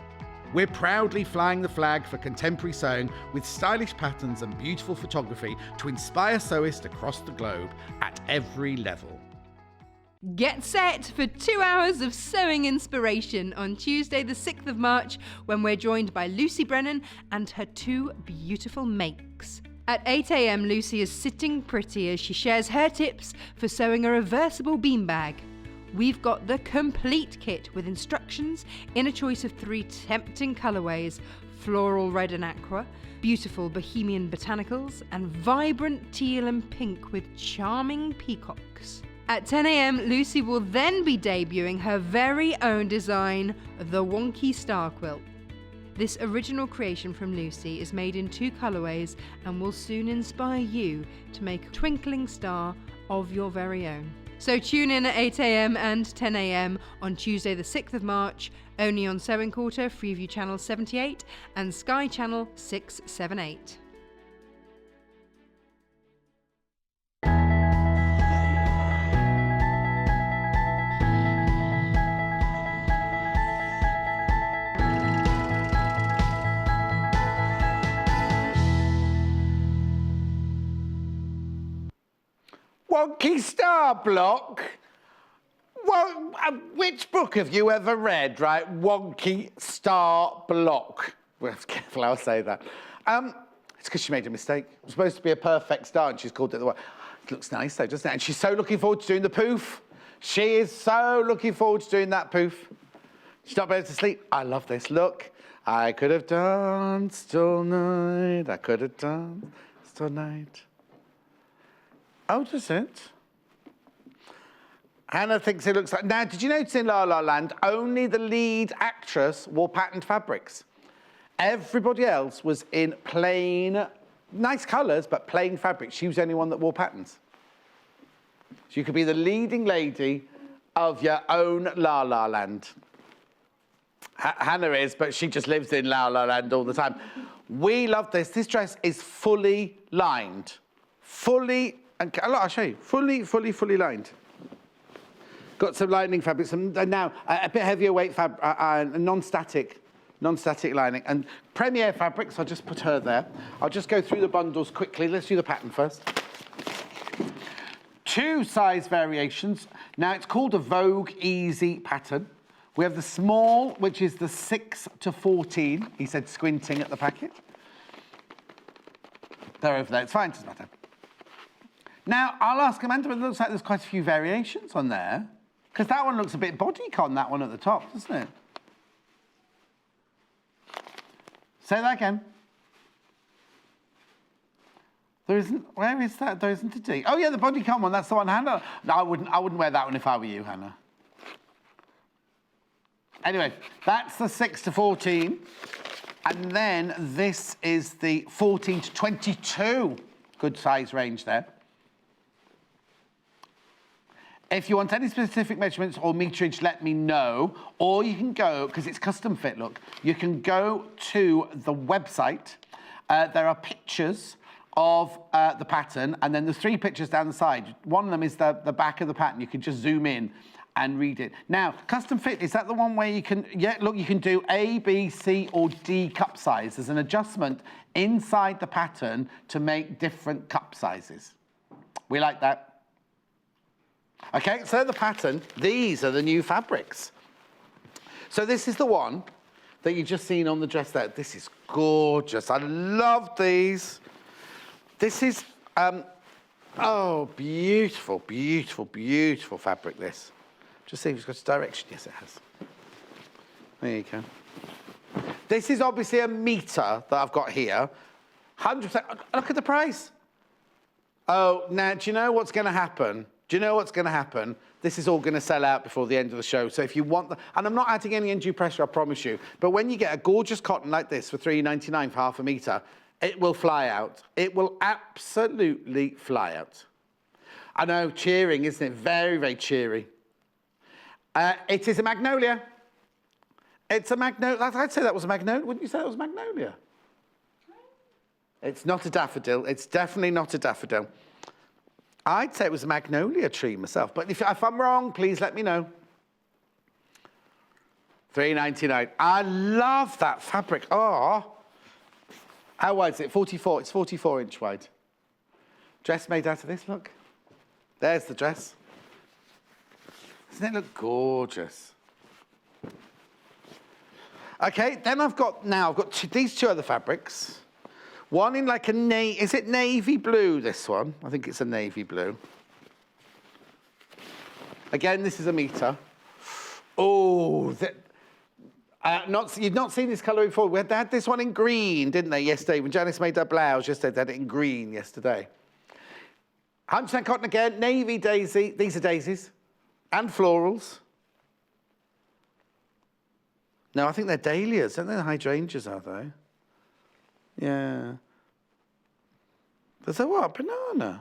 We're proudly flying the flag for contemporary sewing with stylish patterns and beautiful photography to inspire sewists across the globe at every level. Get set for 2 hours of sewing inspiration on Tuesday the 6th of March when we're joined by Lucy Brennan and her 2 beautiful makes. At 8 a.m, Lucy is sitting pretty as she shares her tips for sewing a reversible bean bag. We've got the complete kit with instructions in a choice of 3 tempting colourways: floral red and aqua, beautiful bohemian botanicals, and vibrant teal and pink with charming peacocks. At 10 a.m, Lucy will then be debuting her very own design, the Wonky Star Quilt. This original creation from Lucy is made in 2 colourways and will soon inspire you to make a twinkling star of your very own. So tune in at 8 a.m. and 10 a.m. on Tuesday the 6th of March, only on Sewing Quarter, Freeview Channel 78 and Sky Channel 678. Wonky Star Block? Well, which book have you ever read, right? Wonky Star Block. Well, careful how I say that. It's because she made a mistake. It was supposed to be a perfect star and she's called it the one. It looks nice though, doesn't it? And she's so looking forward to doing the poof. She is so looking forward to doing that poof. She's not able to sleep. I love this. Look. I could have danced all night. I could have danced all night. Oh, does it? Hannah thinks it looks like... Now, did you notice in La La Land, only the lead actress wore patterned fabrics? Everybody else was in plain, nice colours, but plain fabrics. She was the only one that wore patterns. So you could be the leading lady of your own La La Land. Hannah is, but she just lives in La La Land all the time. We love this. This dress is fully lined. Fully... And look, I'll show you. Fully lined. Got some lining fabrics, and now a bit heavier weight non-static lining. And Premier Fabrics, I'll just put her there. I'll just go through the bundles quickly. Let's do the pattern first. 2 size variations. Now, it's called a Vogue Easy pattern. We have the small, which is the 6 to 14. He said squinting at the packet. They're over there. It's fine, doesn't matter. Now, I'll ask Amanda, but it looks like there's quite a few variations on there. Because that one looks a bit bodycon, that one at the top, doesn't it? Say that again. There isn't, where is that? There isn't a D. Oh yeah, the bodycon one, that's the one Hannah. No, I wouldn't wear that one if I were you, Hannah. Anyway, that's the 6 to 14. And then this is the 14 to 22. Good size range there. If you want any specific measurements or meterage, let me know. Or you can go, because it's custom fit, look. You can go to the website. There are pictures of the pattern, and then there's 3 pictures down the side. One of them is the back of the pattern. You can just zoom in and read it. Now, custom fit, is that the one where you can, yeah, look, you can do A, B, C, or D cup size. There's an adjustment inside the pattern to make different cup sizes. We like that. Okay, so the pattern, these are the new fabrics. So this is the one that you've just seen on the dress there. This is gorgeous. I love these. This is, oh, beautiful, beautiful, beautiful fabric, this. Just see if it's got a direction. Yes, it has. There you go. This is obviously a metre that I've got here. 100%. Look at the price. Oh, now, do you know what's going to happen? Do you know what's going to happen? This is all going to sell out before the end of the show. So if you want and I'm not adding any undue pressure, I promise you. But when you get a gorgeous cotton like this for $3.99 for half a metre, it will fly out. It will absolutely fly out. I know, cheering, isn't it? Very, very cheery. It is a magnolia. It's a magnolia. I'd say that was a magnolia. Wouldn't you say that was a magnolia? It's not a daffodil. It's definitely not a daffodil. I'd say it was a magnolia tree myself, but if I'm wrong, please let me know. $3.99. I love that fabric. Oh. How wide is it? 44. It's 44-inch wide. Dress made out of this, look. There's the dress. Doesn't it look gorgeous? Okay, then I've got these two other fabrics. One in like is it navy blue, this one? I think it's a navy blue. Again, this is a metre. Oh, you've not seen this colour before. They had this one in green, didn't they, yesterday? When Janice made her blouse yesterday, they had it in green yesterday. 100% cotton again, navy daisy. These are daisies. And florals. No, I think they're dahlias. Aren't they hydrangeas, are they? Yeah. There's a what? Banana?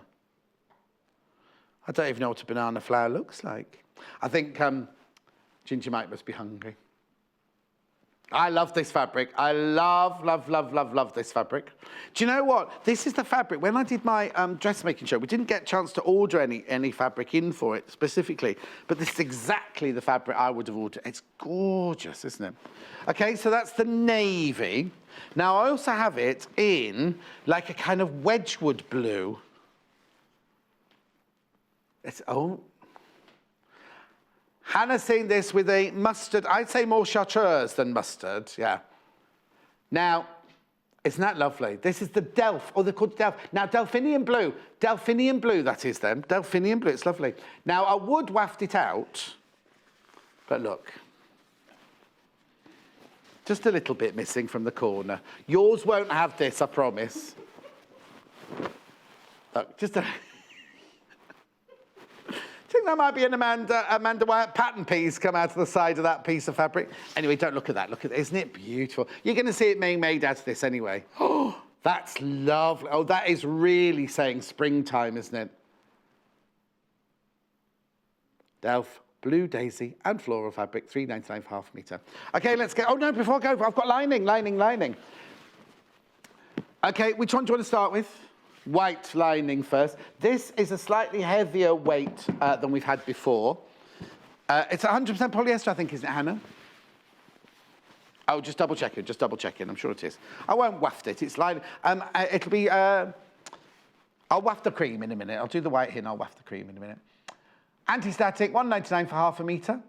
I don't even know what a banana flower looks like. I think Ginger Mike must be hungry. I love this fabric. I love, love, love, love, love this fabric. Do you know what? This is the fabric. When I did my dressmaking show, we didn't get a chance to order any fabric in for it specifically, but this is exactly the fabric I would have ordered. It's gorgeous, isn't it? Okay, so that's the navy. Now, I also have it in like a kind of Wedgwood blue. Hannah's seen this with a mustard, I'd say more chartreuse than mustard, yeah. Now, isn't that lovely? This is the they're called Delph. Now, Delphinium blue that is then. Delphinium blue, it's lovely. Now, I would waft it out, but look. Just a little bit missing from the corner. Yours won't have this, I promise. Look, just a... I think that might be an Amanda Wyatt pattern piece come out of the side of that piece of fabric. Anyway, don't look at that. Look at it. Isn't it beautiful? You're going to see it being made out of this anyway. Oh, that's lovely. Oh, that is really saying springtime, isn't it? Delph, blue daisy and floral fabric, $3.99 for half a metre. Okay, let's get... Oh, no, before I go, I've got lining. Okay, which one do you want to start with? White lining first. This is a slightly heavier weight than we've had before. It's 100% polyester, I think, isn't it, Hannah? Oh, just double checking. I'm sure it is. I won't waft it. It's lining. It'll be... I'll waft the cream in a minute. I'll do the white here and I'll waft the cream in a minute. Anti-static, $1.99 for half a metre.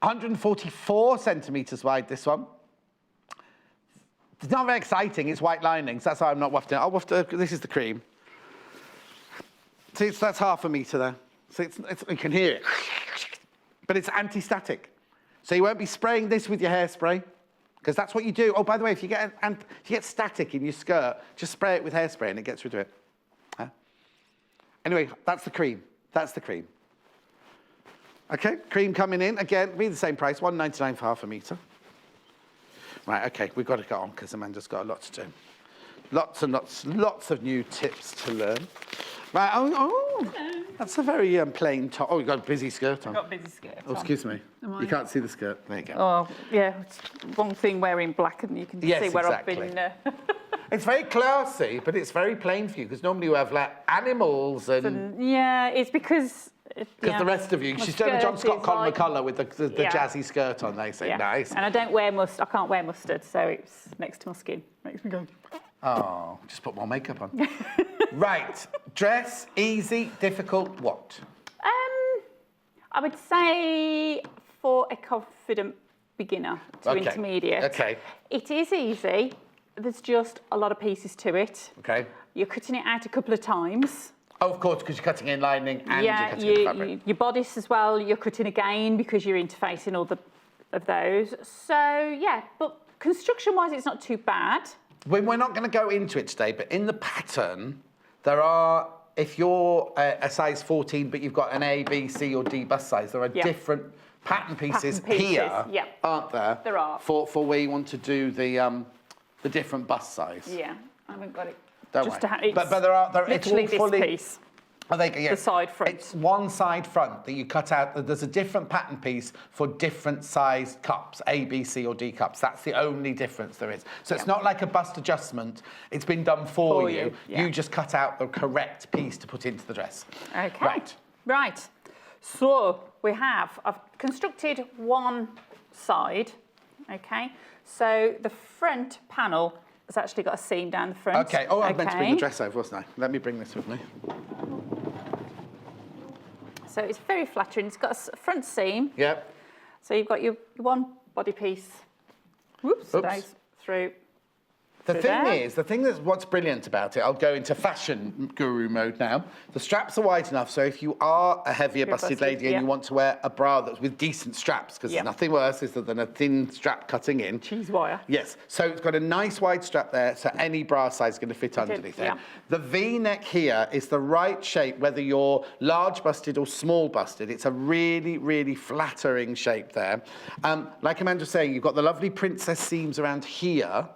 144 centimetres wide, this one. It's not very exciting, it's white linings. That's why I'm not wafting it. I'll waft this is the cream. See, that's half a metre there. So you can hear it. But it's anti-static. So you won't be spraying this with your hairspray, because that's what you do. Oh, by the way, if you get static in your skirt, just spray it with hairspray and it gets rid of it. Huh? Anyway, that's the cream. Okay, cream coming in. Again, be the same price, $1.99 for half a metre. Right, okay, we've got to get on because Amanda's got a lot to do. Lots and lots of new tips to learn. Right, that's a very plain top. Oh, you've got a busy skirt on. I've got a busy skirt Oh, excuse me. You can't see the skirt. There you go. Oh, yeah, it's one thing wearing black and you can see where exactly. I've been... It's very classy, but it's very plain for you because normally you have like animals and... Yeah, it's because... Because the rest of you, she's done a John Scott Conway colour with the jazzy skirt on, they say. Nice. And I don't wear mustard, I can't wear mustard, so it's next to my skin. Makes me go... Oh, just put more makeup on. Right, dress, easy, difficult, what? I would say for a confident beginner to intermediate. Okay. It is easy. There's just a lot of pieces to it. Okay. You're cutting it out a couple of times. Oh, of course, because you're cutting in lining and you're cutting in fabric. Your bodice as well, you're cutting again because you're interfacing all of those. So, yeah, but construction-wise, it's not too bad. We're not going to go into it today, but in the pattern, there are, if you're a size 14, but you've got an A, B, C, or D bust size, there are different pattern pieces here, aren't there? There are. For where you want to do the different bust size. Yeah, I haven't got it. Don't worry. But there are literally it's all fully, this piece. Oh, the side front. It's one side front that you cut out. There's a different pattern piece for different sized cups, A, B, C, or D cups. That's the only difference there is. So it's not like a bust adjustment. It's been done for you. Yeah. You just cut out the correct piece to put into the dress. Okay. Right. So I've constructed one side. Okay. So the front panel has actually got a seam down the front. Okay. Oh, I meant to bring the dress over, wasn't I? Let me bring this with me. So it's very flattering. It's got a front seam. Yep. So you've got your one body piece. Whoops. Goes through. The thing that's what's brilliant about it, I'll go into fashion guru mode now. The straps are wide enough, so if you are a heavier busted lady and you want to wear a bra that's with decent straps, because there's nothing worse than a thin strap cutting in. Cheese wire. Yes, so it's got a nice wide strap there, so any bra size is going to fit underneath it. The V-neck here is the right shape, whether you're large busted or small busted. It's a really, really flattering shape there. Like Amanda was saying, you've got the lovely princess seams around here,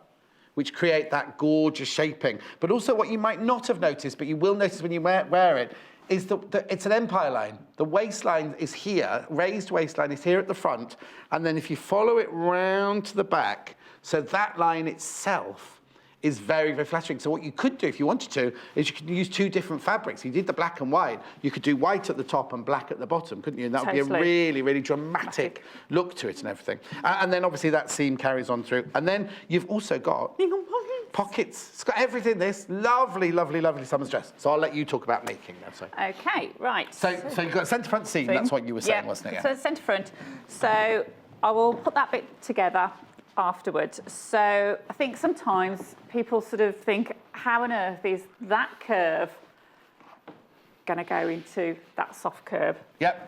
which create that gorgeous shaping. But also what you might not have noticed, but you will notice when you wear it, is it's an empire line. The waistline is here, raised waistline is here at the front, and then if you follow it round to the back, so that line itself is very, very flattering. So what you could do if you wanted to, is you could use two different fabrics. You did the black and white, you could do white at the top and black at the bottom, couldn't you? And that would be a really, really dramatic look to it and everything. And then obviously that seam carries on through. And then you've also got pockets. It's got everything, this lovely, lovely, lovely summer's dress. So I'll let you talk about making that. So. Okay, right. So you've got a centre front seam, that's what you were saying, wasn't it? So centre front. So I will put that bit together afterwards. So I think sometimes people sort of think, how on earth is that curve going to go into that soft curve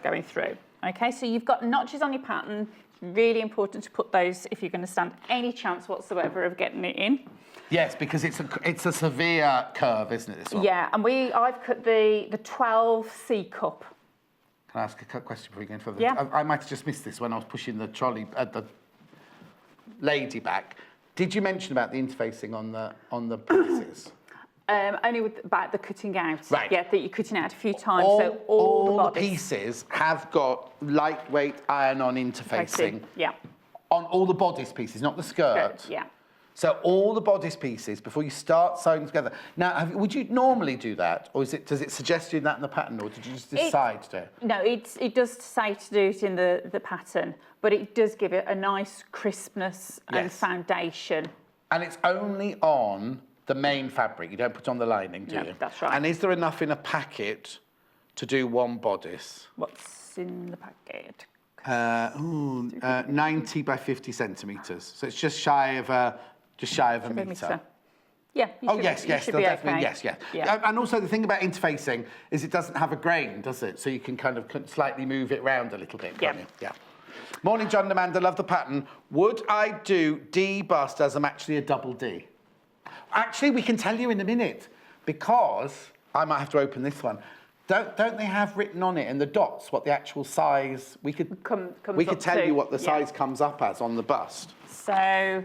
going through? Okay, so you've got notches on your pattern. Really important to put those if you're going to stand any chance whatsoever of getting it in. Yes, because it's a severe curve, isn't it, this one? Yeah, and I've cut the 12 C cup. Can I ask a question before you go any further? Yeah. I might have just missed this when I was pushing the trolley, the lady back. Did you mention about the interfacing on the pieces? Only about the cutting out. Right. Yeah, that you're cutting out a few times. So all the pieces have got lightweight iron-on interfacing. Yeah. On all the bodice pieces, not the skirt. Yeah. So all the bodice pieces before you start sewing together. Now, would you normally do that, or does it suggest you that in the pattern, or did you just decide to do it? No, it does say to do it in the pattern, but it does give it a nice crispness and foundation. And it's only on the main fabric. You don't put on the lining, do you? That's right. And is there enough in a packet to do one bodice? What's in the packet? 90 by 50 centimetres. So it's just shy of a metre. Yeah. Yes, definitely, okay. yes. Yeah. And also the thing about interfacing is it doesn't have a grain, does it? So you can kind of slightly move it around a little bit, can't you? Yeah. Morning, John and Amanda, love the pattern. Would I do D bust as I'm actually a double D? Actually, we can tell you in a minute, because I might have to open this one. Don't they have written on it in the dots what the actual size? We could tell you what the size comes up as on the bust. So.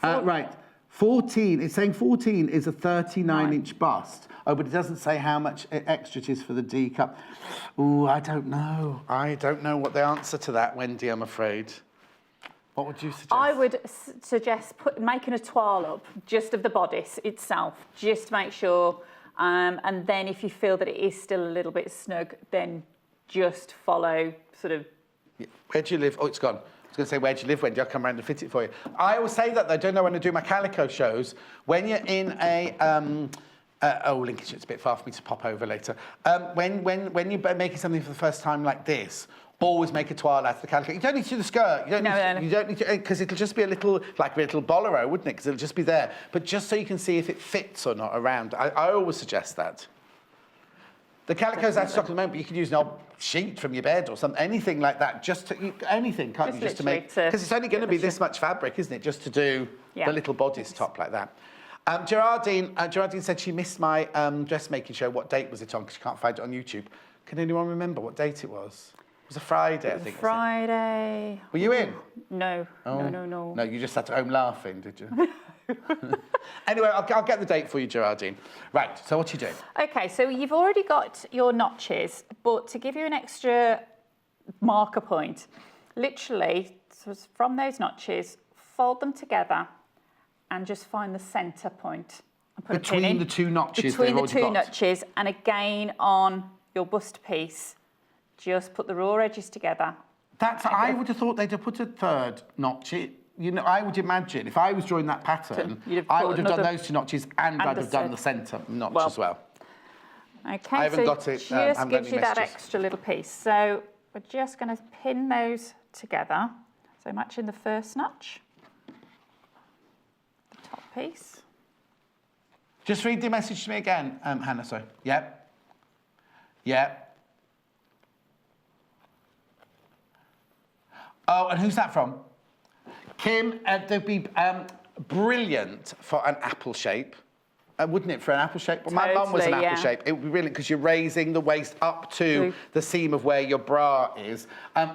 Right, 14. It's saying 14 is a 39-inch bust. Oh, but it doesn't say how much extra it is for the D cup. Ooh, I don't know. I don't know what the answer to that, Wendy, I'm afraid. What would you suggest? I would suggest making a toile up just of the bodice itself, just to make sure. And then if you feel that it is still a little bit snug, then just follow sort of... Yeah. Where do you live? Oh, it's gone. I was going to say, where do you live, Wendy? I'll come around and fit it for you. I always say that, though. I don't know when I do my calico shows. When you're in a... Lincolnshire, it's a bit far for me to pop over later. When you're making something for the first time like this, always make a toile out of the calico. You don't need to do the skirt. You don't need to, because it'll just be a little bolero, wouldn't it? Because it'll just be there. But just so you can see if it fits or not around. I always suggest that. The calico's out of stock at the moment, but you can use an old sheet from your bed or something, anything like that. Anything, can't you? Just to make, because it's only going to be this much fabric, isn't it? Just to do the little bodice top like that. Gerardine said she missed my dressmaking show. What date was it on? Because she can't find it on YouTube. Can anyone remember what date it was? It was a Friday, I think. Friday. Were you in? No. Oh. No. No, you just sat at home laughing, did you? Anyway, I'll get the date for you, Gerardine. Right, so what are you doing? Okay, so you've already got your notches, but to give you an extra marker point, literally, so from those notches, fold them together and just find the centre point. And put Between a pin in. the two notches Between the they've two already got. notches, and again on your bust piece, just put the raw edges together. I would have thought they'd have put a third notch. I would imagine, if I was drawing that pattern, I would have done those two notches and I'd have done the centre notch as well. Okay, I haven't so got it, just haven't got gives any you that messages. extra little piece. So we're just going to pin those together. So matching the first notch, the top piece. Just read the message to me again, Hannah, sorry. Yep. Yep. Oh, and who's that from? Kim, they'd be brilliant for an apple shape. Wouldn't it, for an apple shape? Well, my mum was an Totally, apple yeah. shape. It would be brilliant because you're raising the waist up to the seam of where your bra is.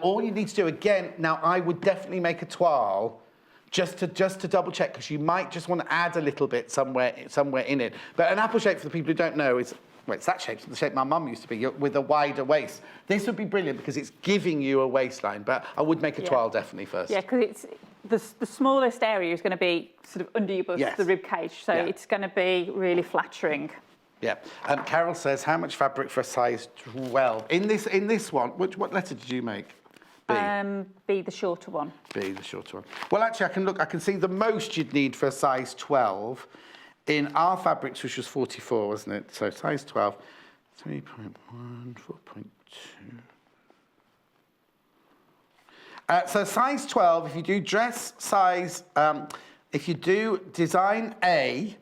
All you need to do, again, now I would definitely make a toile just to double check, because you might just want to add a little bit somewhere in it. But an apple shape, for the people who don't know, is, well, it's that shape, the shape my mum used to be, with a wider waist. This would be brilliant because it's giving you a waistline, but I would make a toile definitely first. Yeah, because it's the smallest area is going to be sort of under your bust, the rib cage, so it's going to be really flattering. Yeah. Carol says, how much fabric for a size 12? In this one, what letter did you make? B. B, the shorter one. B, the shorter one. Well, actually, I can see the most you'd need for a size 12 in our fabrics, which was 44, wasn't it? So size 12, 3.1, 4.2. So size 12, if you do dress size, if you do design A,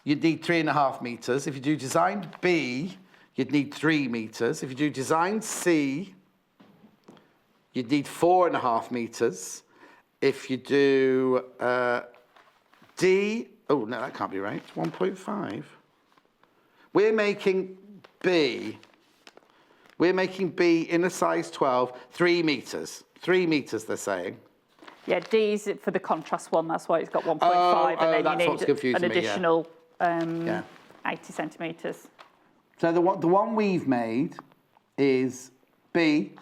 you'd need 3.5 meters. If you do design B, you'd need 3 meters. If you do design C, you'd need 4.5 meters. If you do D, oh no, that can't be right, 1.5. We're making B in a size 12, 3 meters. 3 meters, they're saying. Yeah, D's for the contrast one, that's why it's got 1.5, and then you need an additional 80 centimetres. So the one we've made is B,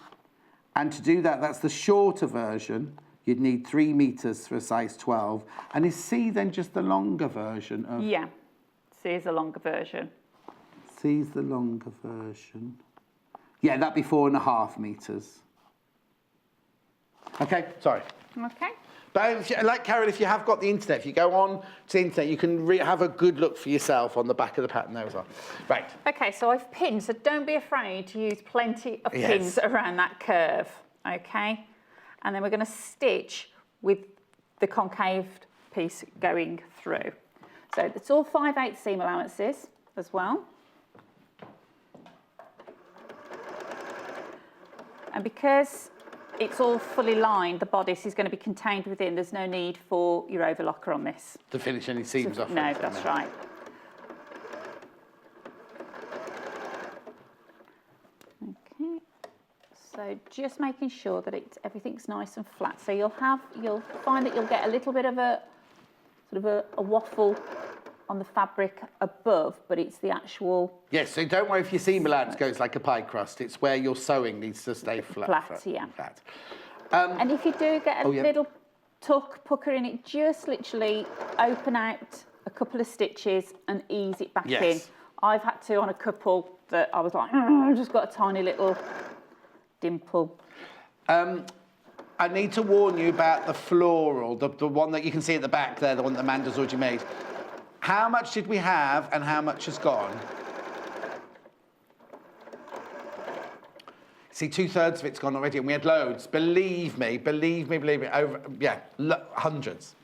and to do that, that's the shorter version. You'd need 3 meters for a size 12. And is C then just the longer version of? Yeah, C is the longer version. C's the longer version. Yeah, that'd be 4.5 meters. Okay, sorry. Okay. But if you, like Carol, if you have got the internet, if you go on to the internet, you can have a good look for yourself on the back of the pattern there as well. Right. Okay, so I've pinned, so don't be afraid to use plenty of pins around that curve, okay? And then we're going to stitch with the concaved piece going through. So it's all 5/8 seam allowances as well. And because it's all fully lined, the bodice is going to be contained within, there's no need for your overlocker on this. To finish any seams off. No, that's right. Okay, so just making sure that everything's nice and flat. So you'll find that you'll get a little bit of a sort of a waffle on the fabric above, but it's the actual... Yes, so don't worry if your seam allowance goes like a pie crust. It's where your sewing needs to stay flat. Flat. And if you do get a little pucker in it, just literally open out a couple of stitches and ease it back in. I've had to on a couple that I was like, I've just got a tiny little dimple. I need to warn you about the floral, the one that you can see at the back there, the one that Amanda's already made. How much did we have and how much has gone? See, 2/3 of it's gone already, and we had loads. Believe me, over, hundreds.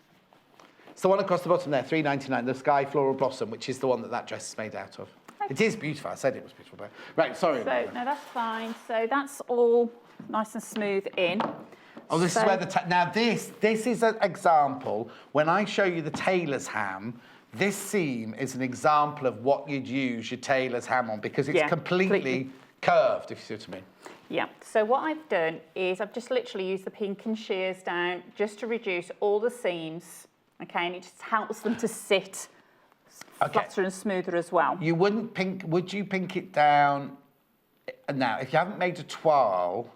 It's the one across the bottom there, $3.99, the Sky Floral Blossom, which is the one that dress is made out of. Okay. It is beautiful, I said it was beautiful. But... Right, sorry. So, no, that's fine. So that's all nice and smooth in. Oh, this is where now this is an example. When I show you the tailor's ham, this seam is an example of what you'd use your tailor's ham on, because it's completely curved, if you see what I mean. Yeah, so what I've done is I've just literally used the pinking shears down just to reduce all the seams, okay, and it just helps them to sit flatter and smoother as well. You wouldn't would you pink it down now? If you haven't made a toile...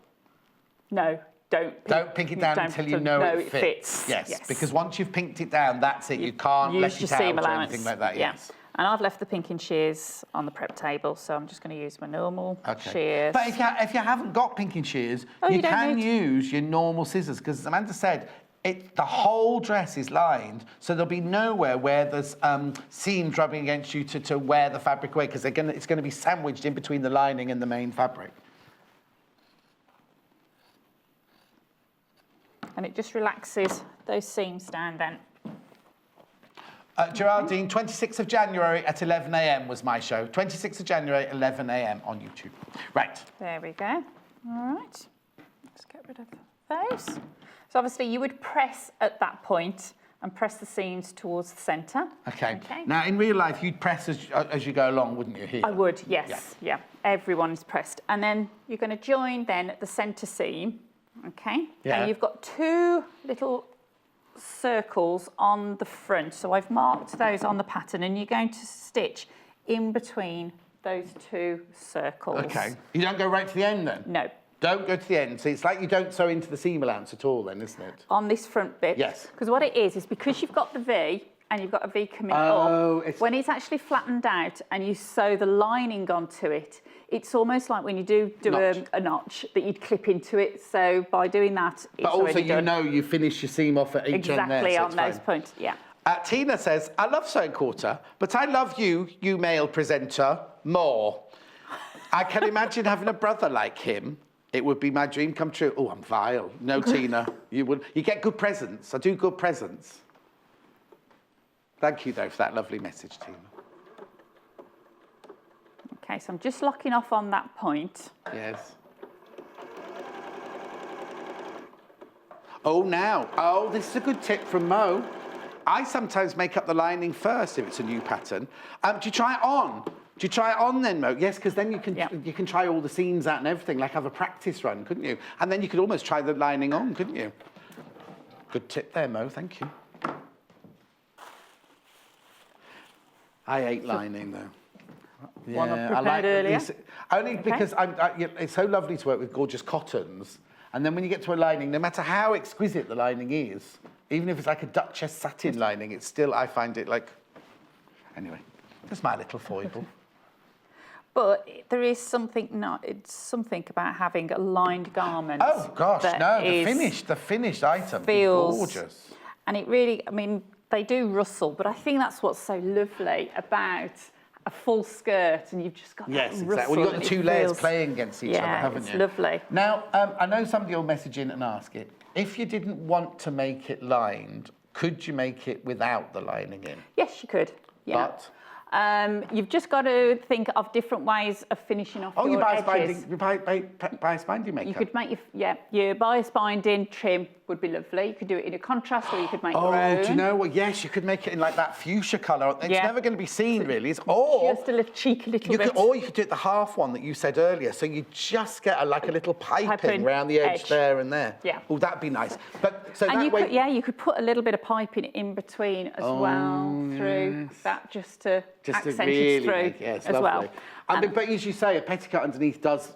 No. Don't pink it down until you know it fits. Yes, because once you've pinked it down, that's it. You can't let it out or anything like that. Yes. And I've left the pinking shears on the prep table, so I'm just going to use my normal shears. But if you haven't got pinking shears, you can use your normal scissors, because as Amanda said, the whole dress is lined, so there'll be nowhere where there's seams rubbing against you to wear the fabric away, because it's going to be sandwiched in between the lining and the main fabric. And it just relaxes those seams down then. Geraldine, 26th of January at 11 a.m. was my show. 26th of January, 11 a.m. on YouTube. Right. There we go. All right. Let's get rid of those. So obviously you would press at that point and press the seams towards the centre. Okay. Now, in real life, you'd press as you go along, wouldn't you, here? I would, yes. Yeah. Everyone is pressed. And then you're going to join then at the centre seam, okay? Yeah. And you've got two little circles on the front. So I've marked those on the pattern, and you're going to stitch in between those two circles. Okay. You don't go right to the end then? No. Don't go to the end. So it's like you don't sew into the seam allowance at all then, isn't it? On this front bit. Yes. Because what it is because you've got the V and you've got a V coming up, when it's actually flattened out and you sew the lining onto it, it's almost like when you do a notch that you'd clip into it. So by doing that, it's But also already done. you finish your seam off at each end there. Exactly, so on it's those fine. points, yeah. Tina says, I love sewing quarter, but I love you male presenter, more. I can imagine having a brother like him. It would be my dream come true. Oh, I'm vile. No, Tina, you get good presents. I do good presents. Thank you, though, for that lovely message, Tina. Okay, so I'm just locking off on that point. Yes. Oh, this is a good tip from Mo. I sometimes make up the lining first if it's a new pattern. Do you try it on? Do you try it on then, Mo? Yes, because then you can try all the seams out and everything, like have a practice run, couldn't you? And then you could almost try the lining on, couldn't you? Good tip there, Mo, thank you. I hate lining, though. One I prepared earlier. Only because it's so lovely to work with gorgeous cottons. And then when you get to a lining, no matter how exquisite the lining is, even if it's like a Duchess satin lining, it's still, I find it like... Anyway, that's my little foible. But there is something about having a lined garment. Oh gosh, no! The finished item feels gorgeous. And it really, I mean, they do rustle, but I think that's what's so lovely about a full skirt, and you've just got that rustle. Exactly. Well, you've got the two layers playing against each other, haven't you? Yeah, it's lovely. Now, I know somebody will message in and ask it. If you didn't want to make it lined, could you make it without the lining in? Yes, you could. Yeah. But you've just got to think of different ways of finishing off your edges. You buy a binding maker. You could make your bias binding trim would be lovely. You could do it in a contrast, or you could make your own. Oh, do you know what? Yes, you could make it in like that fuchsia colour. It's never going to be seen, really. Just a little cheeky little bit. Or you could do it the half one that you said earlier. So you just get a little piping around the edge there and there. Yeah. Oh, that'd be nice. But so and that you could put a little bit of piping in between as well through that, just to accent it through as well. But as you say, a petticoat underneath does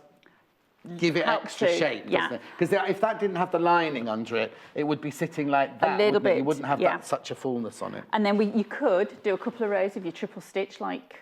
give it extra shape, doesn't it? Because if that didn't have the lining under it, it would be sitting like that. A little bit. You wouldn't have such a fullness on it. And then you could do a couple of rows of your triple stitch like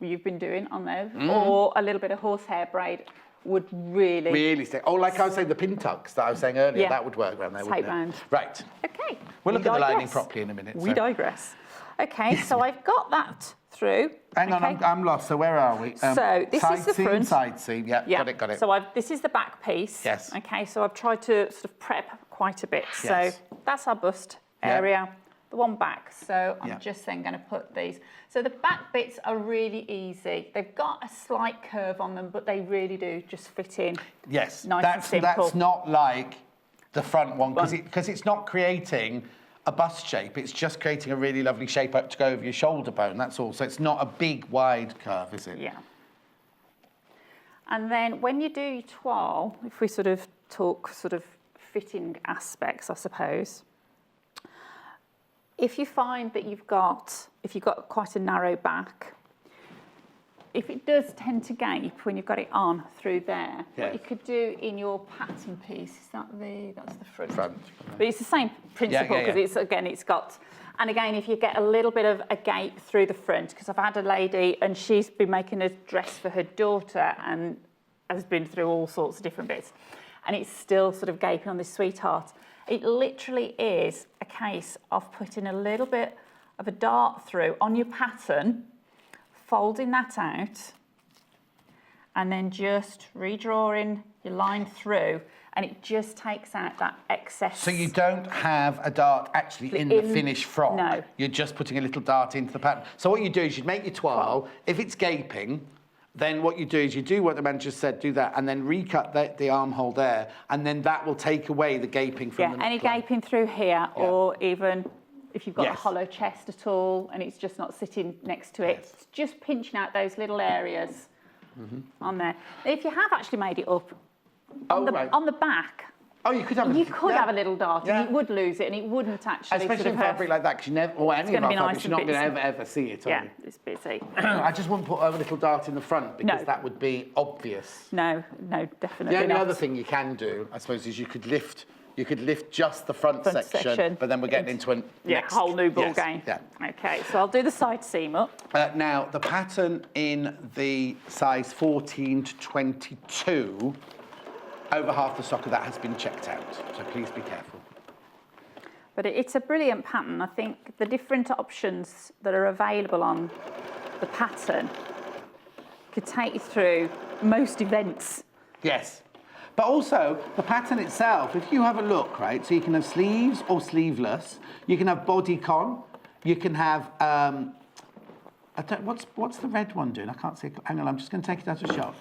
you've been doing on those, or a little bit of horsehair braid would really stick. Oh, like I was saying, the pintucks that I was saying earlier, that would work around there, wouldn't it? Right. Okay. We'll look at the lining properly in a minute. We digress. Okay, so I've got that through. Hang on, I'm lost. So where are we? So this is the front. Side seam, got it. So this is the back piece. Yes. Okay, so I've tried to sort of prep quite a bit. Yes. So that's our bust area, the one back. So I'm just then going to put these. So the back bits are really easy. They've got a slight curve on them, but they really do just fit in. Yes, nice and simple. That's not like the front one, because it's not creating a bust shape. It's just creating a really lovely shape up to go over your shoulder bone, that's all. So it's not a big, wide curve, is it? Yeah. And then when you do your toile, if we sort of talk sort of fitting aspects, I suppose, if you find that if you've got quite a narrow back, if it does tend to gape when you've got it on through there, what you could do in your pattern piece, that's the front. But it's the same principle, because it's got, and again, if you get a little bit of a gape through the front, because I've had a lady and she's been making a dress for her daughter and has been through all sorts of different bits, and it's still sort of gaping on this sweetheart. It literally is a case of putting a little bit of a dart through on your pattern, folding that out, and then just redrawing your line through, and it just takes out that excess. So you don't have a dart actually in the finished frock? No. You're just putting a little dart into the pattern. So what you do is you make your twirl. If it's gaping, then what you do is you do what Amanda just said, do that, and then recut the armhole there, and then that will take away the gaping from the any neckline. gaping through here, or even if you've got a Yes. hollow chest at all and it's just not sitting next to it, it's just pinching out those little areas on there. If you have actually made it up, on the back, Oh, you could have have a little dart, and you would lose it, and it wouldn't actually Especially sort of in fabric like that, because you never, or any of gonna our be nice fabrics, you're not and going to bitsy. ever see it, are Yeah, you? it's busy. I just wouldn't put a little dart in the front, because No. that would be obvious. No, definitely The only not. other thing you can do, I suppose, is you could lift just the front section, section. but then we're getting into a next... whole new ball Yes, game. Yeah. Okay, so I'll do the side seam up. Now, the pattern in the size 14 to 22, over half the stock of that has been checked out, so please be careful. But it's a brilliant pattern. I think the different options that are available on the pattern could take you through most events. Yes. But also, the pattern itself, if you have a look, right, so you can have sleeves or sleeveless, you can have bodycon, you can have, what's the red one doing? I can't see, hang on, I'm just going to take it out of shot.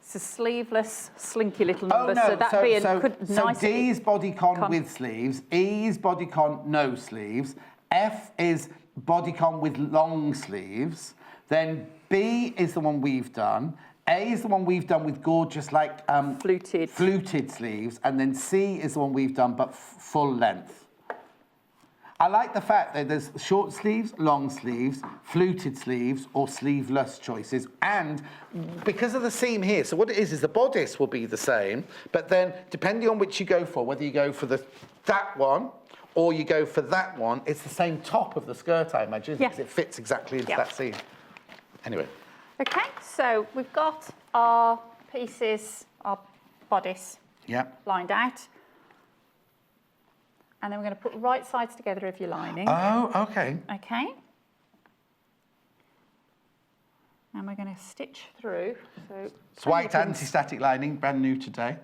It's a sleeveless, slinky little number, Oh, no, so that'd be a so nice... D is bodycon with sleeves, E is bodycon no sleeves, F is bodycon with long sleeves, then B is the one we've done, A is the one we've done with gorgeous, like... fluted sleeves, and then C is the one we've done, but full length. I like the fact that there's short sleeves, long sleeves, fluted sleeves, or sleeveless choices, and because of the seam here, so what it is the bodice will be the same, but then depending on which you go for, whether you go for that one, or you go for that one, it's the same top of the skirt, I imagine, because it fits exactly into that seam. Anyway. Okay, so we've got our pieces, our bodice lined out. And then we're going to put right sides together of your lining. Oh, okay. Okay. And we're going to stitch through. So it's white anti-static lining, brand new today.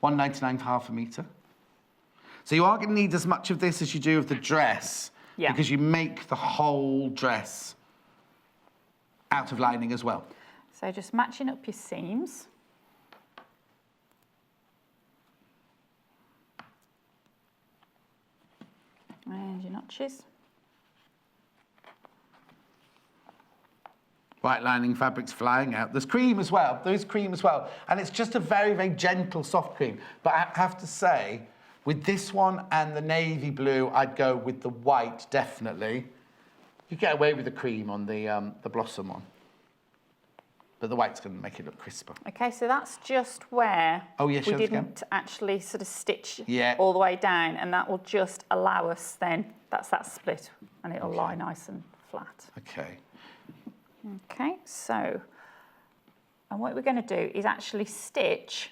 $1.99 for half a metre. So you are going to need as much of this as you do of the dress, because you make the whole dress out of lining as well. So just matching up your seams. And your notches. White lining fabric's flying out. There's cream as well. There is cream as well. And it's just a very, very gentle, soft cream. But I have to say, with this one and the navy blue, I'd go with the white, definitely. You get away with the cream on the Blossom one. But the white's going to make it look crisper. Okay, so that's just where we show us again. didn't actually sort of stitch Yeah. all the way down, and that will just allow us then, that's that split, and it'll lie nice and flat. Okay. Okay, so, and what we're going to do is actually stitch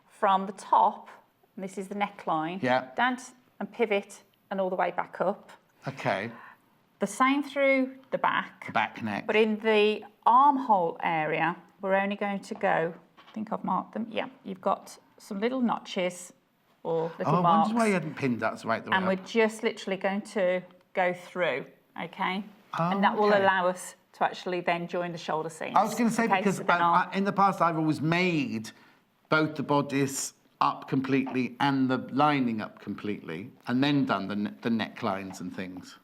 from the top, and this is the neckline, down and pivot and all the way back up. Okay. The same through the back. Back neck. But in the armhole area, we're only going to go, I think I've marked them, you've got some little notches or little marks. I wondered why you hadn't pinned that right the way and we're just literally going to go through, okay? Oh, and that will allow us to actually then join the shoulder seams. I was going to say, because so then in the past I've always made both the bodice up completely and the lining up completely, and then done the necklines and things.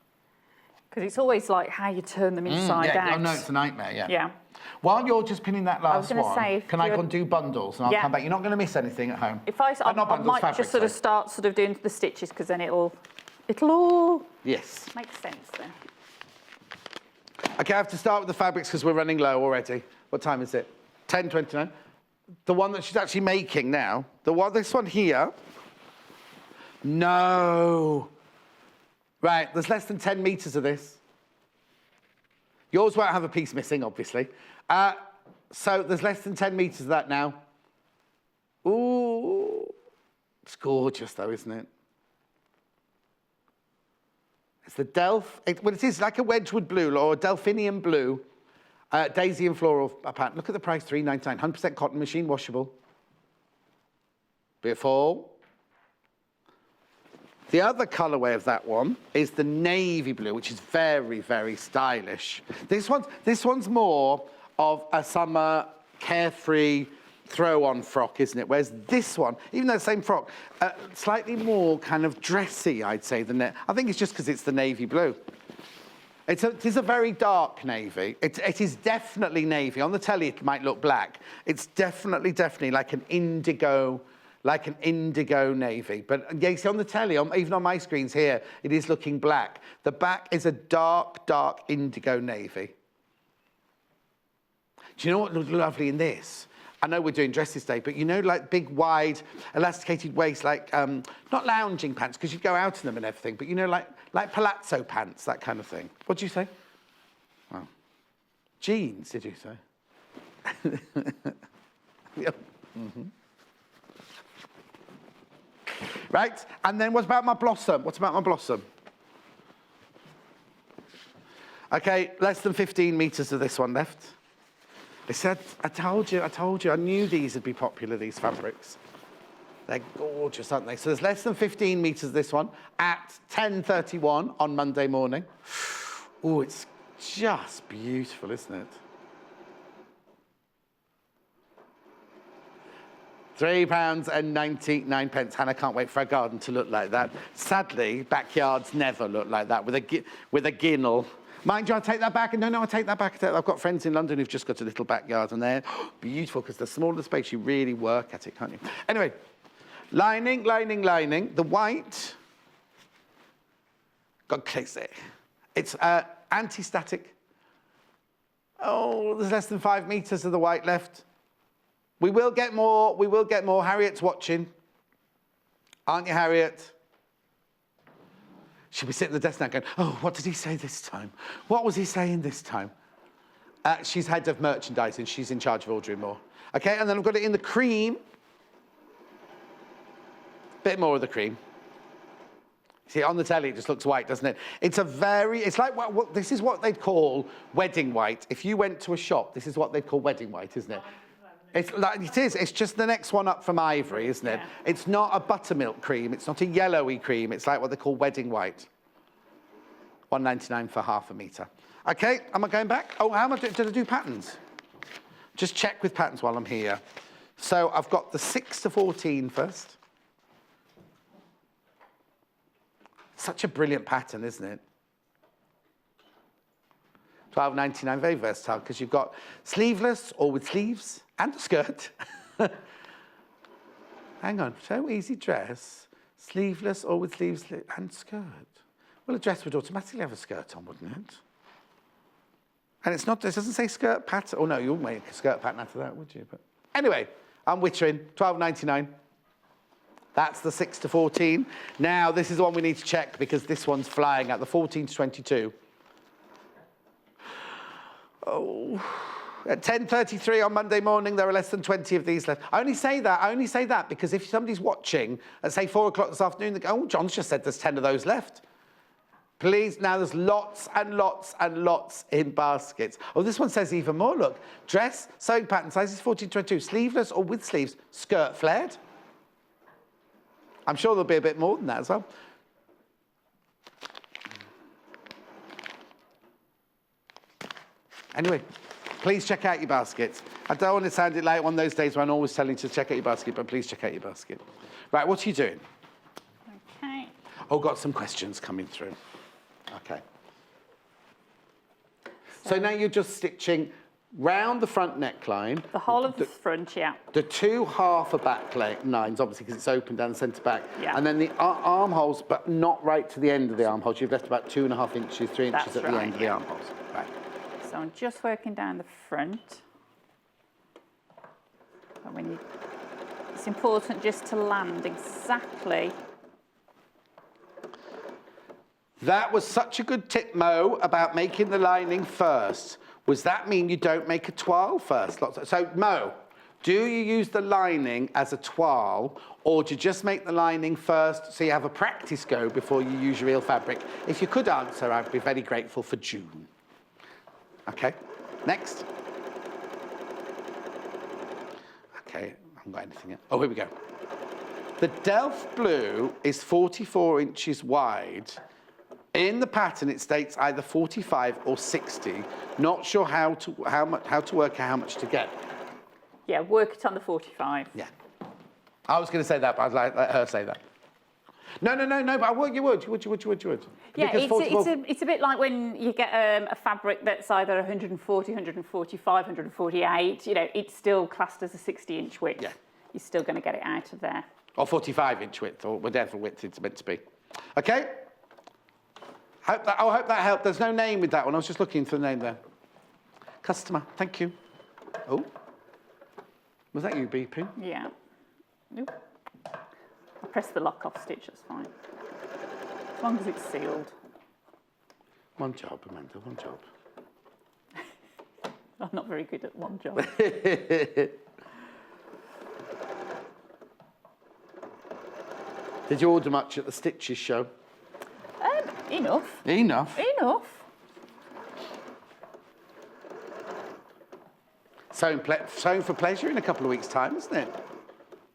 Because it's always like how you turn them inside out. Oh no, it's a nightmare, Yeah. While you're just pinning that last one, say, can I go and do bundles? And I'll come back. You're not going to miss anything at home. If I not bundles, might fabrics, just sort of start sort of doing the stitches, because then it'll all make sense then. Okay, I have to start with the fabrics because we're running low already. What time is it? 10:29. The one that she's actually making now. This one here. No. Right, there's less than 10 metres of this. Yours won't have a piece missing, obviously. So there's less than 10 metres of that now. Ooh. It's gorgeous though, isn't it? It's the well, it is like a Wedgwood blue or a Delphinium blue, daisy and floral pattern. Look at the price, $3.99, 100% cotton, machine washable. Beautiful. The other colourway of that one is the navy blue, which is very, very stylish. This one's more of a summer carefree throw-on frock, isn't it? Whereas this one, even though the same frock, slightly more kind of dressy, I'd say, than it. I think it's just because it's the navy blue. It is a very dark navy. It is definitely navy. On the telly, it might look black. It's definitely like an indigo navy. But yeah, you see on the telly, even on my screens here, it is looking black. The back is a dark, dark indigo navy. Do you know what looks lovely in this? I know we're doing dresses day, but you know, like big, wide, elasticated waist, like, not lounging pants, because you go out in them and everything, but you know, like palazzo pants, that kind of thing. What did you say? Oh. Jeans, did you say? Yep. Mm-hmm. Right, and then what about my blossom? What about my blossom? Okay, less than 15 metres of this one left. I said, I told you, I knew these would be popular, these fabrics. They're gorgeous, aren't they? So there's less than 15 metres of this one at 10:31 on Monday morning. Oh, it's just beautiful, isn't it? £3.99. Hannah can't wait for her garden to look like that. Sadly, backyards never look like that with a ginnel. Mind you, I'll take that back. No, I'll take that back. I've got friends in London who've just got a little backyard and they're beautiful because the smaller the space, you really work at it, can't you? Anyway, lining. The white, God crazy. It's anti-static. Oh, there's less than 5 metres of the white left. We will get more. Harriet's watching. Aren't you, Harriet? She'll be sitting at the desk now going, oh, what did he say this time? What was he saying this time? She's head of merchandising. She's in charge of ordering more. Okay, and then I've got it in the cream. Bit more of the cream. See, on the telly, it just looks white, doesn't it? It's like, this is what they'd call wedding white. If you went to a shop, this is what they'd call wedding white, isn't it? It's just the next one up from ivory, isn't it? Yeah. It's not a buttermilk cream. It's not a yellowy cream. It's like what they call wedding white. $1.99 for half a metre. Okay, am I going back? Oh, how much did I do patterns? Just check with patterns while I'm here. So I've got the 6 to 14 first. Such a brilliant pattern, isn't it? $12.99, very versatile, because you've got sleeveless or with sleeves and a skirt. Hang on, so easy dress, sleeveless or with sleeves and skirt. Well, a dress would automatically have a skirt on, wouldn't it? And it doesn't say skirt pattern. Oh no, you wouldn't make a skirt pattern after that, would you? But anyway, I'm wittering, $12.99. That's the 6 to 14. Now, this is the one we need to check because this one's flying at the 14 to 22. Oh, at 10:33 on Monday morning, there are less than 20 of these left. I only say that because if somebody's watching at, say, 4 o'clock this afternoon, they go, oh, John's just said there's 10 of those left. Please, now there's lots and lots and lots in baskets. Oh, this one says even more, look. Dress, sewing pattern, sizes 14 to 22, sleeveless or with sleeves, skirt flared. I'm sure there'll be a bit more than that as well. Anyway, please check out your baskets. I don't want to sound like one of those days when I'm always telling you to check out your basket, but please check out your basket. Right, what are you doing? Okay. Oh, got some questions coming through. Okay. So now you're just stitching round the front neckline. The whole of the front, yeah. The 2 half a back lines, obviously, because it's open down the centre back. Yeah. And then the armholes, but not right to the end of the armholes. You've left about 2.5 inches, 3 inches at the end of the armholes. Right. So I'm just working down the front. And it's important just to land exactly. That was such a good tip, Mo, about making the lining first. Does that mean you don't make a toile first? So, Mo, Do you use the lining as a toile, or do you just make the lining first so you have a practice go before you use your real fabric? If you could answer, I'd be very grateful for June. Okay, next. Okay, I haven't got anything yet. Oh, here we go. The Delft blue is 44 inches wide. In the pattern, it states either 45 or 60. Not sure how to work out how much to get. Yeah, work it on the 45. Yeah. I was going to say that, but I'd let her say that. No, but you would. Yeah, Because it's a bit like when you get a fabric that's either 140, 145, 148, you know, it's still classed as a 60-inch width. Yeah. You're still going to get it out of there. Or 45-inch width, or whatever width it's meant to be. Okay? I hope that helped. There's no name with that one. I was just looking for the name there. Customer, thank you. Oh. Was that you beeping? Yeah. Nope. I press the lock off stitch, that's fine. As long as it's sealed. One job, Amanda, one job. I'm not very good at one job. Did you order much at the Stitches show? Enough. Enough. Enough. Sewing for pleasure in a couple of weeks' time, isn't it?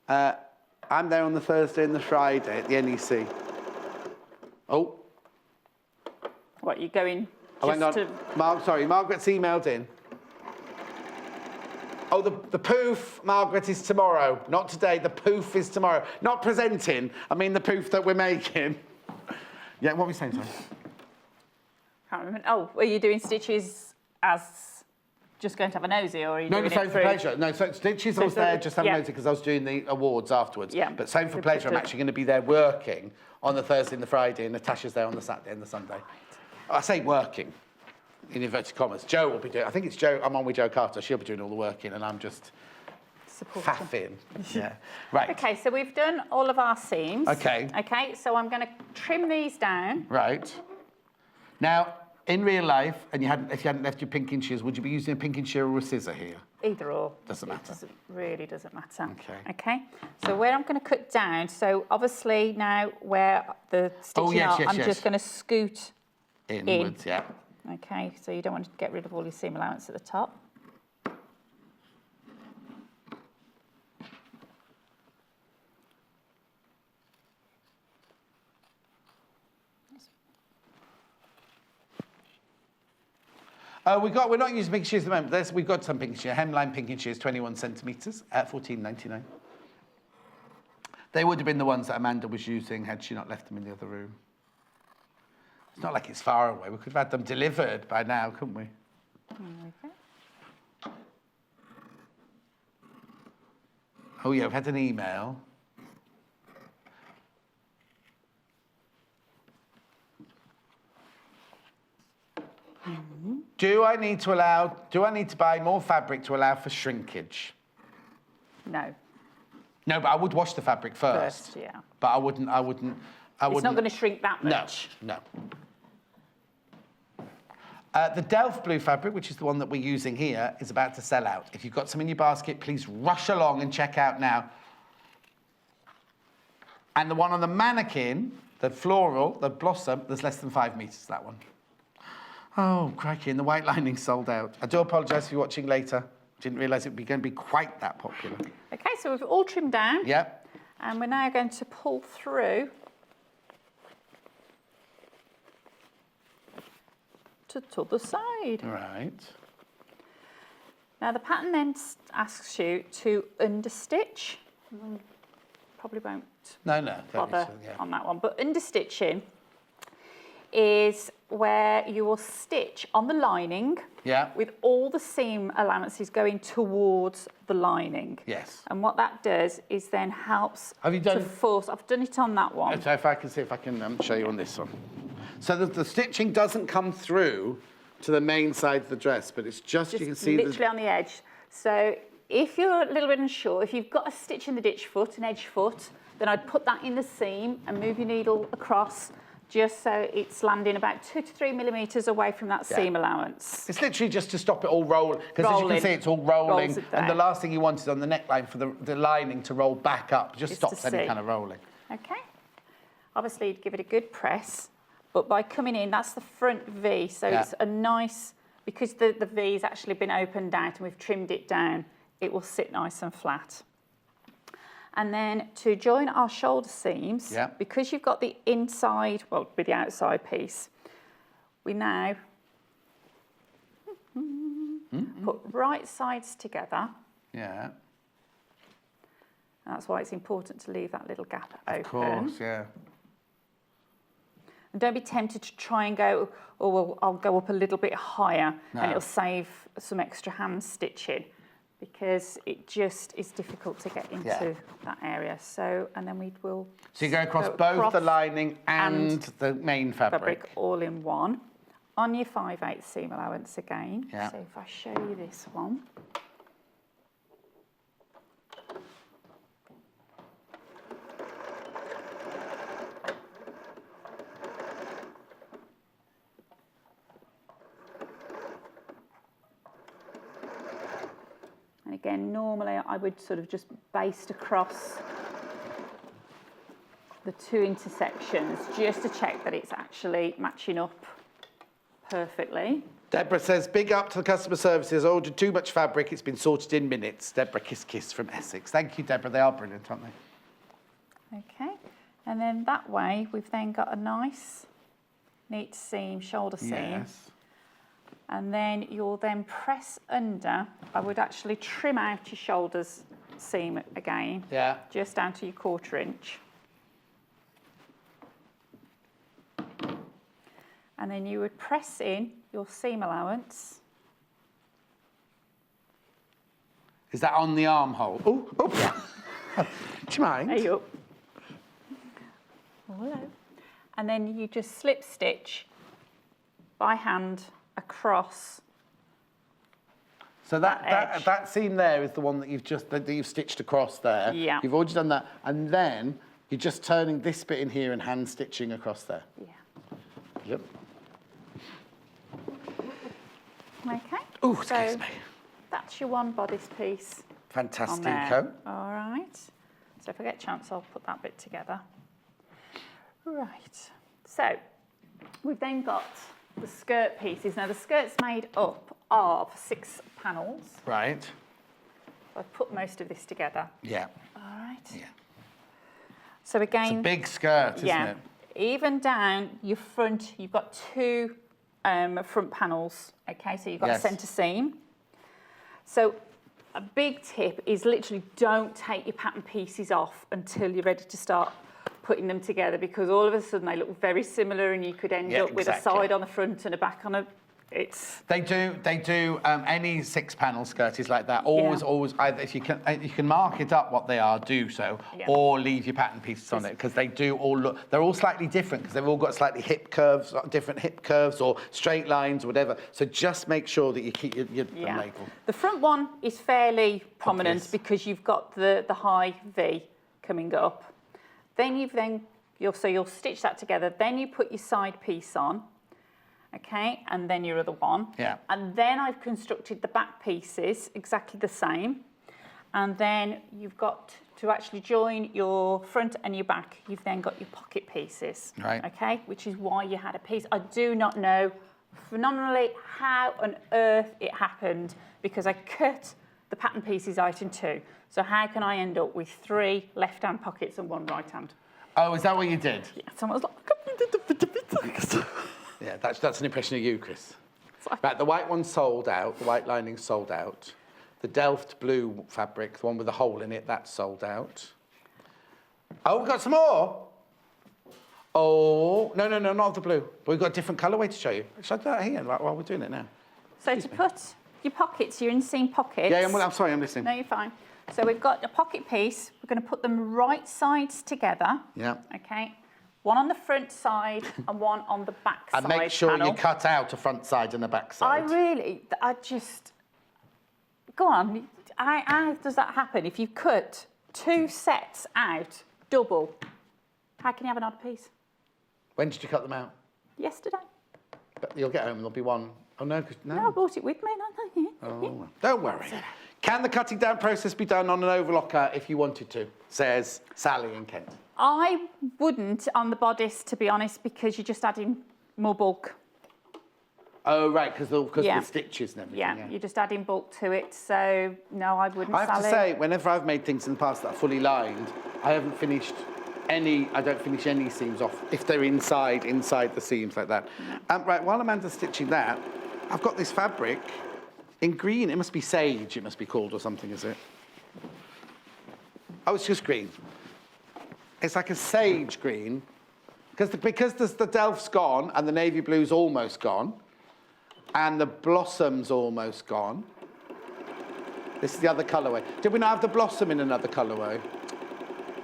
I'm there on the Thursday and the Friday at the NEC. Oh. What, you going Oh, hang on. to... Sorry, Margaret's emailed in. Oh, the poof, Margaret, is tomorrow. Not today, the poof is tomorrow. Not presenting, I mean the poof that we're making. Yeah, what were we saying, sorry? Can't remember. Oh, are you doing stitches as just going to have a nosy, or are you No, doing sewing it for through... pleasure. No, so Stitches, I was there just having yeah. a nosy because I was doing the awards afterwards. Yeah. But sewing for pleasure, I'm actually going to be there working on the Thursday and the Friday, and Natasha's there on the Saturday and the Sunday. I say working, in inverted commas. Jo will be doing, I think it's Jo, I'm on with Jo Carter, she'll be doing all the working, and I'm just faffing. Yeah. Right. Okay, so we've done all of our seams. Okay. Okay, so I'm going to trim these down. Right. Now, in real life, and if you hadn't left your pinking shears, would you be using a pinking shear or a scissor here? Either or. Doesn't matter. It really doesn't matter. Okay. Okay, so where I'm going to cut down, so obviously now where the stitching I'm just going to scoot inwards, yeah. Okay, so you don't want to get rid of all your seam allowance at the top. We're not using pinking shears at the moment. We've got some pinking shears. Hemline pinking shears, 21 centimetres at $14.99. They would have been the ones that Amanda was using had she not left them in the other room. It's not like it's far away. We could have had them delivered by now, couldn't we? Okay. Oh yeah, we've had an email. Do I need to buy more fabric to allow for shrinkage? No. No, but I would wash the fabric first. First, yeah. But I wouldn't. It's not going to shrink that much. No. The Delft blue fabric, which is the one that we're using here, is about to sell out. If you've got some in your basket, please rush along and check out now. And the one on the mannequin, the floral, the blossom, there's less than 5 meters, that one. Oh, crikey, and the white lining sold out. I do apologise for you watching later. Didn't realise it would be going to be quite that popular. Okay, so we've all trimmed down. Yep. And we're now going to pull through to the other side. Right. Now the pattern then asks you to understitch. Probably won't bother on that one, but understitching is where you will stitch on the lining with all the seam allowances going towards the lining. Yes. And what that does is then helps Have you done... to force... I've done it on that one. So if I can see if I can show you on this one. So the stitching doesn't come through to the main side of the dress, but it's just you can see literally on the edge. So if you're a little bit unsure, if you've got a stitch in the ditch foot, an edge foot, then I'd put that in the seam and move your needle across just so it's landing about 2 to 3 millimetres away from that seam allowance. It's literally just to stop it all roll, because as you can see, it's all rolling. And the last thing you want is on the neckline for the lining to roll back up. Just stops any kind of rolling. Okay. Obviously, you'd give it a good press, but by coming in, that's the front V. So it's a nice, because the V has actually been opened out and we've trimmed it down, it will sit nice and flat. And then to join our shoulder seams, because you've got the inside, well, with the outside piece, we now put right sides together. Yeah. That's why it's important to leave that little gap open. Of course, yeah. And don't be tempted to try and go, oh, well, I'll go up a little bit higher and it'll save some extra hand stitching, because it just is difficult to get into that area. So, and then we will... So you go across both the lining and the main fabric. all in one. On your 5/8 seam allowance again. Yeah. So if I show you this one. And again, normally I would sort of just baste across the two intersections just to check that it's actually matching up perfectly. Deborah says, big up to the customer services. Ordered too much fabric. It's been sorted in minutes. Deborah, kiss, kiss from Essex. Thank you, Deborah. They are brilliant, aren't they? Okay. And then that way, we've then got a nice, neat seam, shoulder seam. Yes. And then you'll then press under. I would actually trim out your shoulders seam again. Yeah. Just down to your 1/4 inch. And then you would press in your seam allowance. Is that on the armhole? Oh, oh. Do you mind? There you go. Oh, hello. And then you just slip stitch by hand across. So that seam there is the one that you've stitched across there. Yeah. You've already done that, and then you're just turning this bit in here and hand stitching across there. Yeah. Yep. Okay. Oh, excuse me. That's your one bodice piece. Fantastico. All right. So if I get a chance, I'll put that bit together. Right. So we've then got the skirt pieces. Now the skirt's made up of 6 panels. Right. I've put most of this together. Yeah. All right. Yeah. So again, It's a big skirt, isn't it? Even down your front, you've got 2 front panels. Okay, so you've got a centre seam. So a big tip is literally don't take your pattern pieces off until you're ready to start putting them together, because all of a sudden they look very similar and you could end up with a side on the front and a back on a... They do. Any 6-panel skirt is like that. Always. Either if you can mark it up what they are, do so, or leave your pattern pieces on it, because they do all look. They're all slightly different because they've all got slightly different hip curves or straight lines or whatever. So just make sure that you keep your label. The front one is fairly prominent because you've got the high V coming up. Then you'll stitch that together. Then you put your side piece on. Okay, and then your other one. Yeah. And then I've constructed the back pieces exactly the same. And then you've got to actually join your front and your back. You've then got your pocket pieces. Right. Okay, which is why you had a piece. I do not know phenomenally how on earth it happened, because I cut the pattern pieces out in 2. So how can I end up with 3 left-hand pockets and 1 right-hand? Oh, is that what you did? Yeah, someone was like... Yeah, that's an impression of you, Chris. Right, the white one's sold out. The white lining's sold out. The Delft blue fabric, the one with the hole in it, that's sold out. Oh, we've got some more. Oh, no, not of the blue. We've got a different colourway to show you. Should I do that here while we're doing it now? So to put your pockets, your inseam pockets... Yeah, I'm sorry, I'm listening. No, you're fine. So we've got a pocket piece. We're going to put them right sides together. Yeah. Okay. One on the front side and one on the back side. And make sure you cut out a front side and a back side. Go on. How does that happen? If you cut 2 sets out, double, how can you have an odd piece? When did you cut them out? Yesterday. But you'll get home and there'll be one. Oh, no, No, I brought it with me. No. Oh, don't worry. Can the cutting down process be done on an overlocker if you wanted to? Says Sally in Kent. I wouldn't on the bodice, to be honest, because you're just adding more bulk. Oh, right, because the stitches and everything. Yeah, you're just adding bulk to it. So, no, I wouldn't, I have Sally. to say, whenever I've made things in the past that are fully lined, I don't finish any seams off if they're inside the seams like that. Right, while Amanda's stitching that, I've got this fabric in green. It must be sage, it must be called, or something, is it? Oh, it's just green. It's like a sage green, because the Delft's gone and the navy blue's almost gone, and the blossom's almost gone. This is the other colourway. Did we not have the blossom in another colourway?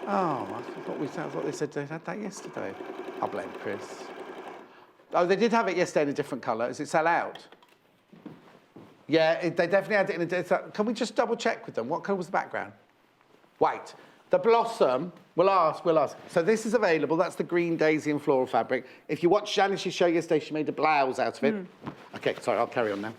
Oh, I thought they said they had that yesterday. I'll blame Chris. Oh, they did have it yesterday in a different colour. Does it sell out? Yeah, they definitely had it in a... Can we just double check with them? What colour was the background? White. The blossom, we'll ask. So this is available. That's the green daisy and floral fabric. If you watched Janice's show yesterday, she made a blouse out of it. Okay, sorry, I'll carry on now.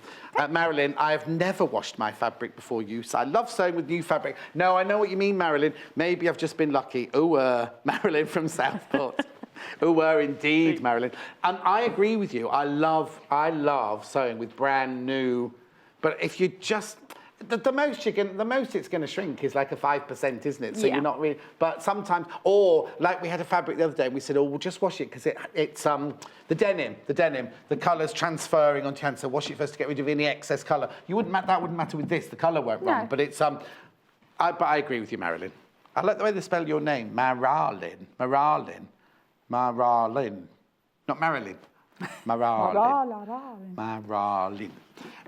Marilyn, I have never washed my fabric before use. I love sewing with new fabric. No, I know what you mean, Marilyn. Maybe I've just been lucky. Marilyn from Southport. Indeed, Marilyn. I agree with you. I love sewing with brand new. But if you just... The most it's going to shrink is like a 5%, isn't it? So you're not really... But sometimes... Or, like we had a fabric the other day, and we said, oh, we'll just wash it, because it's the denim, the colour's transferring onto your hand, so wash it first to get rid of any excess colour. That wouldn't matter with this. The colour won't run. But it's... But I agree with you, Marilyn. I like the way they spell your name. Maralyn. Not Marilyn. Maralyn.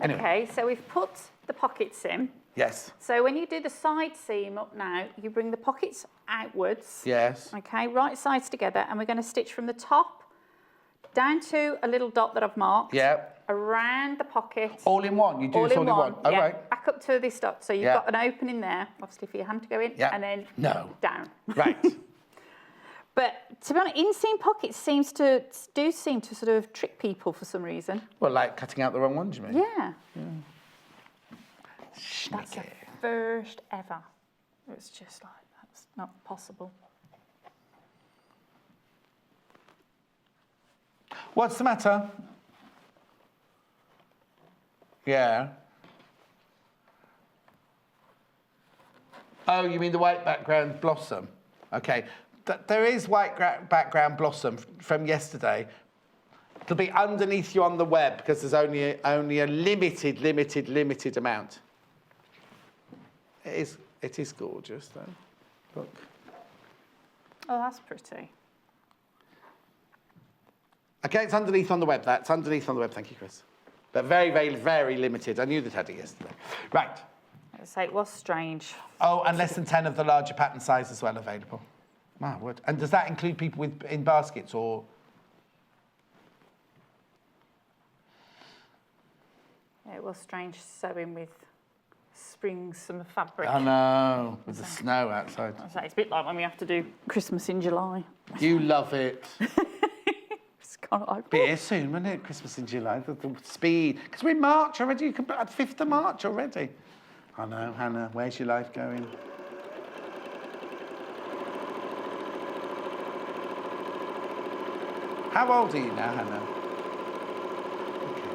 Anyway. Okay, so we've put the pockets in. Yes. So when you do the side seam up now, you bring the pockets outwards. Yes. Okay, right sides together, and we're going to stitch from the top down to a little dot that I've marked. Yeah. Around the pocket. All in one? You do this all in one? Yeah. Oh, right. Back up to this dot. So you've got an opening there, obviously for your hand to go in, and then down. Right. But to be honest, inseam pockets do seem to sort of trick people for some reason. Well, like cutting out the wrong ones, you mean? Yeah. That's the first ever. It was just like, that's not possible. What's the matter? Yeah. Oh, you mean the white background blossom? Okay. There is white background blossom from yesterday. It'll be underneath you on the web because there's only a limited amount. It is gorgeous though. Look. Oh, that's pretty. Okay, it's underneath on the web. That's underneath on the web. Thank you, Chris. But very limited. I knew they'd had it yesterday. Right. I'd say it was strange. Oh, and less than 10 of the larger pattern size as well available. My word. And does that include people in baskets or? Yeah, it was strange sewing with spring summer fabric. I know, with the snow outside. I'd say it's a bit like when we have to do Christmas in July. You love it. It's kind of like... Be here soon, won't it? Christmas in July, the speed. Because we're in March already, you can put at 5th of March already. I know, Hannah, where's your life going? How old are you now, Hannah? Okay.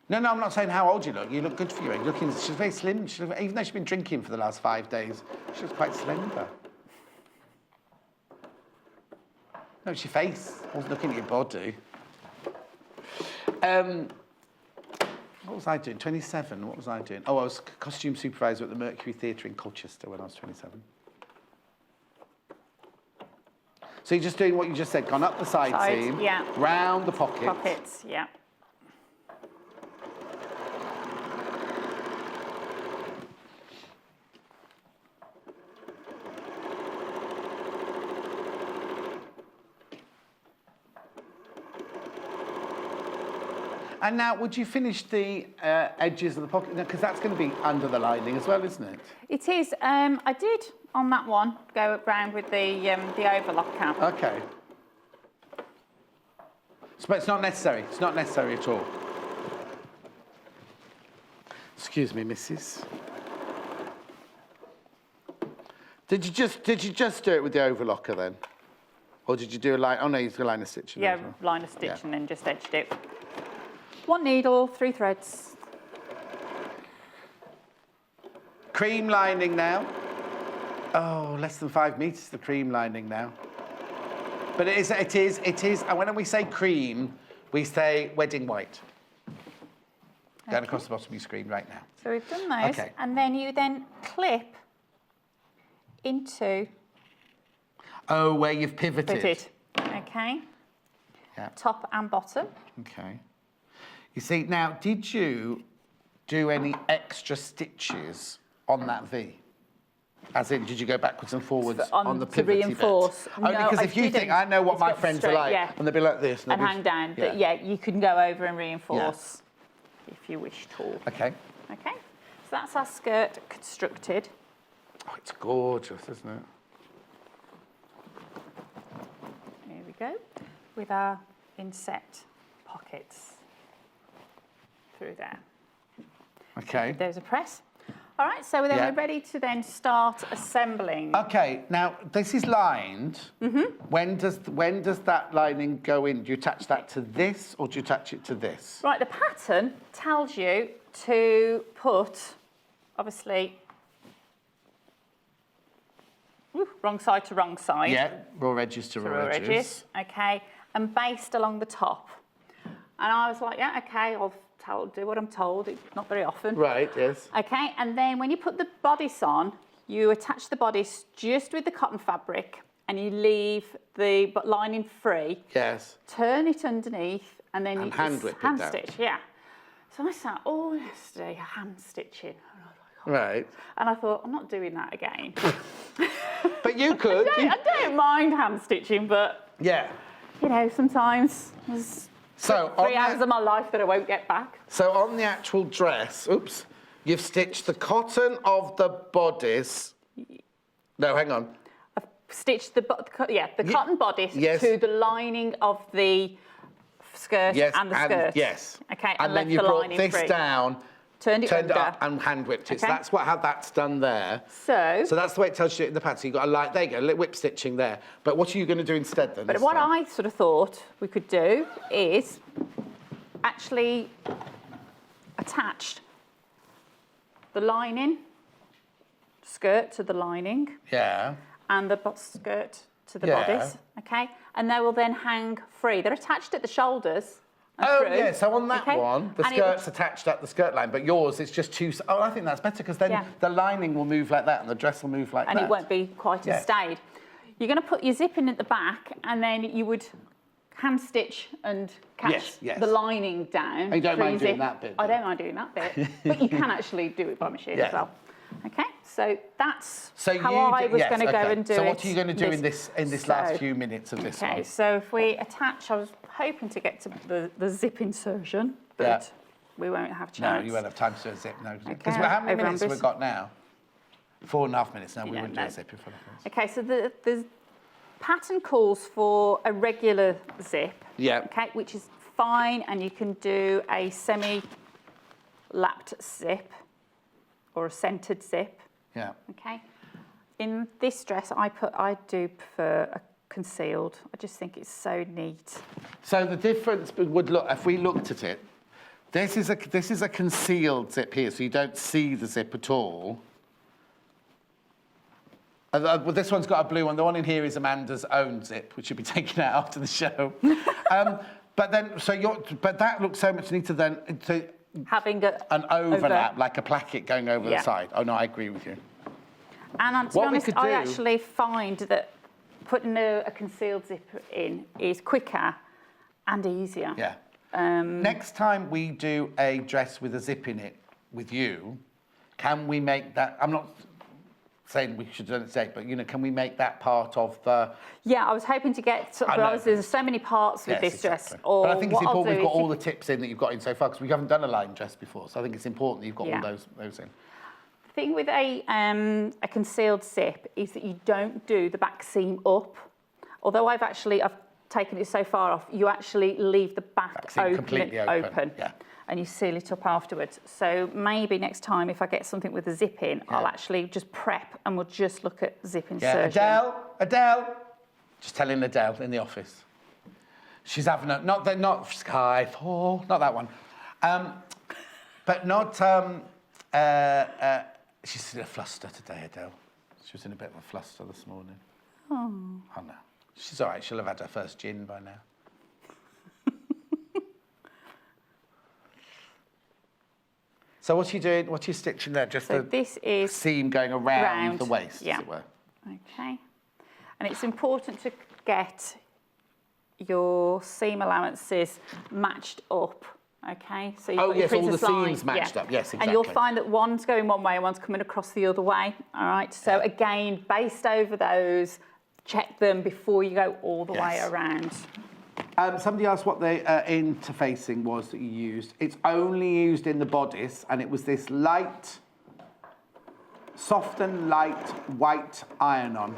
No, I'm not saying how old you look. You look good for your age. She's very slim. Even though she's been drinking for the last 5 days, she looks quite slender. No, it's your face. I wasn't looking at your body. What was I doing? 27. What was I doing? Oh, I was costume supervisor at the Mercury Theatre in Colchester when I was 27. So you're just doing what you just said, gone up the side seam, round the pocket. Pockets, yeah. And now, would you finish the edges of the pocket? Because that's going to be under the lining as well, isn't it? It is. I did on that one, go round with the overlock cap. Okay. But it's not necessary. It's not necessary at all. Excuse me, missus. Did you just do it with the overlocker then? Or did you do a line? Oh no, you did a line of stitching. Yeah, as well. line of stitch Yeah. and then just edged it. 1 needle, 3 threads. Cream lining now. Oh, less than 5 meters, the cream lining now. But it is, and when we say cream, we say wedding white. Going across the bottom of your screen right now. So we've done those. Okay. And then you then clip into Oh, where you've pivoted. Okay. Yeah. Top and bottom. Okay. You see, now, did you do any extra stitches on that V? As in, did you go backwards and forwards on the to pivoty reinforce? bit? Only because if you think, I know what It's my got friends are straight, like, yeah. and they'll be like this. And hang down. But yeah, you can go over and reinforce if you wish to. Okay. Okay. So that's our skirt constructed. Oh, it's gorgeous, isn't it? Here we go. With our inset pockets through there. Okay. There's a press. All right, so then Yeah. we're ready to then start assembling. Okay, now this is lined. When does that lining go in? Do you attach that to this or do you attach it to this? Right, the pattern tells you to put, obviously, wrong side to wrong side. Yeah, raw edges to raw edges. Okay, and based along the top. And I was like, yeah, okay, I'll do what I'm told. It's not very often. Right, yes. Okay, and then when you put the bodice on, you attach the bodice just with the cotton fabric and you leave the lining free. Yes. Turn it underneath and then And you hand just whip it hand down. stitch, yeah. So I sat all yesterday hand stitching. Right. And I thought, I'm not doing that again. But you could. I don't mind hand stitching, but Yeah. you know, sometimes there's So 3 hours of my life that I won't get back. So on the actual dress, oops, you've stitched the cotton of the bodice. No, hang on. I've stitched the cotton bodice yes. to the lining of the skirt Yes, and the skirt. Yes. Okay, and left then you the brought lining this free. down, Turned it turned under. it up and hand whipped it. So Okay. that's how that's done there. So that's the way it tells you to do it in the pattern. So you've got a line, there you go, a little whip stitching there. But what are you going to do instead then? But this what time? I sort of thought we could do is actually attach the lining, skirt to the lining, Yeah. and the skirt to the Yeah. bodice, okay? And they will then hang free. They're attached at the shoulders. And Oh, through, yeah, so on that okay? one, the And it will- skirt's attached at the skirt line, but yours, it's just two... Oh, I think that's better, because then Yeah. the lining will move like that and the dress will move like and that. it won't be quite Yeah. as staid. You're going to put your zip in at the back, and then you would hand stitch and catch Yes, yes. the lining down. You don't mind through doing zip. that bit, I do don't mind doing that bit, but you can actually do it by machine Yeah. as well. Okay, so that's So how you I do- was yes, going to go okay. and do it. So what are you going to do in this last So- few minutes of this Okay, one? so if we attach, I was hoping to get to the zip insertion, but Yeah. we won't have a chance. No, you won't have time to do a zip, no. Because Okay, how many everyone minutes have we busy? got now? 4.5 minutes. No, we Yeah, wouldn't do no. a zip in front of us. Okay, so the pattern calls for a regular zip. Yeah. Okay, which is fine, and you can do a semi-lapped zip or a centered zip. Yeah. Okay. In this dress, I do prefer a concealed. I just think it's so neat. So the difference would look, if we looked at it, this is a concealed zip here, so you don't see the zip at all. Well, this one's got a blue one. The one in here is Amanda's own zip, which should be taken out after the show. But that looks so much neater than Having an overlap, like a placket going over Yeah. the side. Oh no, I agree with you. And to be What we honest, could I do- actually find that putting a concealed zip in is quicker and easier. Yeah. Next time we do a dress with a zip in it with you, can we make that? I'm not saying we should do it today, but can we make that part of the? Yeah, I was hoping to get. I know. There's so many parts with Yes, this dress. exactly. Or But I think it's what I'll important do we've got is all the tips in that you've got in so far, because we haven't done a line dress before. So I think it's important that you've got Yeah. all those in. thing with a concealed zip is that you don't do the back seam up. Although I've taken it so far off, you actually leave the back seam completely open. Yeah. And you seal it up afterwards. So maybe next time if I get something with a zip in, I'll actually just prep and we'll just look at zip insertion. Yeah, Adele. Just telling Adele in the office. She's having not Sky 4, not that one. But not, she's in a fluster today, Adele. She was in a bit of a fluster this morning. Oh no. She's all right, she'll have had her first gin by now. So what's she doing? What's she stitching there? Just this is seam going around the waist, as it were. Okay. And it's important to get your seam allowances matched up. Okay, so all the seams matched up. Yes, exactly. And you'll find that one's going one way and one's coming across the other way. All right. So again, based over those, check them before you go all the way around. Somebody asked what the interfacing was that you used. It's only used in the bodice, and it was this light, soft and light white iron-on.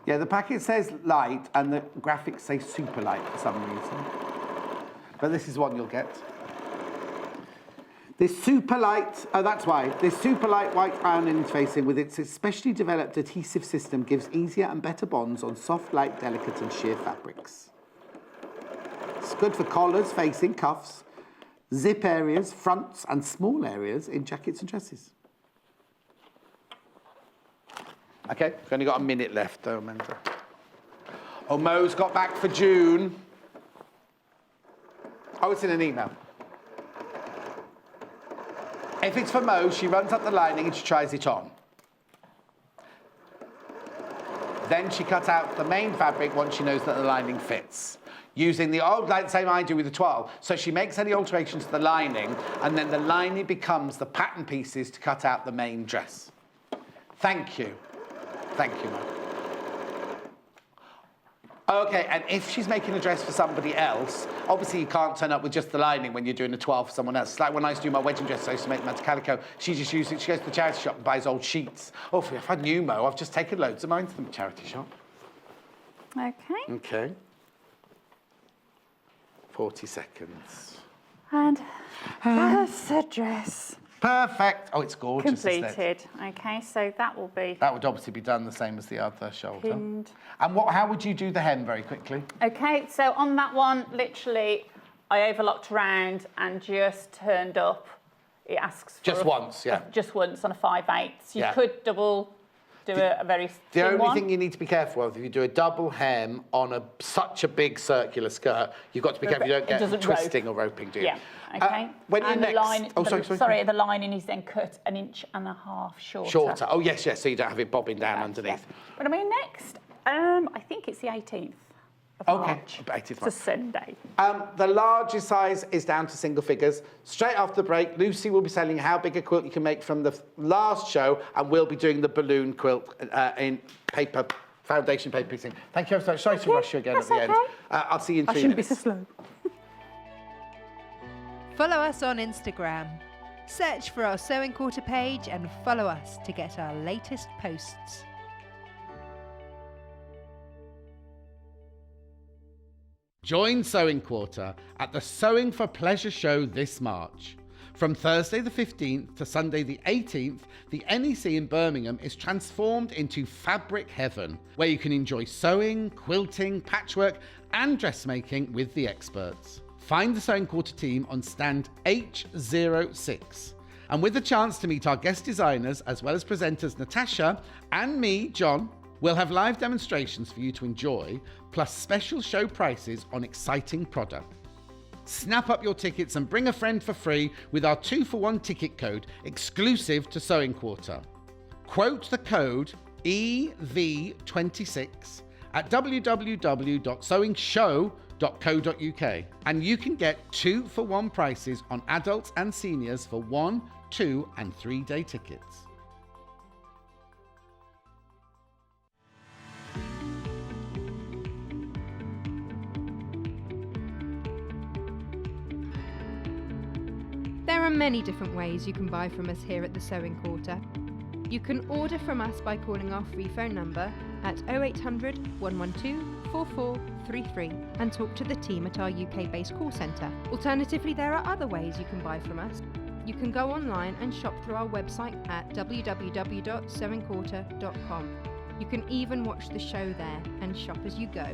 Yeah, the packet says light, and the graphics say super light for some reason. But this is one you'll get. This super light, that's why. This super light white iron interfacing with its especially developed adhesive system gives easier and better bonds on soft, light, delicate and sheer fabrics. It's good for collars, facing, cuffs, zip areas, fronts and small areas in jackets and dresses. Okay, we've only got a minute left though, Amanda. Oh, Mo's got back for June. Oh, it's in an email. If it's for Mo, she runs up the lining and she tries it on. Then she cuts out the main fabric once she knows that the lining fits. Using the old, like same I do with the twirl. So she makes any alterations to the lining, and then the lining becomes the pattern pieces to cut out the main dress. Thank you. Thank you, Mo. Okay, and if she's making a dress for somebody else, obviously you can't turn up with just the lining when you're doing a twirl for someone else. It's like when I used to do my wedding dress, I used to make them out of calico. She just used it, she goes to the charity shop and buys old sheets. Oh, if I knew Mo, I've just taken loads of mine to the charity shop. Okay. Okay. 40 seconds. And that's the dress. Perfect. Oh, it's gorgeous. Completed. Okay, so that will be... That would obviously be done the same as the other shoulder. Pinned. And how would you do the hem very quickly? Okay, so on that one, literally, I overlocked around and just turned up. It asks for... Just once, yeah. Just once on a 5/8. You could double do a very The thin only one. thing you need to be careful of, if you do a double hem on such a big circular skirt, you've got to be careful you don't get twisting or roping, do you? Yeah, okay. When you Sorry, the lining is then cut 1.5 inches shorter. Shorter. Oh, yes, so you don't have it bobbing down underneath. Yeah. But I mean, next, I think it's the 18th. Of March. 18th It's a Sunday. The largest size is down to single figures. Straight after the break, Lucy will be selling how big a quilt you can make from the last show, and we'll be doing the balloon quilt in paper, foundation paper piecing. Thank you so much. Sorry to rush you again at the end. I'll see you in 3 minutes. I shouldn't be so slow. Follow us on Instagram. Search for our Sewing Quarter page and follow us to get our latest posts. Join Sewing Quarter at the Sewing for Pleasure show this March. From Thursday the 15th to Sunday the 18th, the NEC in Birmingham is transformed into fabric heaven, where you can enjoy sewing, quilting, patchwork and dressmaking with the experts. Find the Sewing Quarter team on stand H06. And with the chance to meet our guest designers as well as presenters Natasha and me, John, we'll have live demonstrations for you to enjoy, plus special show prices on exciting product. Snap up your tickets and bring a friend for free with our 2-for-1 ticket code exclusive to Sewing Quarter. Quote the code EV26 at www.sewingshow.co.uk and you can get 2-for-1 prices on adults and seniors for 1, 2 and 3 day tickets. There There are many different ways you can buy from us here at the Sewing Quarter. You can order from us by calling our free phone number at 0800 112 4433 and talk to the team at our UK-based call centre. Alternatively, there are other ways you can buy from us. You can go online and shop through our website at www.sewingquarter.com. You can even watch the show there and shop as you go.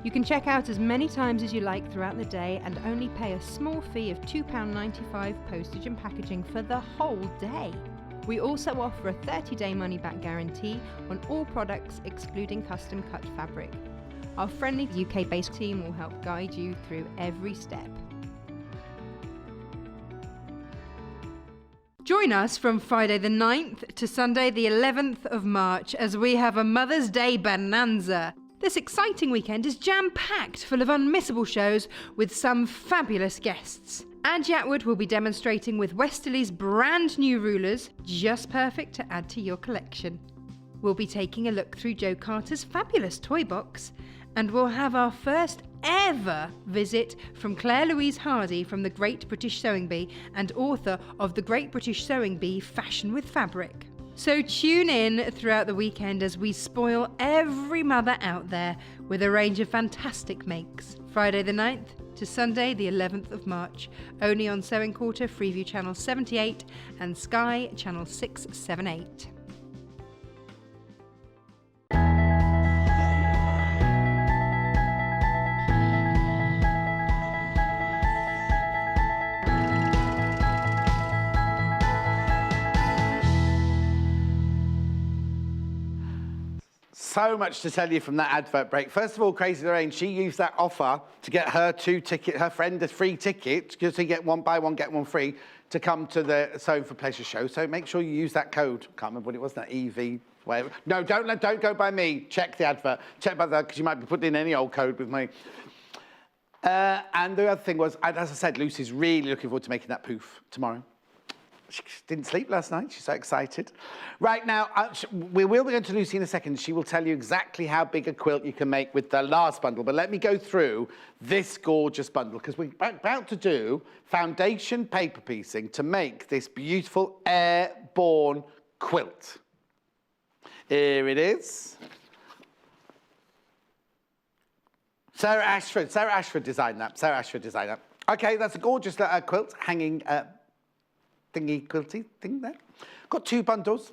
You can check out as many times as you like throughout the day and only pay a small fee of £2.95 postage and packaging for the whole day. We also offer a 30-day money-back guarantee on all products excluding custom cut fabric. Our friendly UK-based team will help guide you through every step. Join us from Friday the 9th to Sunday the 11th of March as we have a Mother's Day bonanza. This exciting weekend is jam-packed full of unmissable shows with some fabulous guests. Angie Atwood will be demonstrating with Westerly's brand new rulers, just perfect to add to your collection. We'll be taking a look through Joe Carter's fabulous toy box, and we'll have our first ever visit from Claire Louise Hardy from the Great British Sewing Bee and author of The Great British Sewing Bee Fashion with Fabric. So tune in throughout the weekend as we spoil every mother out there with a range of fantastic makes. Friday the 9th to Sunday the 11th of March, only on Sewing Quarter, Freeview Channel 78 and Sky Channel 678. So much to tell you from that advert break. First of all, Crazy Lorraine, she used that offer to get her her friend a free ticket, because you get one, buy one, get one free, to come to the Sewing for Pleasure show. So make sure you use that code. Can't remember what it was, that EV, whatever. No, don't go by me. Check the advert. Check by that, because you might be putting in any old code with me. And the other thing was, as I said, Lucy's really looking forward to making that poof tomorrow. She didn't sleep last night. She's so excited. Right now, we will be going to Lucy in a second. She will tell you exactly how big a quilt you can make with the last bundle. But let me go through this gorgeous bundle, because we're about to do foundation paper piecing to make this beautiful airborne quilt. Here it is. Sarah Ashford designed that. Okay, that's a gorgeous quilt hanging thingy quilty thing there. Got 2 bundles.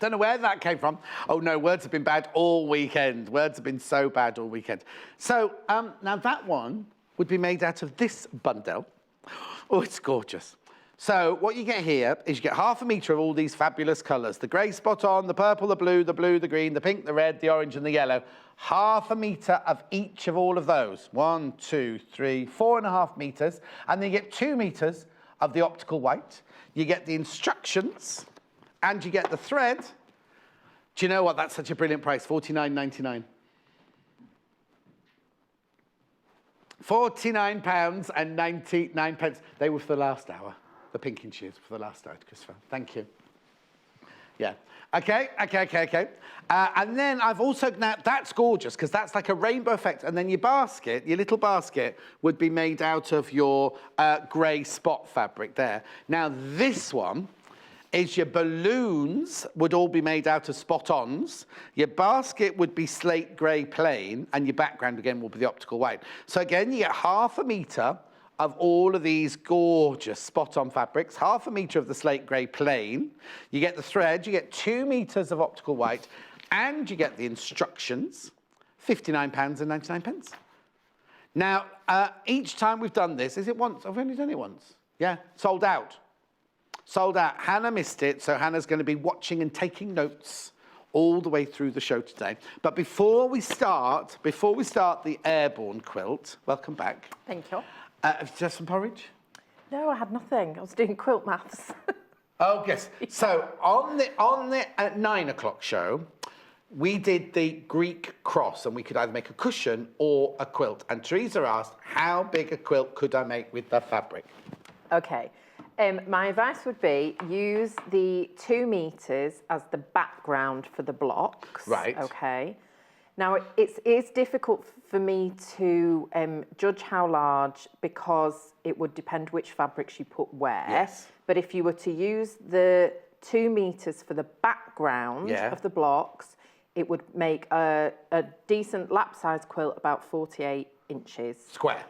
Don't know where that came from. Oh no, words have been bad all weekend. Words have been so bad all weekend. So now that one would be made out of this bundle. Oh, it's gorgeous. So what you get here is you get ½ metre of all these fabulous colours. The grey spot on, the purple, the blue, the green, the pink, the red, the orange and the yellow. ½ metre of each of all of those. 1, 2, 3, 4.5 metres. And then you get 2 metres of the optical white. You get the instructions and you get the thread. Do you know what? That's such a brilliant price, £49.99. £49.99. They were for the last hour. The pink and shears for the last hour, Christopher. Thank you. Yeah. Okay. And then I've also, now that's gorgeous because that's like a rainbow effect. And then your basket, your little basket, would be made out of your grey spot fabric there. Now this one is your balloons would all be made out of spot-ons. Your basket would be slate grey plain, and your background again will be the optical white. So again, you get ½ metre of all of these gorgeous spot-on fabrics, ½ metre of the slate grey plain. You get the thread, you get 2 metres of optical white, and you get the instructions, £59.99. Now, each time we've done this, is it once? I've only done it once. Yeah, sold out. Sold out. Hannah missed it, so Hannah's going to be watching and taking notes all the way through the show today. But before we start the airborne quilt, welcome back. Thank you. Have you just some porridge? No, I had nothing. I was doing quilt maths. Oh, yes. So on the 9 o'clock show, we did the Greek cross, and we could either make a cushion or a quilt. And Teresa asked, how big a quilt could I make with the fabric? Okay. My advice would be use the 2 metres as the background for the blocks. Right. Okay. Now, it is difficult for me to judge how large because it would depend which fabrics you put where. Yes. But if you were to use the 2 meters for the background of the blocks, it would make a decent lap-size quilt about 48 inches. Square.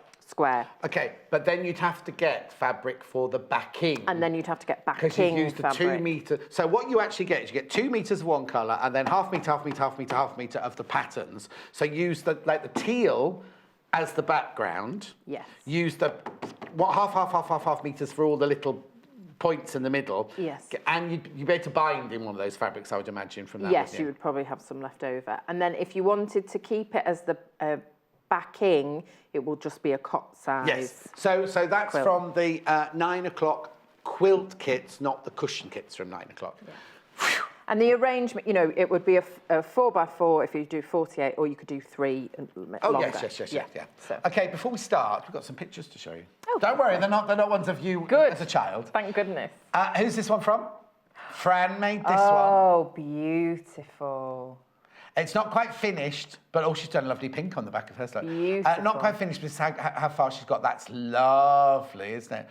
Okay, but then you'd have to get fabric for the backing. And then you'd have to get backing because you use the fabric. 2 meter. So what you actually get is you get 2 meters of one colour and then half meter, half meter, half meter, half meter of the patterns. So use the teal as the background. Yes. Use the half meters for all the little points in the middle. Yes. And you'd be able to bind in one of those fabrics, I would imagine, from that. Yes, you would probably have some left over. And then if you wanted to keep it as the backing, it will just be a cot size. Yes. So that's quilt. from the 9 o'clock quilt kits, not the cushion kits from 9 o'clock. Yeah. And the arrangement, you know, it would be a 4x4 if you do 48, or you could do 3 and longer. Oh, yes. Yeah. So. Okay, before we start, we've got some pictures to show you. Oh, don't worry, they're not ones of you Good. as a child. Thank goodness. Who's this one from? Fran made this one. Oh, beautiful. It's not quite finished, but she's done a lovely pink on the back of her sleeve. Beautiful. Not quite finished, but how far she's got. That's lovely, isn't it?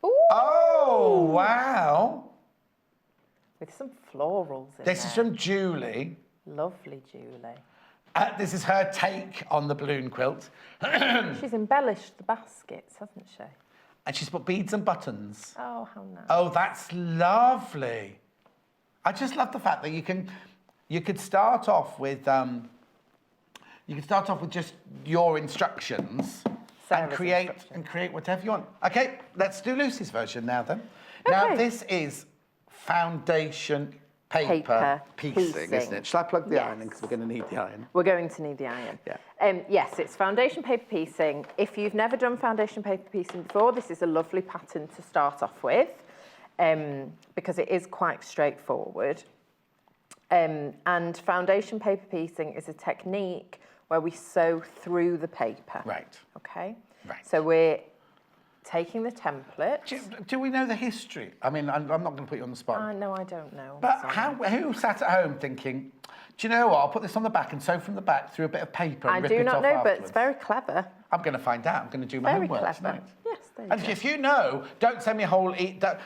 Ooh. Oh, wow. With some florals in This there. is from Julie. Lovely, Julie. This is her take on the balloon quilt. She's embellished the baskets, hasn't she? And she's put beads and buttons. Oh, how nice. Oh, that's lovely. I just love the fact that you could start off with just your instructions and create whatever you want. Okay, let's do Lucy's version now then. Okay. Now this is foundation paper piecing, isn't it? Shall I plug the iron in because we're going to need the iron? We're going to need the iron. Yeah. Yes, it's foundation paper piecing. If you've never done foundation paper piecing before, this is a lovely pattern to start off with because it is quite straightforward. And foundation paper piecing is a technique where we sew through the paper. Right. Okay? Right. So we're taking the template. Do we know the history? I mean, I'm not going to put you on the spot. No, I don't know. But Sorry. who sat at home thinking, do you know what, I'll put this on the back and sew from the back through a bit of paper and I rip do it not off know, but afterwards? it's very clever. I'm going to find out. I'm going to do my Very homework clever. tonight. Yes, there you And go. if you know, don't send me a whole,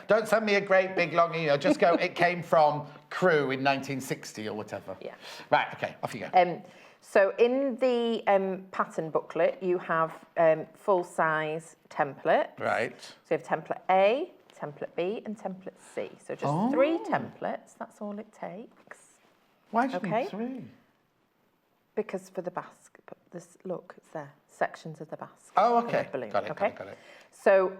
don't send me a great big long email. Just go, it came from Crew in 1960 or whatever. Yeah. Right, okay, off you go. So in the pattern booklet, you have full-size templates. Right. So you have template A, template B, and template C. So just 3 templates, that's all it takes. Why do you Okay. need 3? Because for the basket, this, look, it's there, sections of the basket. Oh, for okay. the balloon, Got it, okay? got it. So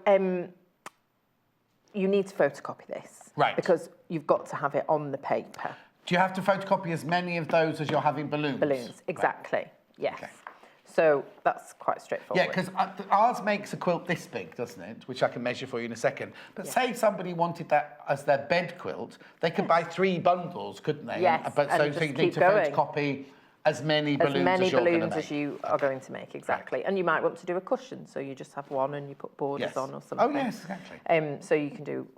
you need to photocopy this. Right. Because you've got to have it on the paper. Do you have to photocopy as many of those as you're having balloons? Balloons, exactly, yes. Okay. So that's quite straightforward. Yeah, because ours makes a quilt this big, doesn't it? Which I can measure for you in a second. But say somebody wanted that as their bed quilt, they could buy 3 bundles, couldn't they? Yes, But and so just you need keep to going. photocopy as many balloons as you're going to make. as you are going to make, exactly. And you might want to do a cushion, so you just have one and you put borders Yes. on or something. Oh, yes, exactly. So you can do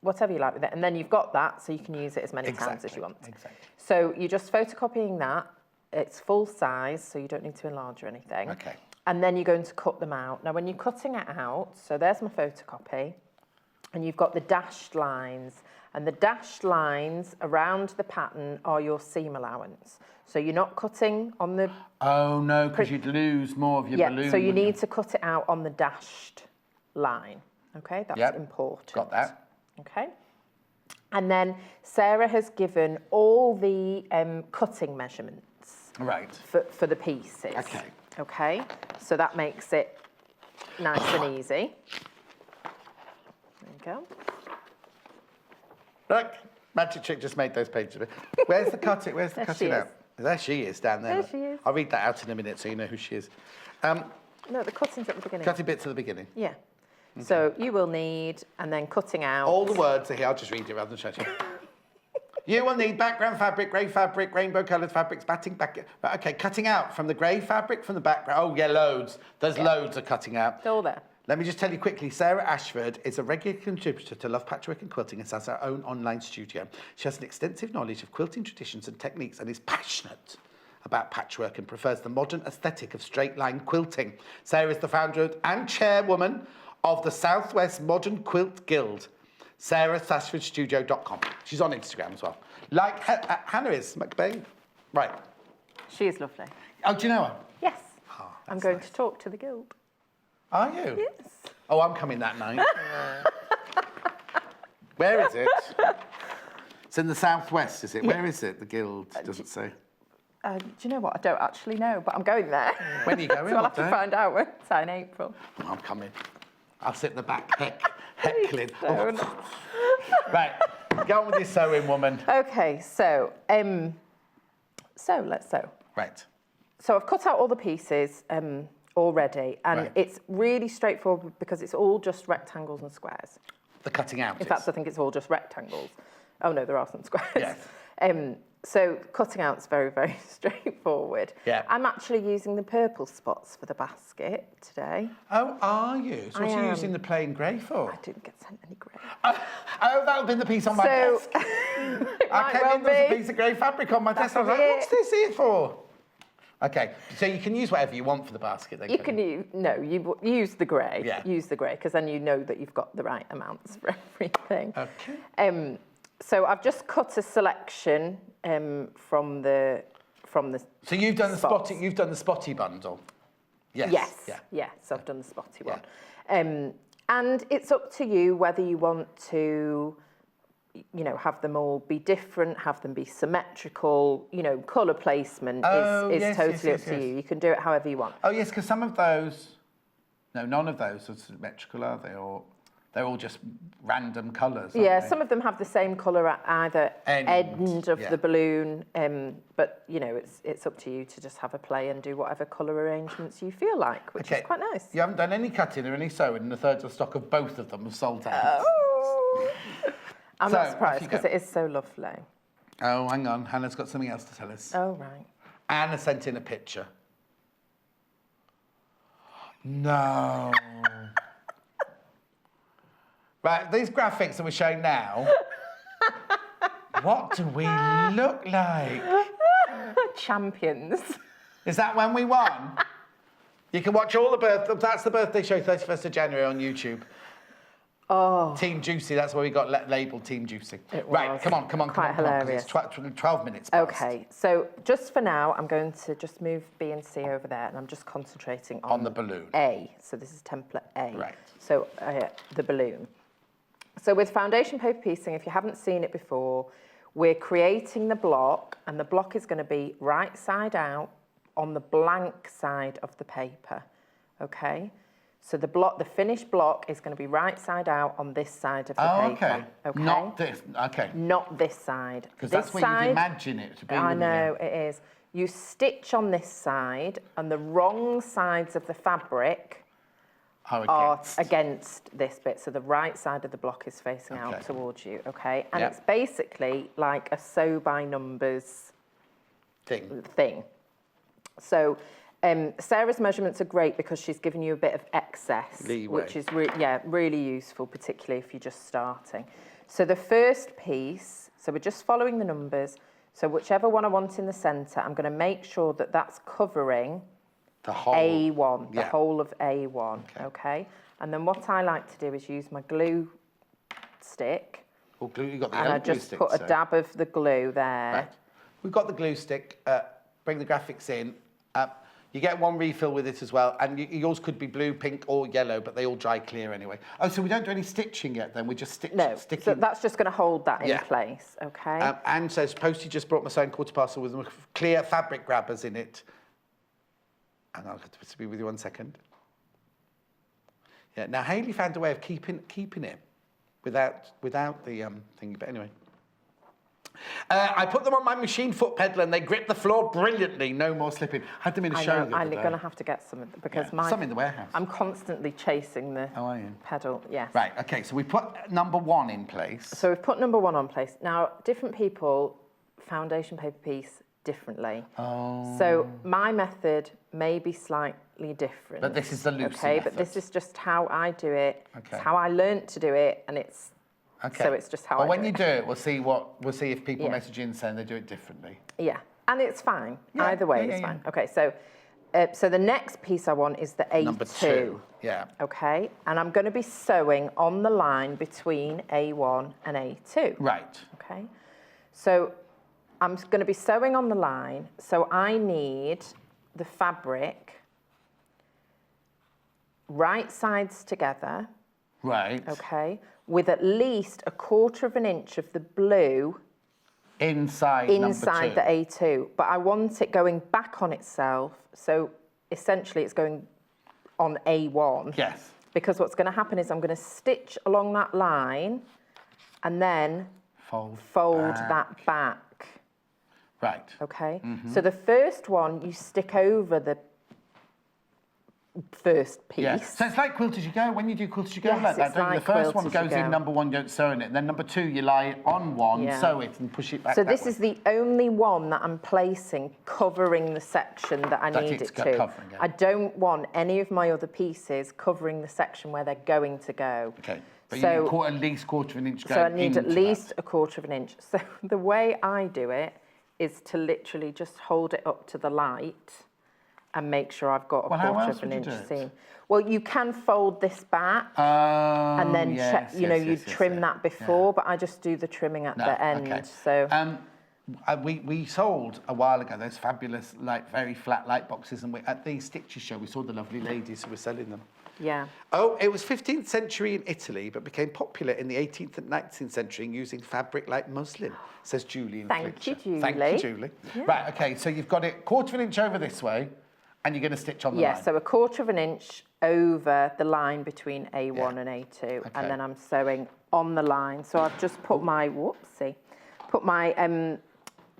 whatever you like with it. And then you've got that, so you can use it as many times as you want. Exactly. So you're just photocopying that. It's full size, so you don't need to enlarge or anything. Okay. And then you're going to cut them out. Now, when you're cutting it out, so there's my photocopy, and you've got the dashed lines. And the dashed lines around the pattern are your seam allowance. So you're not cutting on the... Oh, no, because you'd lose more of your balloon. so you wouldn't need to cut it out on the dashed line. Okay, that's important. Got that. Okay. And then Sarah has given all the cutting measurements Right. for the pieces. Okay. Okay, so that makes it nice and easy. There you go. Look, Magic Trick just made those pages. Where's the cutting? Where's the There cutting she out? There she is, down there. There she is. I'll read that out in a minute so you know who she is. No, the cutting's at the beginning. Cutting bits at the beginning. Yeah. So you will need, and then cutting out. All the words are here. I'll just read it rather than show you. You will need background fabric, grey fabric, rainbow-coloured fabrics, batting back. Okay, cutting out from the grey fabric, from the background. Oh, yeah, loads. There's loads of cutting out. It's all there. Let me just tell you quickly, Sarah Ashford is a regular contributor to Love Patchwork and Quilting and has her own online studio. She has an extensive knowledge of quilting traditions and techniques and is passionate about patchwork and prefers the modern aesthetic of straight-line quilting. Sarah is the founder and chairwoman of the Southwest Modern Quilt Guild, sarah-ashfordstudio.com. She's on Instagram as well. Like Hannah is, McBabe. Right. She is lovely. Oh, do you know her? Yes. Oh, I'm that's going nice. to talk to the guild. Are you? Yes. Oh, I'm coming that night. Where is it? It's in the southwest, is it? Yeah. Where is it? The guild doesn't say. Do you know what? I don't actually know, but I'm going there. When are you going? So I'll What have to day? find out when it's in April. Oh, I'm coming. I'll sit in the back heckling. don't. Oh. Right, go on with your sewing, woman. Okay, so let's sew. Right. So I've cut out all the pieces already, and Right. it's really straightforward because it's all just rectangles and squares. The cutting out. In fact, I think it's all just rectangles. Oh no, there are some squares. Yes. So cutting out's very, very straightforward. Yeah. I'm actually using the purple spots for the basket today. Oh, are you? So what I are you am. using the plain grey for? I didn't get sent any grey. Oh, that'll be the piece on my So desk. it I might came well in, there was a be. piece of grey fabric on my desk. I was like, That'll be what's it. this here for? Okay, so you can use whatever you want for the basket then. You can use the grey. Yeah. Use the grey because then you know that you've got the right amounts for everything. Okay. So I've just cut a selection from the. So you've done the spots. spotty. You've done the spotty bundle. Yes. Yes. Yeah. Yes, I've done the spotty Yeah. one. And it's up to you whether you want to, have them all be different, have them be symmetrical. Colour placement Oh, is yes, totally yes, up to yes. you. You can do it however you want. Oh yes, because some of those. No, none of those are symmetrical, are they? Or they're all just random colours. Aren't Yeah, they? some of them have the same colour at either end of yeah. the balloon, but it's up to you to just have a play and do whatever colour arrangements you feel like, which is quite nice. You haven't done any cutting or any sewing, and a third of the stock of both of them have sold out. Oh. I'm So, not off surprised you because go. it is so lovely. Oh, hang on, Hannah's got something else to tell us. Oh, right. Anna sent in a picture. No. Right, these graphics that we're showing now. What do we look like? Champions. Is that when we won? You can watch all the that's the birthday show, 31st of January on YouTube. Oh. Team Juicy, that's where we got labelled Team Juicy. It Right, was. come on, Quite 'cause hilarious. it's 12 minutes past. Okay, so just for now, I'm going to just move B and C over there, and I'm just concentrating on the balloon. A. So this is template A. Right. So the balloon. So with foundation paper piecing, if you haven't seen it before, we're creating the block, and the block is going to be right side out on the blank side of the paper. Okay. So the finished block is going to be right side out on this side of the paper. Okay. Not this. Okay. Not this side. Because This that's where side, you'd imagine it to be. I wouldn't you? know, it is. You stitch on this side, and the wrong sides of the fabric are against this bit. So the right side of the block is facing out towards you, okay? And it's basically like a sew by numbers thing. So Sarah's measurements are great because she's given you a bit of excess, leeway. which is really useful, particularly if you're just starting. So the first piece, so we're just following the numbers. So whichever one I want in the centre, I'm going to make sure that that's covering the whole A1, the whole of A1, okay? And then what I like to do is use my glue stick. Well, glue, you got the And I just put a dab of the glue there. Right. We've got the glue stick. Bring the graphics in. You get one refill with it as well, and yours could be blue, pink, or yellow, but they all dry clear anyway. Oh, so we don't do any stitching yet then? We just sticking. So that's just going to hold that in place, okay? Anne says, Posty just brought my sewing quarter parcel with clear fabric grabbers in it. And I'll have to be with you 1 second. Yeah. Now Hayley found a way of keeping it without the thing. But anyway. I put them on my machine foot pedal and they grip the floor brilliantly. No more slipping. Had them in a show. I'm going to have to get some because some in the warehouse. I'm constantly chasing the pedal. Yes. Right. Okay. So we put number 1 in place. So we've put number 1 on place. Now, different people, foundation paper piece differently. Oh. So my method may be slightly different. But this is the Lucy okay, method. but this is just how I do it. Okay. It's how I learnt to do it, and it's so it's just how I do it. Well, when you do it, we'll see if people Yeah. message in saying they do it differently. Yeah, and it's fine. Yeah, Either way, yeah, it's yeah, fine. Okay, so the next piece I want is the A2. Number 2. Yeah. Okay, and I'm going to be sewing on the line between A1 and A2. Right. Okay, so I'm going to be sewing on the line, so I need the fabric right sides together, Right. okay, with at least 1/4 of an inch of the blue Inside inside number 2. the A2, but I want it going back on itself, so essentially it's going on A1. Yes. Because what's going to happen is I'm going to stitch along that line and then Fold that back. Right. Okay, Mm-hmm. so the first one you stick over the first piece. Yeah. So it's like quilt as you go. When you do quilt as you go Yes, like that, it's don't you? like The first quilt one as you goes in go. number 1, you don't sew in it. Then number 2, you lie on 1, Yeah. sew it and push it back. So that this way. is the only one that I'm placing covering the section that I That need it's it to. covering, yeah. I don't want any of my other pieces covering the section where they're going to go. Okay. But So- you need at least 1/4 of an inch going So I need at into least that. 1/4 of an inch. So the way I do it is to literally just hold it up to the light and make sure I've got Well, how 1/4 else of an would you inch do it? seam. Well, you can fold this back and then check, you know, you trim that before, but I just do the trimming at the end. Okay. So We sold a while ago those fabulous, like, very flat light boxes, and at the Stitches show, we saw the lovely ladies who were selling them. yeah. Oh, it was 15th century in Italy, but became popular in the 18th and 19th century using fabric like muslin, says Julie in Thank you, Flintshire. Thank Julie. you, Julie. Right, okay, so you've got it 1/4 of an inch over this way, and you're going to stitch on the Yeah, line. so 1/4 of an inch over the line between A1 and A2, Okay. and then I'm sewing on the line. So I've just put my, put my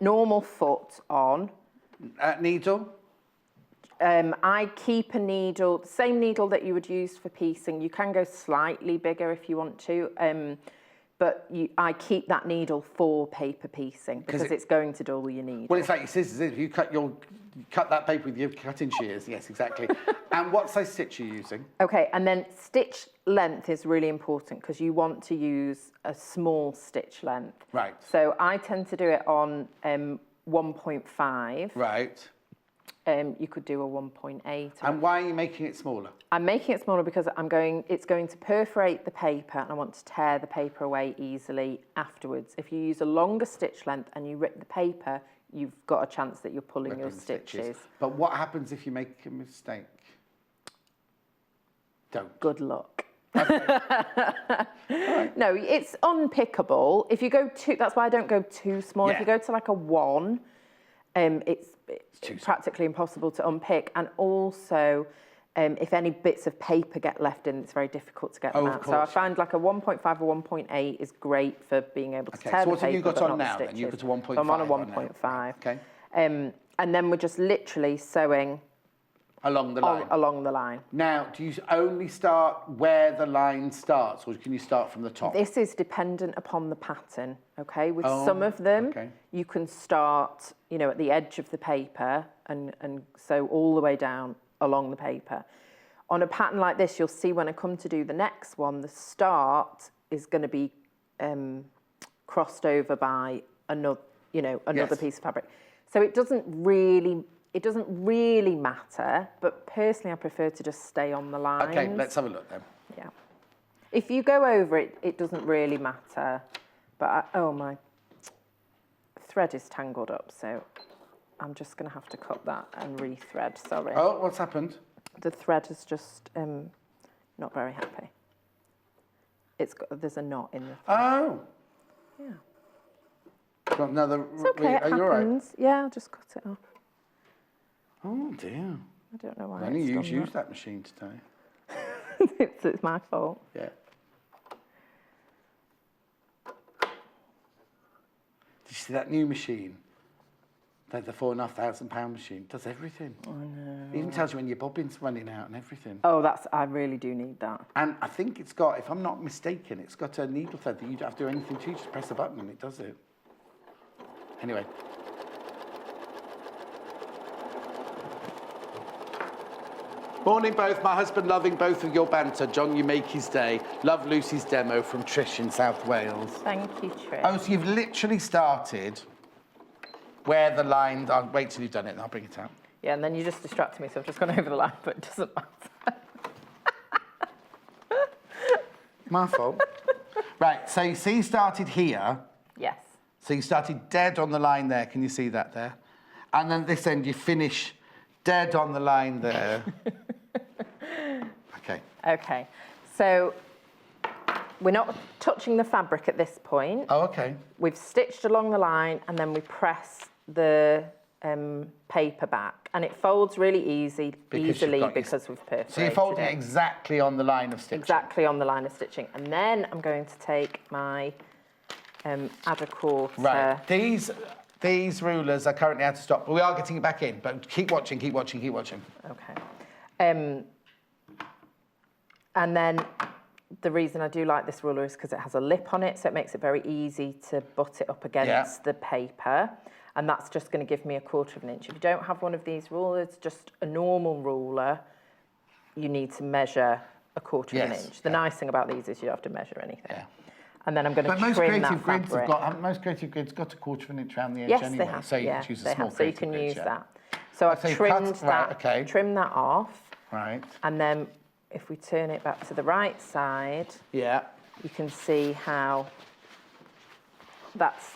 normal foot on. Needle? I keep a needle, the same needle that you would use for piecing. You can go slightly bigger if you want to, but I keep that needle for paper piecing because it's going to dull your needle. Well, it's like your scissors. If you cut that paper with your cutting shears. Yes, exactly. And what size stitch are you using? Okay, and then stitch length is really important because you want to use a small stitch length. Right. So I tend to do it on 1.5. Right. You could do a 1.8. And why are you making it smaller? I'm making it smaller because it's going to perforate the paper and I want to tear the paper away easily afterwards. If you use a longer stitch length and you rip the paper, you've got a chance that you're pulling your Ripping stitches. But what happens if you make a mistake? Don't. Good luck. No, it's unpickable. If you go that's why I don't go too small. Yeah. If you go to like a 1, it's practically impossible to unpick. And also, if any bits of paper get left in, it's very difficult to get them of out. course, So I find like a 1.5 or 1.8 is great for being able to tear so the what have you paper, got but on not now the then? You've got a stitches. 1.5 So I'm on a on now. 1.5. Okay. And then we're just literally sewing Along the line. along the line. Now, do you only start where the line starts, or can you start from the top? This is dependent upon the pattern, okay? With Oh, some of them, okay. you can start, you know, at the edge of the paper and sew all the way down along the paper. On a pattern like this, you'll see when I come to do the next one, the start is going to be crossed over by another Yes. piece of fabric. So it doesn't really matter, but personally, I prefer to just stay on the lines. Okay, let's have a look then. Yeah. If you go over it, it doesn't really matter. But my thread is tangled up, so I'm just going to have to cut that and re-thread. Sorry. Oh, what's happened? The thread is just not very happy. There's a knot in the thread. Oh. Yeah. Got another. It's okay. It Are you all right? happens. Yeah, I'll just cut it off. Oh dear. I don't know why. I only it's used that machine today. It's my fault. Yeah. Did you see that new machine? The £4,500 machine. It does everything. I know. It even tells you when your bobbin's running out and everything. Oh, I really do need that. And I think it's got, if I'm not mistaken, it's got a needle thread that you don't have to do anything to. You just press a button and it does it. Anyway. Morning both, my husband loving both of your banter. John, you make his day. Love Lucy's demo from Trish in South Wales. Thank you, Trish. Oh, so you've literally started where the line... I'll wait till you've done it and I'll bring it out. Yeah, and then you just distracted me, so I've just gone over the line, but it doesn't matter. My fault. Right, so you see you started here. Yes. So you started dead on the line there. Can you see that there? And then at this end, you finish dead on the line there. Okay. Okay, so we're not touching the fabric at this point. Oh, okay. We've stitched along the line and then we press the paper back, and it folds really easily because we've perforated So you're folding it exactly on the line of stitching. Exactly on the line of stitching. And then I'm going to take my add a quarter. Right, these rulers are currently out of stock, but we are getting it back in. But keep watching, keep watching, keep watching. Okay. And then the reason I do like this ruler is because it has a lip on it, so it makes it very easy to butt it up against the paper. And that's just going to give me 1/4 inch. If you don't have one of these rulers, just a normal ruler, you need to measure 1/4 inch. The nice thing about these is you don't have to measure anything. Yeah. And then I'm going to trim that fabric. Most creative grids got 1/4 inch around the edge anyway. Yes, they have. So you can choose a small so you can use that. So I've trimmed that, trimmed that off. Right. And then if we turn it back to the right side, you can see how that's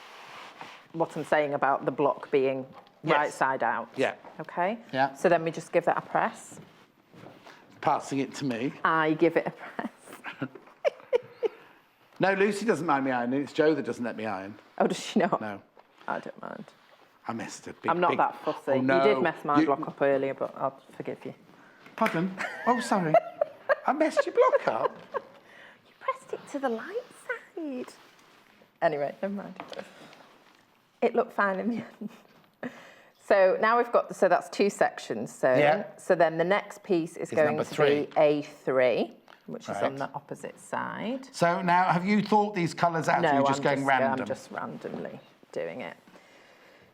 what I'm saying about the block being right side out. Yeah. Okay? Yeah. So then we just give that a press. Passing it to me. I give it a press. No, Lucy doesn't mind me ironing. It's Jo that doesn't let me iron. Oh, does she not? No. I don't mind. I messed it. I'm not that fussy. Oh, no. You did mess my block up earlier, but I'll forgive you. Pardon? Oh, sorry. I messed your block up. You pressed it to the light side. Anyway, never mind. It looked fine in the end. So now we've got, so that's 2 sections. So, so then the next piece is going to be A3, which is on the opposite side. So now, have you thought these colours out, or are you just going random? I'm just randomly doing it.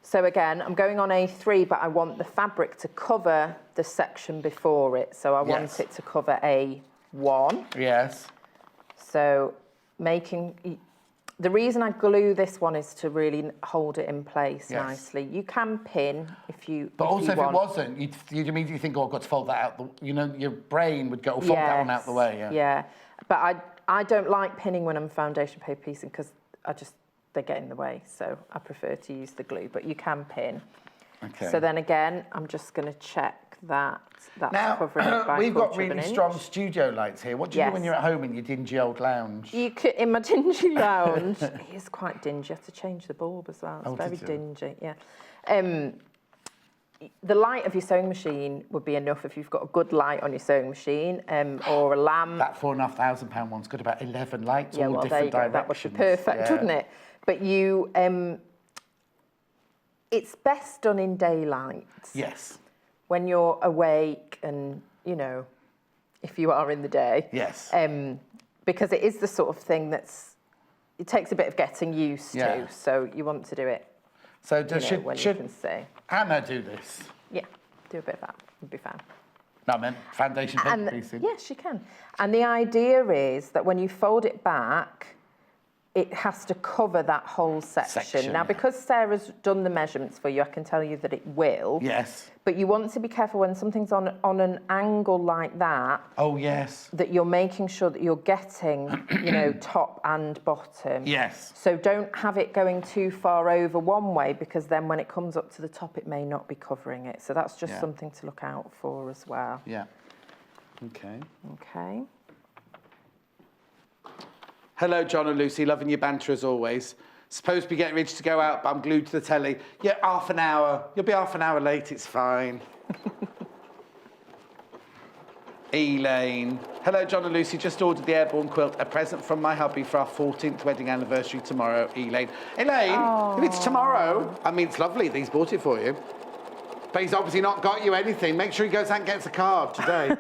So again, I'm going on A3, but I want the fabric to cover the section before it. So I want it to cover A1. Yes. So the reason I glue this one is to really hold it in place nicely. You can pin if you But also, if it wasn't, you'd immediately think, oh, I've got to fold that out. Your brain would go, fold that one out the way. Yeah. But I don't like pinning when I'm foundation paper piecing because they get in the way. So I prefer to use the glue, but you can pin. Okay. So then again, I'm just going to check that that's covering it by we've got really strong studio lights here. What do you do when you're at home in your dingy old lounge? In my dingy lounge, it is quite dingy. You have to change the bulb as well. It's very dingy, the light of your sewing machine would be enough if you've got a good light on your sewing machine or a lamp. That £4,500 one's got about 11 lights, all different directions. That would be perfect, wouldn't it? But it's best done in daylight. Yes. When you're awake and, if you are in the day. Yes. Because it is the sort of thing it takes a bit of getting used to, so you want to do it so should Anna do this? Yeah, do a bit of that, would be fine. No, I meant foundation paper piecing. Yes, she can. And the idea is that when you fold it back, it has to cover that whole section. Now, because Sarah's done the measurements for you, I can tell you that it will. Yes. But you want to be careful when something's on an angle like that. Oh, yes. That you're making sure that you're getting, top and bottom. Yes. So don't have it going too far over one way because then when it comes up to the top, it may not be covering it. So that's just something to look out for as well. Yeah. Okay. Okay. Hello, John and Lucy. Loving your banter as always. Supposed to be getting ready to go out, but I'm glued to the telly. Yeah, half an hour. You'll be half an hour late. It's fine. Elaine. Hello, John and Lucy. Just ordered the airborne quilt. A present from my hubby for our 14th wedding anniversary tomorrow. Elaine. Elaine, if it's tomorrow, I mean, it's lovely that he's bought it for you. But he's obviously not got you anything. Make sure he goes out and gets a card today.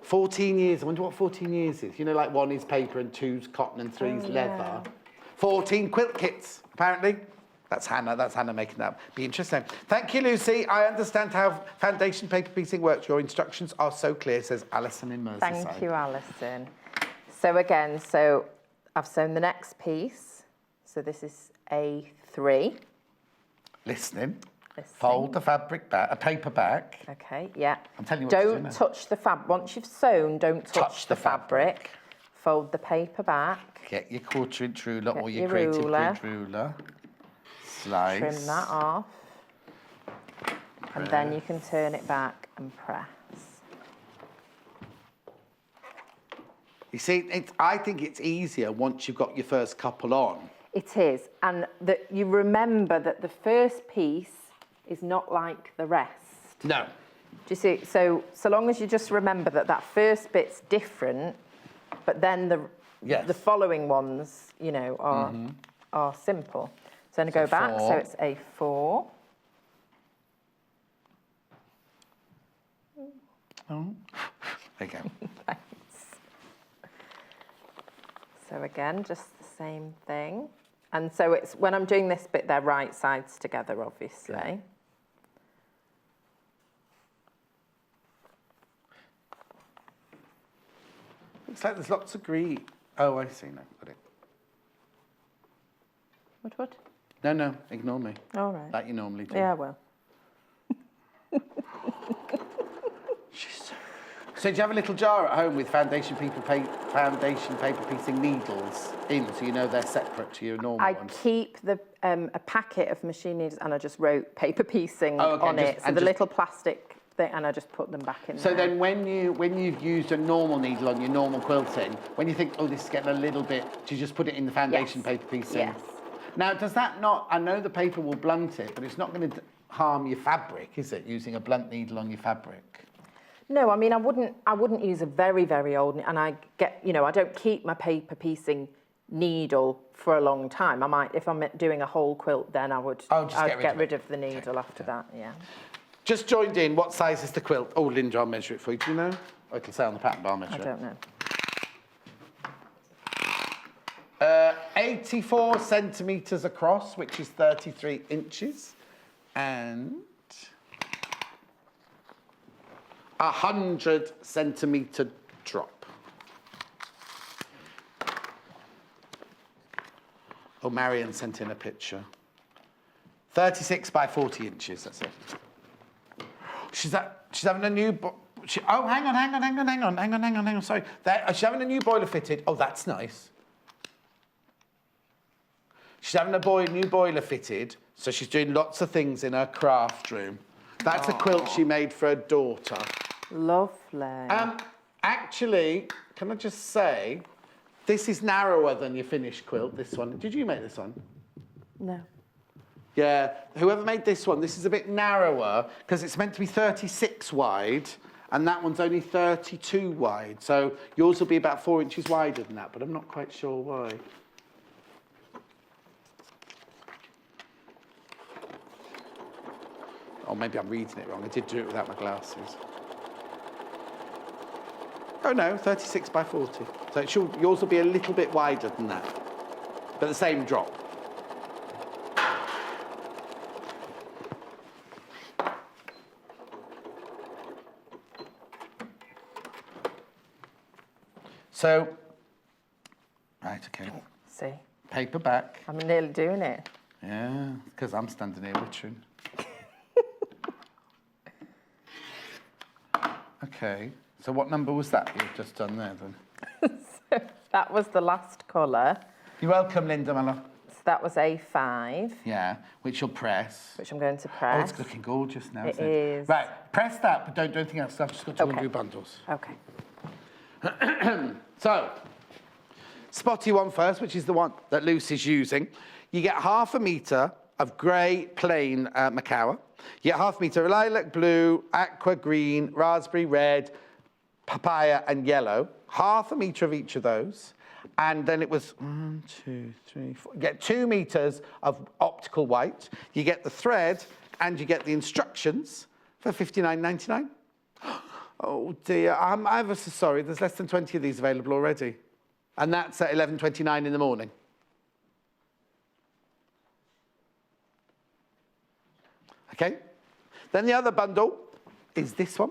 14 years. I wonder what 14 years is. Like 1 is paper and 2's cotton and 3's leather. 14 quilt kits, apparently. That's Hannah making that. Be interesting. Thank you, Lucy. I understand how foundation paper piecing works. Your instructions are so clear, says Alison in Merseyside. Thank you, Alison. So again, I've sewn the next piece. So this is A3. Listening. Fold the fabric back, a paper back. Okay, yeah. I'm telling you what to do now. Don't touch the fabric. Once you've sewn, don't touch the fabric. Fold the paper back. Get your 1/4 inch ruler or your your creative ruler. grid ruler. Slice. Trim that off. And then you can turn it back and press. You see, I think it's easier once you've got your first couple on. It is, and that you remember that the first piece is not like the rest. No. Do you see? So long as you just remember that first bit's different, but then the following ones, you know, are simple. So I'm going to go back. 4. So it's a 4. Oh. There you go. Thanks. So again, just the same thing. And so it's when I'm doing this bit, they're right sides together, obviously. Yeah. Looks like there's lots of green. Oh, I see now. Got it. What? No, ignore me. All right. Like you normally do. Yeah, well. So do you have a little jar at home with foundation paper piecing needles in, so you know they're separate to your normal I ones? keep a packet of machine needles, and I just wrote paper piecing on it. So the little plastic thing, and I just put them back in So there. then when you've used a normal needle on your normal quilting, when you think, oh, this is getting a little bit, do you just put it in the foundation paper piecing? Yes. Now, does that not, I know the paper will blunt it, but it's not going to harm your fabric, is it, using a blunt needle on your fabric? No, I mean, I wouldn't use a very, very old, and I don't keep my paper piecing needle for a long time. I might, if I'm doing a whole quilt, then I'd get rid of the needle after that, yeah. Just joined in, what size is the quilt? Oh, Linda, I'll measure it for you, do you know? Oh, it'll say on the pattern, but I'll measure it. I don't know. 84 centimetres across, which is 33 inches, and 100 centimetre drop. Oh, Marion sent in a picture. 36 by 40 inches, that's it. She's having a new... oh, hang on, sorry. She's having a new boiler fitted. Oh, that's nice. She's having a new boiler fitted, so she's doing lots of things in her craft room. That's a quilt she made for her daughter. Lovely. Actually, can I just say, this is narrower than your finished quilt, this one. Did you make this one? No. Yeah, whoever made this one, this is a bit narrower, because it's meant to be 36 wide, and that one's only 32 wide. So yours will be about 4 inches wider than that, but I'm not quite sure why. Or maybe I'm reading it wrong. I did do it without my glasses. Oh no, 36 by 40. So yours will be a little bit wider than that, but the same drop. So, right, okay. See? Paper back. I'm nearly doing it. Yeah, because I'm standing here wittering. Okay, so what number was that you've just done there then? So that was the last colour. You're welcome, Linda, my love. So that was A5. Yeah, which you'll press. Which I'm going to Oh, press. it's looking gorgeous now, It isn't it? is. Right, press that, but don't do anything else. I've just got to Okay. undo bundles. Okay. So, spotty one first, which is the one that Lucy's using. You get 1/2 metre of grey plain macawa. You get 1/2 metre of lilac blue, aqua green, raspberry red, papaya and yellow. 1/2 metre of each of those. And then it was 1, 2, 3, 4. You get 2 metres of optical white. You get the thread and you get the instructions for £59.99. Oh dear, I'm ever so sorry. There's less than 20 of these available already. And that's at 11:29 in the morning. Okay? Then the other bundle is this one,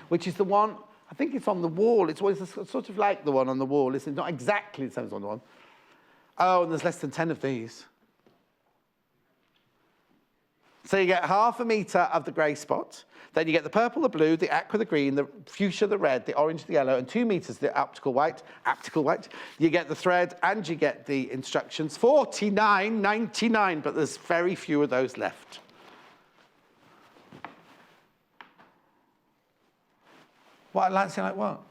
which is the one, I think it's on the wall. It's always sort of like the one on the wall. It's not exactly the same as on the one. Oh, and there's less than 10 of these. So you get 1/2 metre of the grey spot. Then you get the purple, the blue, the aqua, the green, the fuchsia, the red, the orange, the yellow, and 2 metres the optical white. You get the thread and you get the instructions. $49.99, but there's very few of those left. What, Lancey, like what?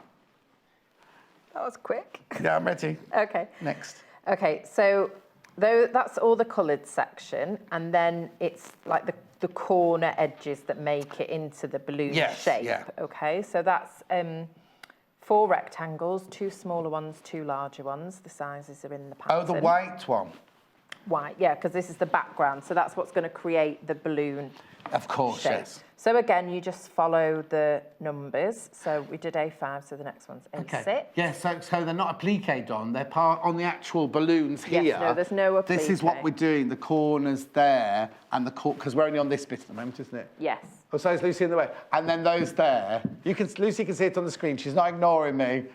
That was quick. Yeah, I'm ready. Okay. Next. Okay, so that's all the coloured section, and then it's like the corner edges that make it into the balloon shape. Yeah. Okay, so that's 4 rectangles, 2 smaller ones, 2 larger ones. The sizes are in the pattern. Oh, the white one. White, yeah, because this is the background, so that's what's going to create the balloon Of course, shape. yes. So again, you just follow the numbers. So we did A5, so the next one's A6. Okay. Yeah, so they're not appliqued on, they're part on the actual balloons here. Yes, no, there's no applique. This is what we're doing, the corners there, and the because we're only on this bit at the moment, isn't it? Yes. Oh, so is Lucy in the way? And then those there, Lucy can see it on the screen, she's not ignoring me.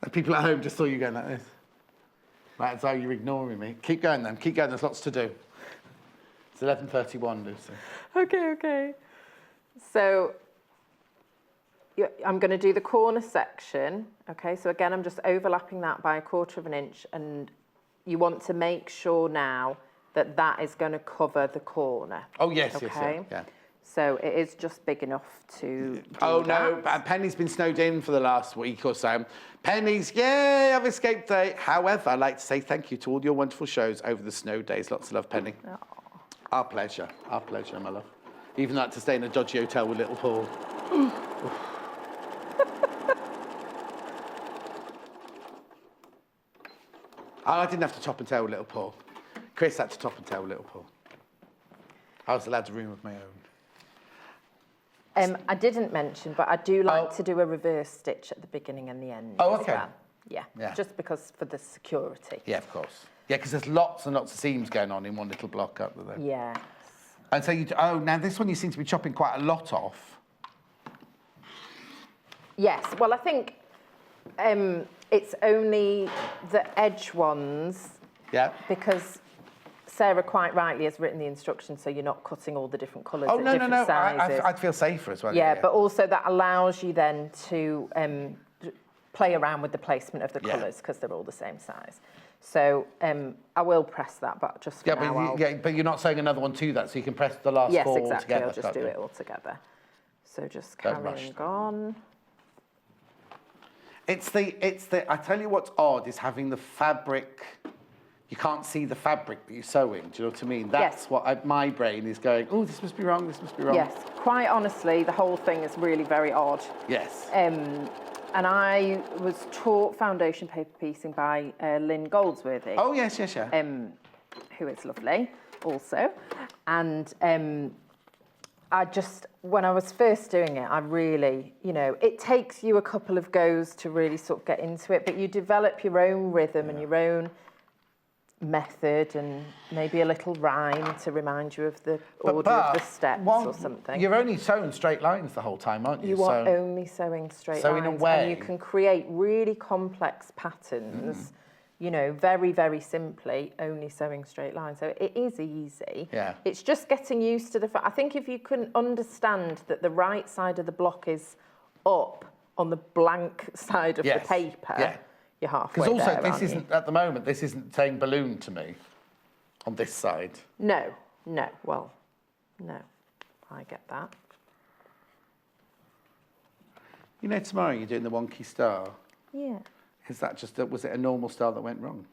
The people at home just saw you going like this. Right, so you're ignoring me. Keep going then, keep going, there's lots to do. It's 11:31, Lucy. Okay. So I'm going to do the corner section. Okay, so again, I'm just overlapping that by 1/4 of an inch, and you want to make sure now that that is going to cover the corner. Oh, yes, okay? yeah. So it is just big enough to do Oh, that. no, Penny's been snowed in for the last week or so. Penny's, yay, I've escaped day. However, I'd like to say thank you to all your wonderful shows over the snow days. Lots of love, Penny. Oh. Our pleasure, my love. Even though I had to stay in a dodgy hotel with little Paul. I didn't have to top and tail with little Paul. Chris had to top and tail with little Paul. I was allowed a room of my own. I didn't mention, but I do like to do a reverse stitch at the beginning and the end. Oh, as okay. well. Yeah, just because for the security. Yeah, of course. Yeah, because there's lots and lots of seams going on in one little block up there. Yeah. And so now this one you seem to be chopping quite a lot off. Yes, well, I think it's only the edge ones. Yeah. Because Sarah quite rightly has written the instructions, so you're not cutting all the different colours at different no. sizes. I'd feel safer as well. Yeah, but also that allows you then to play around with the placement of the colours because they're all the same size. So I will press that, but just for now but you're not saying another one to that, so you can press the last 4 yes, exactly. together. I'll just do it all together. So just carrying on. It's the. I tell you what's odd is having the fabric. You can't see the fabric that you're sewing. Do you know what I mean? That's what my brain is going. Oh, this must be wrong. This must be wrong. Yes, quite honestly, the whole thing is really very odd. Yes. And I was taught foundation paper piecing by Lynn Goldsworthy. Oh yes. Who is lovely, also, and I just, when I was first doing it, I really, it takes you a couple of goes to really sort of get into it, but you develop your own rhythm and your own method and maybe a little rhyme to remind you of the order of the steps or something. You're only sewing straight lines the whole time, aren't you? You are only sewing straight lines. So in a way... And you can create really complex patterns, very, very simply, only sewing straight lines. So it is easy. Yeah. It's just getting used to the fact. I think if you can understand that the right side of the block is up on the blank side of the paper, you're halfway there, because also, this isn't, at the moment, this isn't saying balloon to me on this side. No, well, no, I get that. Tomorrow you're doing the Wonky star. Yeah. Is that just, was it a normal star that went wrong?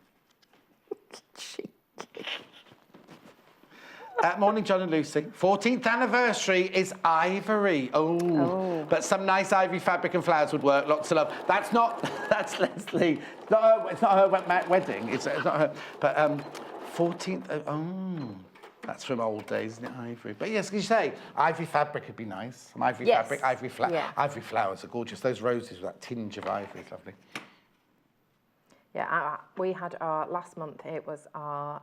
Morning, John and Lucy. 14th anniversary is ivory. Oh. But some nice ivory fabric and flowers would work. Lots of love. That's Leslie. It's not her wedding. It's not her. But 14th. That's from old days, isn't it? Ivory. But yes, you say ivory fabric would be nice. Some ivory fabric, ivory flowers are gorgeous. Those roses with that tinge of ivory is lovely. Yeah, we had our last month. It was our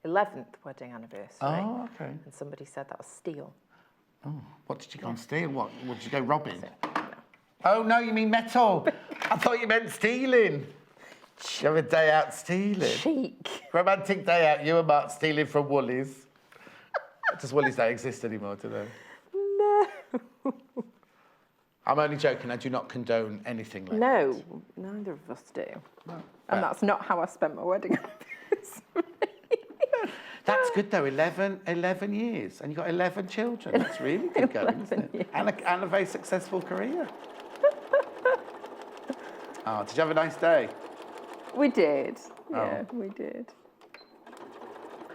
11th wedding anniversary. Oh, okay. And somebody said that was steel. Oh, what did you go and steal? What did you go robbing? Oh, no, you mean metal. I thought you meant stealing. You have a day out stealing. Chic. Romantic day out, you and Mark stealing from Woolies. Does Woolies don't exist anymore, do they? No. I'm only joking. I do not condone anything like that. No, neither of us do. No. And that's not how I spent my wedding anniversary. That's good, though. 11 years. And you've got 11 children. That's really good going, isn't it? And a very successful career. Oh, did you have a nice day? We did. Yeah, we did.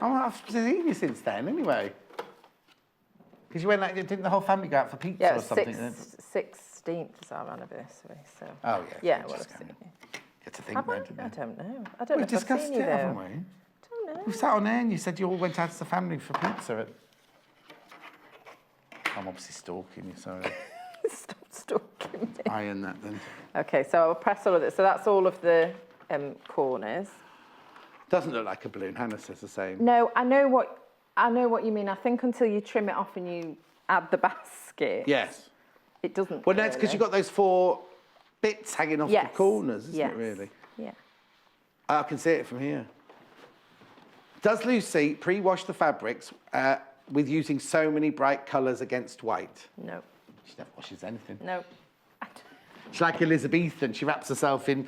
Oh, I've seen you since then, anyway. Because you went like, didn't the whole family go out for pizza or something? 16th is our anniversary, so. Oh, yeah. Yeah, well, I've seen you. Get to think Have I? then, didn't I you? don't know. I don't know We've if I've discussed seen it, you, though. haven't we? I don't know. We sat on air and you said you all went out as a family for pizza. I'm obviously stalking you, sorry. Stop stalking me. Iron that then. Okay, so I'll press all of this. So that's all of the corners. Doesn't look like a balloon. Hannah says the same. No, I know what you mean. I think until you trim it off and you add the basket. Yes. It doesn't. Well, that's because you've got those 4 bits hanging off the corners, isn't it, really? Yeah. I can see it from here. Does Lucy pre-wash the fabrics with using so many bright colours against white? No. She never washes anything. No. She's like Elizabethan. She wraps herself in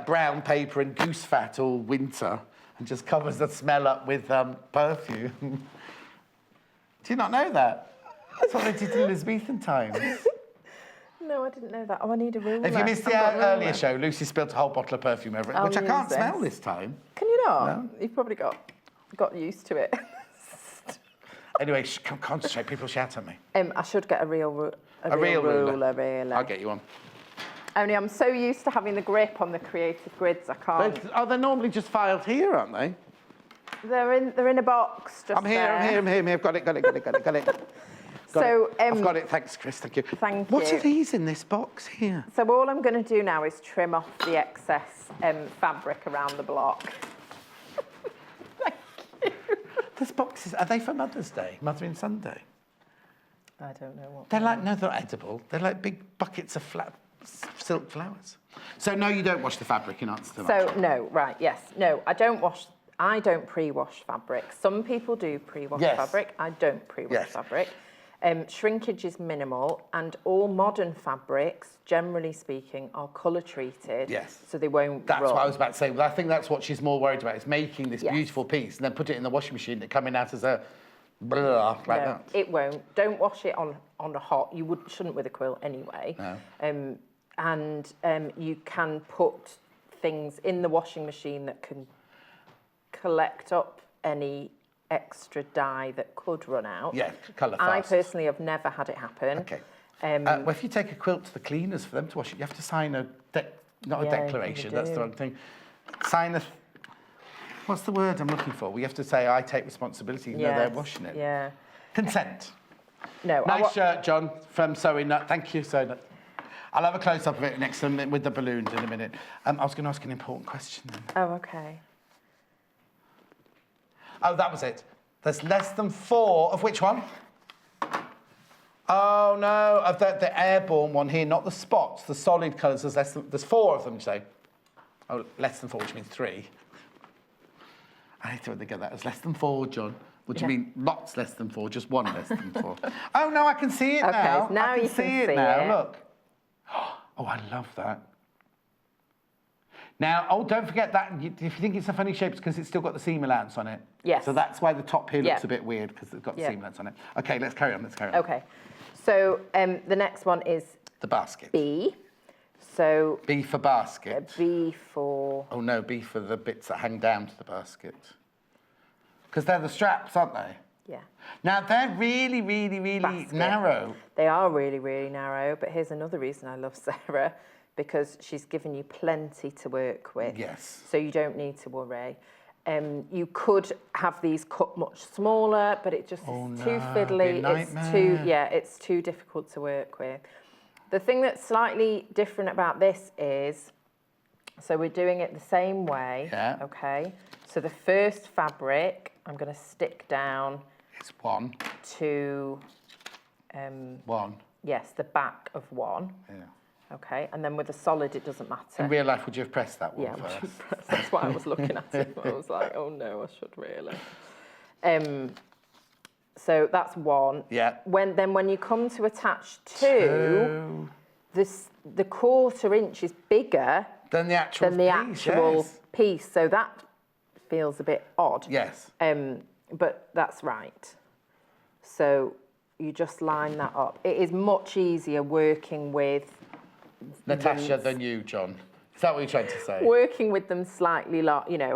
brown paper and goose fat all winter and just covers the smell up with perfume. Do you not know that? That's what they did in Elizabethan times. No, I didn't know that. Oh, I need a ruler. If you missed the earlier show, Lucy spilt a whole bottle of perfume over it, which I can't smell this time. Can you not? No. You've probably got used to it. Anyway, concentrate. People shout at me. I should get a real ruler, really. I'll get you one. Only I'm so used to having the grip on the creative grids, I can't. They're normally just filed here, aren't they? They're in a box. Just I'm here. I've got it. So I've got it. Thanks, Chris. Thank you. Thank What you. are these in this box here? So all I'm going to do now is trim off the excess fabric around the block. These boxes, are they for Mother's Day? Mothering Sunday? I don't know what. They're like, no, they're not edible. They're like big buckets of silk flowers. So no, you don't wash the fabric in answer to that. So no, right, yes. No, I don't pre-wash fabric. Some people do pre-wash fabric. I don't pre-wash fabric. Shrinkage is minimal, and all modern fabrics, generally speaking, are colour treated. Yes. So they won't That's run. what I was about to say. Well, I think that's what she's more worried about, is making this beautiful piece and then put it in the washing machine and coming out as a blah, like No, that. it won't. Don't wash it on a hot. You shouldn't with a quilt anyway. No. You can put things in the washing machine that can collect up any extra dye that could run out. Yeah, colour fast. I personally have never had it happen. Okay. Well, if you take a quilt to the cleaners for them to wash it, you have to sign a declaration. That's the wrong thing. Sign a. What's the word I'm looking for? We have to say, I take responsibility. No, they're washing it. Yeah. Consent. No. Nice shirt, John, from Sewing Nut. Thank you, Sewing Nut. I'll have a close-up of it next time with the balloons in a minute. I was going to ask an important question then. Oh, okay. Oh, that was it. There's less than 4 of which one? Oh no, of the airborne one here, not the spots, the solid colours. There's 4 of them, you say. Oh, less than 4, which means 3. I hate it when they get that. There's less than 4, John. What do you mean? Lots less than 4, just 1 less than 4. Oh no, I can see it now. Okay, now I can you see can it see now. it. Look. Oh, I love that. Now, don't forget that if you think it's a funny shape, it's because it's still got the seam allowance on it. Yes. So that's why the top here looks a bit weird, because it's got the seam allowance on it. Okay, let's carry on. Okay. So the next one is The basket. B. So B for basket. B for... Oh no, B for the bits that hang down to the basket. Because they're the straps, aren't they? Yeah. Now, they're really, really, really Basket. narrow. They are really, really narrow, but here's another reason I love Sarah, because she's given you plenty to work with. Yes. So you don't need to worry. You could have these cut much smaller, but it just is too fiddly. It's too difficult to work with. The thing that's slightly different about this is, so we're doing it the same way. Yeah. Okay. So the first fabric I'm going to stick down It's 1. to, 1. yes, the back of 1. Yeah. Okay, and then with a solid, it doesn't matter. In real life, would you have pressed that one Yeah, first? that's why I was looking at it. I was like, oh no, I should really. So that's 1. Yeah. When you come to attach 2, the 1/4 inch is bigger Than the actual piece, piece, so that feels a bit odd. Yes. But that's right. So you just line that up. It is much easier working with Natasha than you, John. Is that what you're trying to say? working with them slightly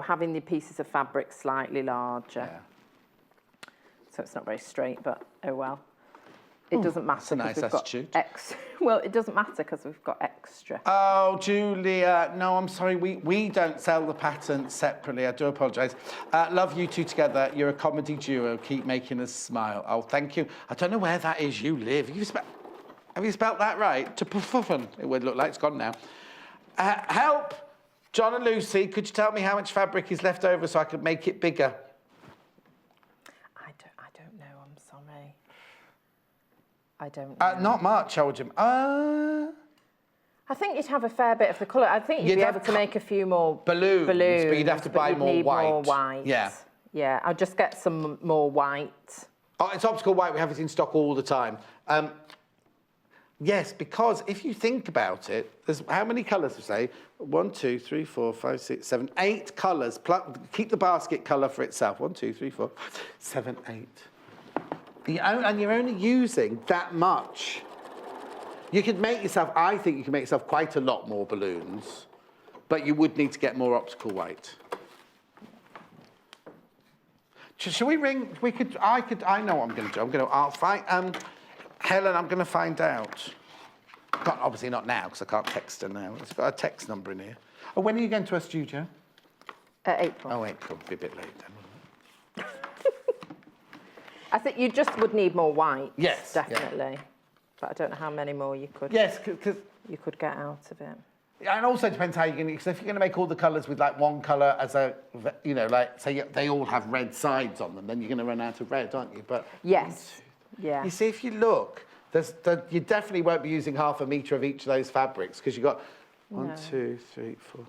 having the pieces of fabric slightly larger. Yeah. So it's not very straight, but oh well. It doesn't matter. That's a nice attitude. Well, it doesn't matter because we've got extra. Oh, Julia, no, I'm sorry. We don't sell the pattern separately. I do apologise. Love you two together. You're a comedy duo. Keep making us smile. Oh, thank you. I don't know where that is you live. Have you spelt that right? It would look like it's gone now. Help! John and Lucy, could you tell me how much fabric is left over so I could make it bigger? I don't know. I'm sorry. I don't know. Not much, I would. I think you'd have a fair bit of the colour. I think you'd be able to make a few more balloons, but you'd have to buy you'd more need white. More white. Yeah. Yeah, I'll just get some more white. Oh, it's optical white. We have it in stock all the time. Yes, because if you think about it, there's how many colours, say? 1, 2, 3, 4, 5, 6, 7, 8 colours. Keep the basket colour for itself. 1, 2, 3, 4, 7, 8. And you're only using that much. You could make yourself, I think you can make yourself quite a lot more balloons, but you would need to get more optical white. Shall we ring? I know what I'm going to do. I'll find, Helen, I'm going to find out. Obviously not now, because I can't text her now. It's got a text number in here. Oh, when are you going to our studio? April. Oh, April. Be a bit late then. I think you just would need more white. Yes. Definitely. Yeah. But I don't know how many more you could. Yes, because you could get out of it. And also depends how you're going to. Because if you're going to make all the colours with like one colour as a, like say they all have red sides on them, then you're going to run out of red, aren't you? But yes. Yeah. You see, if you look, you definitely won't be using 1/2 metre of each of those fabrics because you've got 1, 2, 3, 4.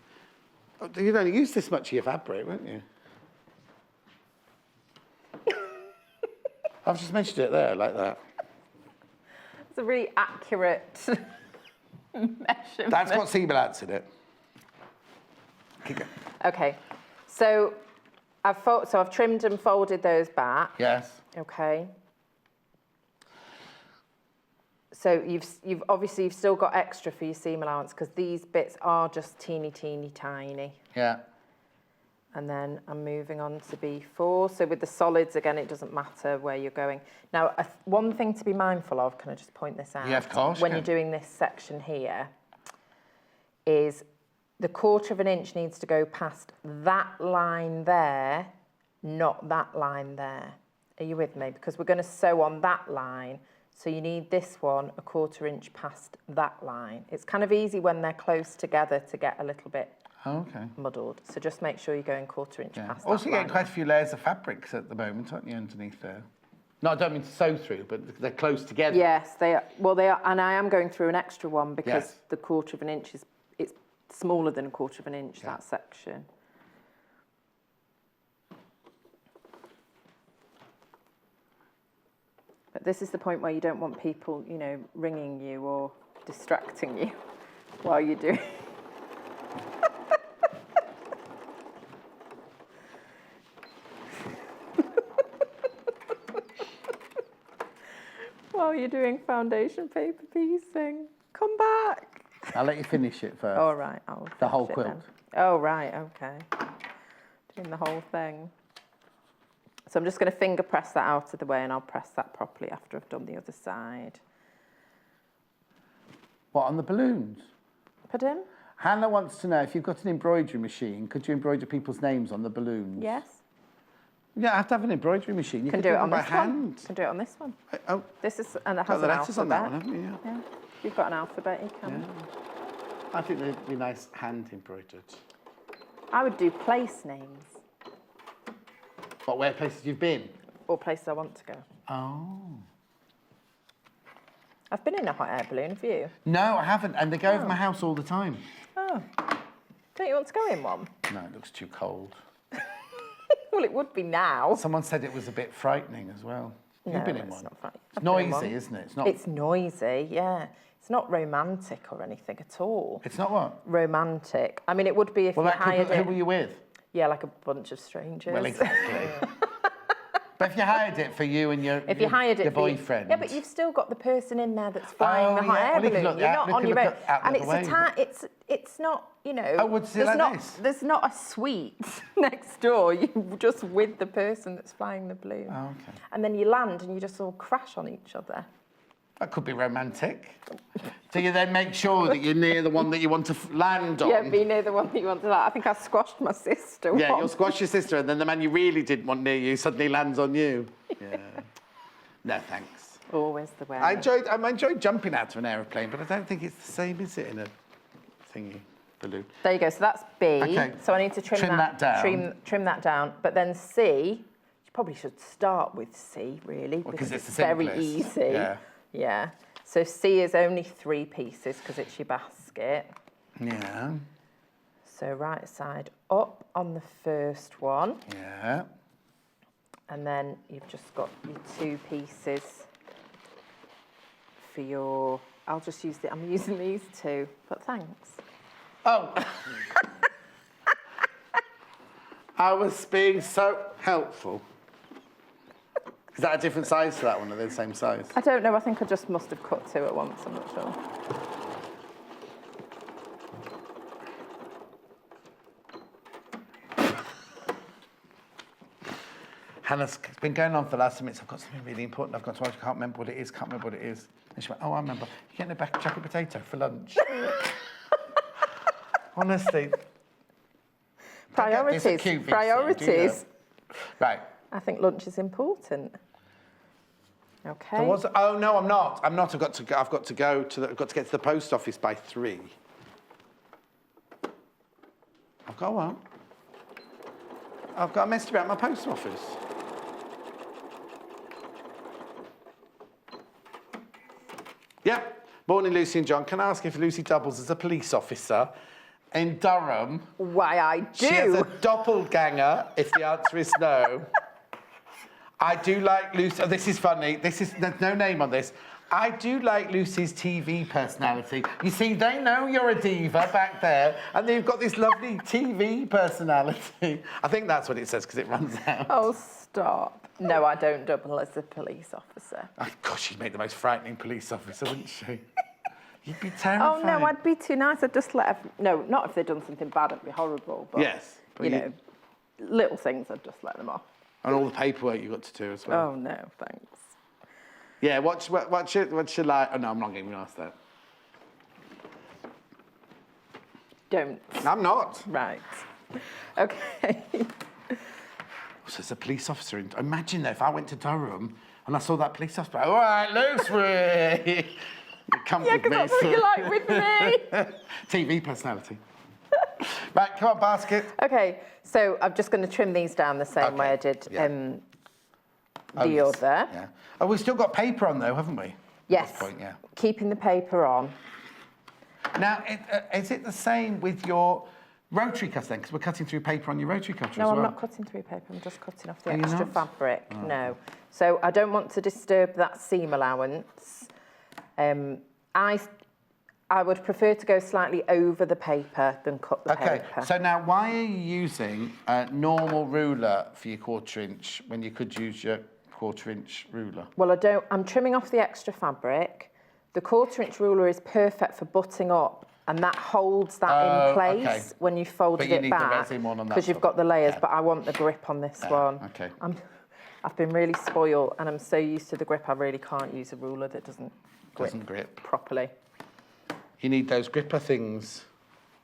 Oh, you'd only use this much of your fabric, won't you? I've just measured it there, like that. It's a really accurate measurement. That's got seam allowance in it. Keep going. Okay, so I've trimmed and folded those back. Yes. Okay. So you've obviously still got extra for your seam allowance because these bits are just teeny tiny. Yeah. And then I'm moving on to B4. So with the solids, again, it doesn't matter where you're going. Now, one thing to be mindful of, can I just point this out? Yeah, of course. When you're doing this section here, is the 1/4 inch needs to go past that line there, not that line there. Are you with me? Because we're going to sew on that line. So you need this one 1/4 inch past that line. It's kind of easy when they're close together to get a little bit muddled. So just make sure you're going 1/4 inch past that Also, you're line. getting quite a few layers of fabrics at the moment, aren't you, underneath there? No, I don't mean to sew through, but they're close together. Yes, they are. Well, they are, and I am going through an extra one because Yes. the 1/4 inch it's smaller than 1/4 inch, that section. But this is the point where you don't want people, ringing you or distracting you while you're doing. While you're doing foundation paper piecing. Come back. I'll let you finish it first. All right, I'll The whole finish it quilt. then. Oh, right, okay. Doing the whole thing. So I'm just going to finger press that out of the way and I'll press that properly after I've done the other side. What, on the balloons? Pardon? Hannah wants to know, if you've got an embroidery machine, could you embroider people's names on the balloons? Yes. You don't have to have an embroidery machine. You Can can do it on by this one. hand. Can do it on this one. Oh, This is, and it got has the an letters alphabet. on that one, haven't you? Yeah. If you've got an alphabet, you can. Yeah. I think they'd be nice hand embroidered. I would do place names. What, where places you've been? Or places I want to go. Oh. I've been in a hot air balloon, have you? No, I haven't, and they go over my house all the time. Oh. Don't you want to go in one? No, it looks too cold. Well, it would be now. Someone said it was a bit frightening as well. You've been in it's one. not frightening. It's I've been in one. noisy, isn't it? It's not. It's noisy, yeah. It's not romantic or anything at all. It's not what? Romantic. I mean, it would be if you hired who it. were you with? Yeah, like a bunch of strangers. Well, exactly. But if you hired it for you and your boyfriend. Yeah, but you've still got the person in there that's flying the hot air balloon. Look, You're not on your own. And it's not, you know. Oh, would you like this? There's not a suite next door. You're just with the person that's flying the balloon. Oh, okay. And then you land and you just all crash on each other. That could be romantic. Do you then make sure that you're near the one that you want to land on? Yeah, be near the one that you want to land. I think I squashed my sister Yeah, once. you'll squash your sister, and then the man you really didn't want near you suddenly lands on you. Yeah. No, thanks. Always the way. I enjoyed jumping out of an aeroplane, but I don't think it's the same, is it, in a thingy balloon? There you go. So that's B. Okay. So I need to trim that down. Trim that down. But then C, you probably should start with C, really, because it's it's the very simplest. easy. Yeah. Yeah. So C is only 3 pieces because it's your basket. Yeah. So right side up on the first one. Yeah. And then you've just got your 2 pieces for your... I'm using these 2, but thanks. Oh. I was being so helpful. Is that a different size to that one, or are they the same size? I don't know, I think I just must have cut 2 at once, I'm not sure. Hannah's been going on for the last 2 minutes. I've got something really important I've got to watch. I can't remember what it is, And she went, oh, I remember. You're getting a back jacket potato for lunch. Honestly. Priorities. Priorities. Right. I think lunch is important. Okay. Oh no, I'm not. I've got to get to the post office by 3. I've got what? I've got a message about my post office. Yep. Morning, Lucy and John. Can I ask if Lucy doubles as a police officer in Durham? Why, I do. She has a doppelganger, if the answer is no. I do like Lucy. Oh, this is funny. There's no name on this. I do like Lucy's TV personality. You see, they know you're a diva back there, and then you've got this lovely TV personality. I think that's what it says, because it runs out. Oh, stop. No, I don't double as a police officer. Oh, gosh, she'd make the most frightening police officer, wouldn't she? You'd be terrified. Oh, no, I'd be too nice. I'd just no, not if they'd done something bad, it'd be horrible. But, yes. But you know, little things, I'd just let them off. And all the paperwork you got to do as well. Oh, no, thanks. Yeah, what's your like? Oh, no, I'm not going to ask that. Don't. I'm not. Right. Okay. So as a police officer, imagine though, if I went to Durham and I saw that police officer, all right, Lucy, come with me. That's what you like with me. TV personality. Right, come on, basket. Okay, so I'm just going to trim these down the same way I did the other. Yeah. Oh, we've still got paper on though, haven't we? Yes. At this point, yeah. Keeping the paper on. Now, is it the same with your rotary cutter then? Because we're cutting through paper on your rotary cutter as well. No, I'm not cutting through paper. I'm just cutting off the Are you extra not? fabric. Oh. No. So I don't want to disturb that seam allowance. I would prefer to go slightly over the paper than cut the paper. Okay, so now why are you using a normal ruler for your 1/4 inch when you could use your 1/4 inch ruler? Well, I'm trimming off the extra fabric. The 1/4 inch ruler is perfect for butting up, and that holds that in place when you folded it back. Because you've got the layers, but I want the grip on this one. Okay. I've been really spoiled, and I'm so used to the grip, I really can't use a ruler that doesn't grip properly. You need those gripper things.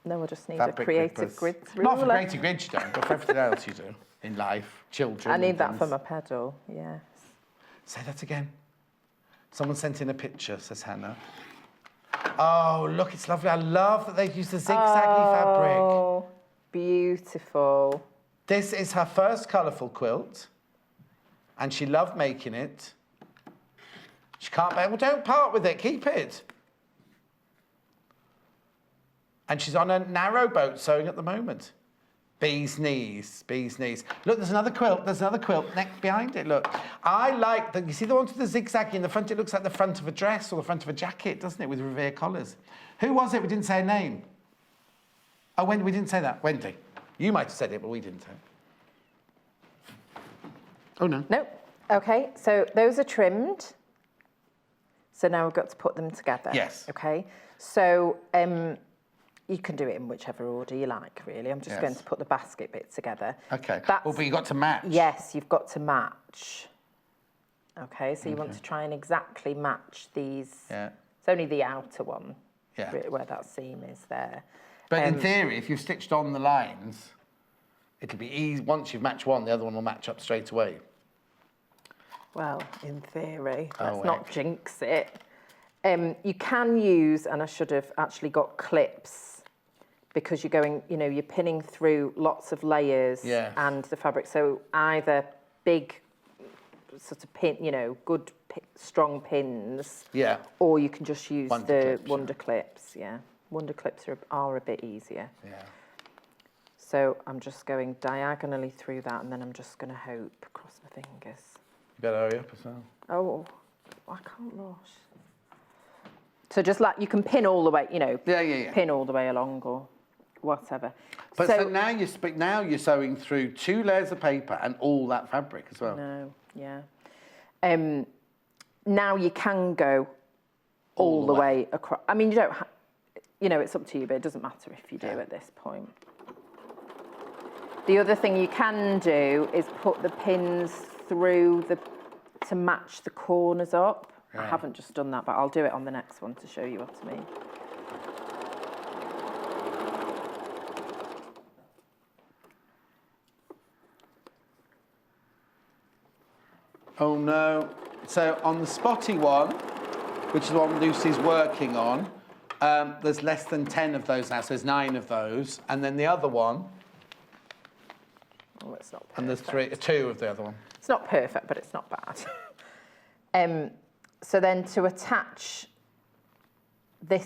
No, I just need Fabric a creative grippers. grids ruler. Not for creative grids you don't, but for everything else you do in life, children. I need that things. for my pedal, yes. Say that again. Someone sent in a picture, says Hannah. Oh, look, it's lovely. I love that they've used the zigzaggy fabric. Oh, beautiful. This is her first colourful quilt. And she loved making it. She can't bear, well, don't part with it, keep it. And she's on a narrow boat sewing at the moment. Bee's knees, bee's knees. Look, there's another quilt next behind it, look. I like the, you see the ones with the zigzag in the front? It looks like the front of a dress or the front of a jacket, doesn't it, with Revere collars. Who was it? We didn't say a name. Oh, Wendy, we didn't say that. Wendy. You might have said it, but we didn't say it. Oh, no. No. Okay, so those are trimmed. So now we've got to put them together. Yes. Okay, so you can do it in whichever order you like, really. I'm just going to put the basket bit together. Okay. Well, but you've got to match. Yes, you've got to match. Okay, so you want to try and exactly match these. Yeah. It's only the outer one Yeah. where that seam is there. But in theory, if you've stitched on the lines, it'll be easy. Once you've matched one, the other one will match up straight away. Well, in theory, Oh, let's not jinx it. You can use, and I should have actually got clips, because you're going, you know, you're pinning through lots of layers and the fabric. So either big sort of pin, you know, good strong pins. Yeah. Or you can just use Wonder the clips, wonder clips. Yeah, wonder clips are a bit easier. Yeah. So I'm just going diagonally through that, and then I'm just going to hope, cross my fingers. You better hurry up as well. Oh, I can't rush. So just like, you can pin all the way, you know, pin all the way along or whatever. But so now you're sewing through 2 layers of paper and all that fabric as well. No, yeah. Now you can go all the way across. I mean, you don't, you know, it's up to you, but it doesn't matter if you do at this point. The other thing you can do is put the pins through to match the corners up. I haven't just done that, but I'll do it on the next one to show you what I mean. Oh no. So on the spotty one, which is the one Lucy's working on, there's less than 10 of those now, so there's 9 of those. And then the other one, Oh, it's not perfect. and there's 2 of the other one. It's not perfect, but it's not bad. So then to attach the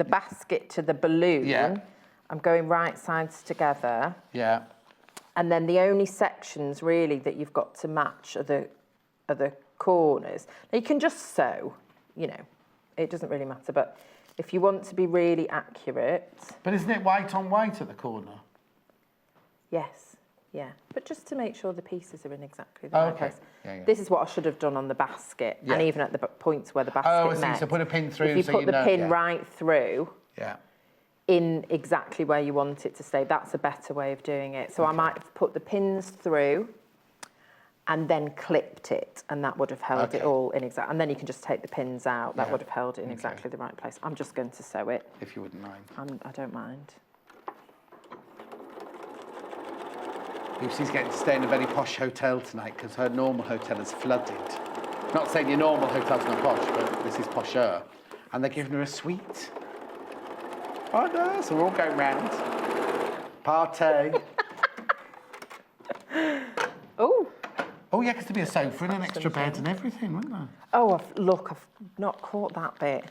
basket to the balloon, I'm going right sides together. Yeah. And then the only sections really that you've got to match are the corners. Now you can just sew, you know, it doesn't really matter, but if you want to be really accurate. But isn't it white on white at the corner? Yes, yeah. But just to make sure the pieces are in exactly the right place. Yeah. This is what I should have done on the basket, and even at the points where the basket Oh, I see. met. So put a pin through. If you so put you the know, pin right through. Yeah. In exactly where you want it to stay. That's a better way of doing it. So I might have put the pins through and then clipped it, and that would have held it all in exact. And then you can just take the pins out. That would have held it in exactly the right place. I'm just going to sew it. If you wouldn't mind. I don't mind. Lucy's getting to stay in a very posh hotel tonight because her normal hotel is flooded. Not saying your normal hotel's not posh, but this is posher. And they're giving her a suite. Oh no, so we're all going round. Partay. Oh. Oh yeah, because there'd be a sofa and an extra bed and everything, wouldn't there? Oh, I've not caught that bit.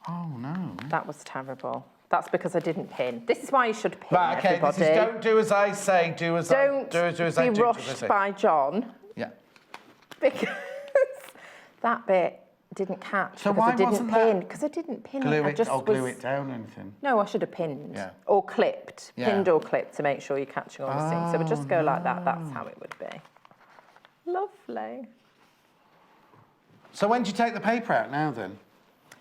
Oh no. That was terrible. That's because I didn't pin. This is why you should pin, Right, okay, everybody. this is don't do as I say, do as I do. Don't be rushed by John. Yeah. Because that bit didn't catch. So because why I didn't wasn't pin. that- Because I didn't pin Glue it. I it just or glue was... it down or anything. No, I should have pinned. Yeah. Or clipped. Yeah. Pinned or clipped to make sure you're catching all the seams. So we'll just go like that. That's how it would be. Lovely. So when do you take the paper out now then?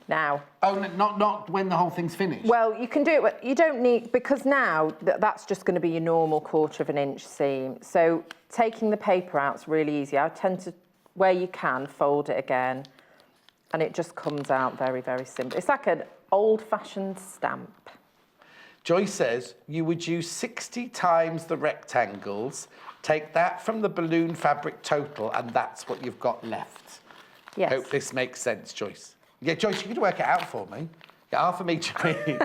Now. Oh, no, not when the whole thing's finished? Well, you can do it. You don't need, because now that's just going to be your normal 1/4 inch seam. So taking the paper out is really easy. I tend to, where you can, fold it again, and it just comes out very, very simple. It's like an old-fashioned stamp. Joyce says you would use 60 times the rectangles, take that from the balloon fabric total, and that's what you've got left. Yes. Hope this makes sense, Joyce. Yeah, Joyce, you could work it out for me. Get half of each of each. You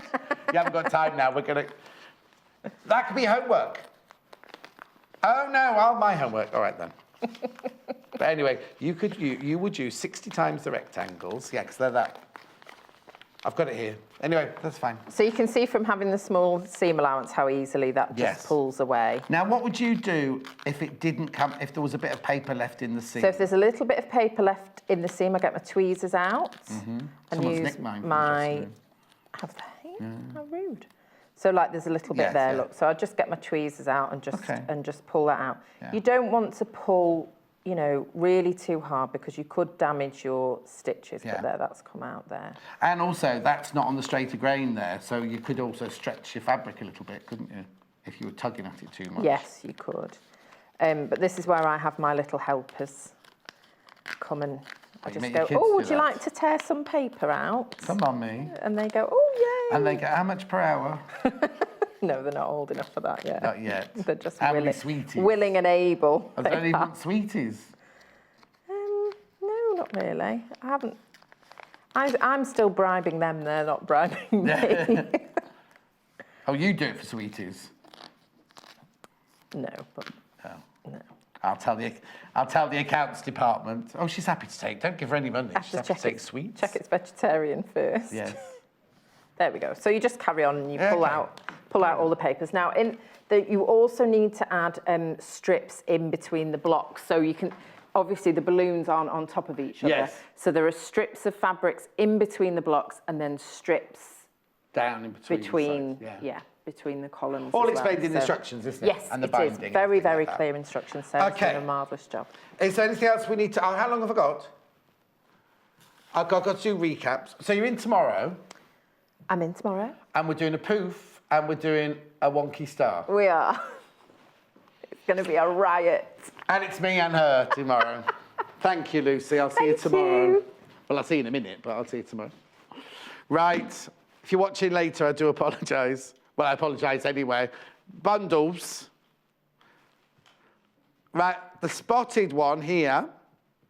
haven't got time now. We're going to... That could be homework. Oh, no, my homework. All right, then. But anyway, you would use 60 times the rectangles. Yeah, because they're that. I've got it here. Anyway, that's fine. So you can see from having the small seam allowance how easily that just pulls away. Now, what would you do if it didn't come, if there was a bit of paper left in the seam? So if there's a little bit of paper left in the seam, I get my tweezers out and Someone's use nicked mine from my... Have they? How rude. So like there's a little bit there, look. So I just get my tweezers out and just pull that out. Yeah. You don't want to pull, you know, really too hard because you could damage your stitches. But there, that's come out there. And also, that's not on the straighter grain there, so you could also stretch your fabric a little bit, couldn't you? If you were tugging at it too much. Yes, you could. But this is where I have my little helpers come and I just go, oh, would you like to tear some paper out? Come on, me. And they go, oh, yay. And they go, how much per hour? No, they're not old enough for that yet. Not yet. They're just how many sweeties? Willing and able. Have they only want sweeties? No, not really. I haven't. I'm still bribing them. They're not bribing me. Oh, you do it for sweeties? No, but no. I'll tell the accounts department. Oh, she's happy to take. Don't give her any money. She's happy to take sweets. Check it's vegetarian first. Yes. There we go. So you just carry on and you pull out all the papers. Now, you also need to add strips in between the blocks. So you can, obviously the balloons aren't on top of each other. Yes. So there are strips of fabrics in between the blocks and then strips down in between. Between the columns. All explained in the instructions, isn't it? Yes, and the it binding. is. Very, very clear instructions. Sarah's done a marvellous job. Is there anything else we need to... Oh, how long have I got? I've got to do recaps. So you're in tomorrow. I'm in tomorrow. And we're doing a poof and we're doing a wonky star. We are. It's going to be a riot. And it's me and her tomorrow. Thank you, Lucy. I'll see you tomorrow. Well, I'll see you in a minute, but I'll see you tomorrow. Right. If you're watching later, I do apologise. Well, I apologise anyway. Bundles. Right, the spotted one here.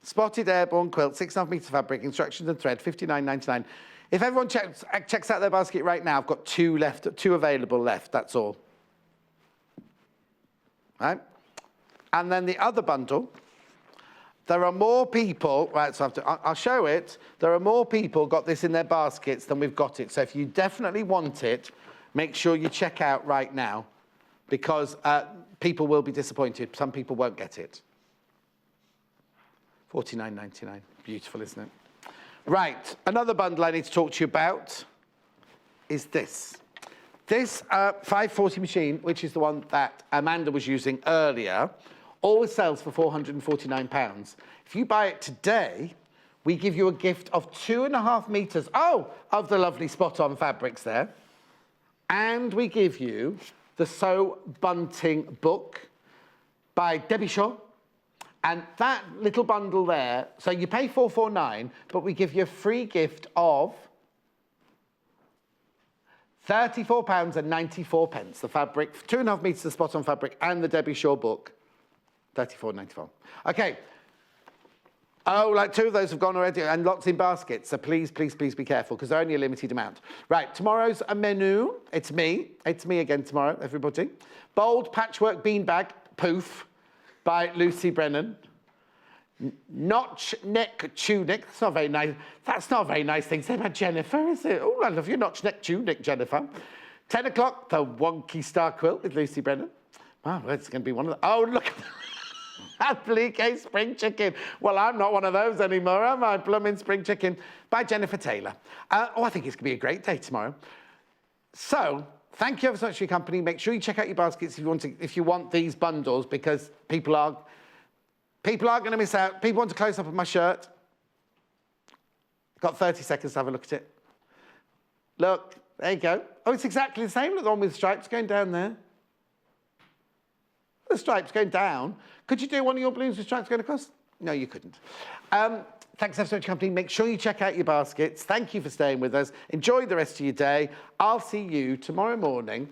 Spotted airborne quilt, 6.5 metre fabric, instructions and thread, $59.99. If everyone checks out their basket right now, I've got two available left, that's all. Right? And then the other bundle, there are more people, right, so I'll show it. There are more people got this in their baskets than we've got it. So if you definitely want it, make sure you check out right now because people will be disappointed. Some people won't get it. $49.99. Beautiful, isn't it? Right, another bundle I need to talk to you about is this. This 540 machine, which is the one that Amanda was using earlier, always sells for £449. If you buy it today, we give you a gift of 2.5 metres, of the lovely spot-on fabrics there. And we give you the Sew Bunting book by Debbie Shaw. And that little bundle there, so you pay $449, but we give you a free gift of £34.94. The fabric, 2.5 metres of spot-on fabric, and the Debbie Shaw book, $34.94. Okay. Oh, like 2 of those have gone already, and lots in baskets. So please, please, please be careful, because they're only a limited amount. Right, tomorrow's a menu. It's me again tomorrow, everybody. Bold patchwork bean bag, poof, by Lucy Brennan. Notch neck tunic. That's not very nice. That's not a very nice thing to say about Jennifer, is it? Oh, I love your notch neck tunic, Jennifer. 10 o'clock, the Wonky Star Quilt with Lucy Brennan. Wow, it's going to be one of the... Oh, look at that. Applique spring chicken. Well, I'm not one of those anymore, am I? Blooming spring chicken by Jennifer Taylor. I think it's going to be a great day tomorrow. So, thank you ever so much for your company. Make sure you check out your baskets if you want these bundles, because people are going to miss out. People want to close up of my shirt. Got 30 seconds to have a look at it. Look, there you go. Oh, it's exactly the same. Look, the one with stripes going down there. The stripes going down. Could you do one of your balloons with stripes going across? No, you couldn't. Thanks ever so much, company. Make sure you check out your baskets. Thank you for staying with us. Enjoy the rest of your day. I'll see you tomorrow morning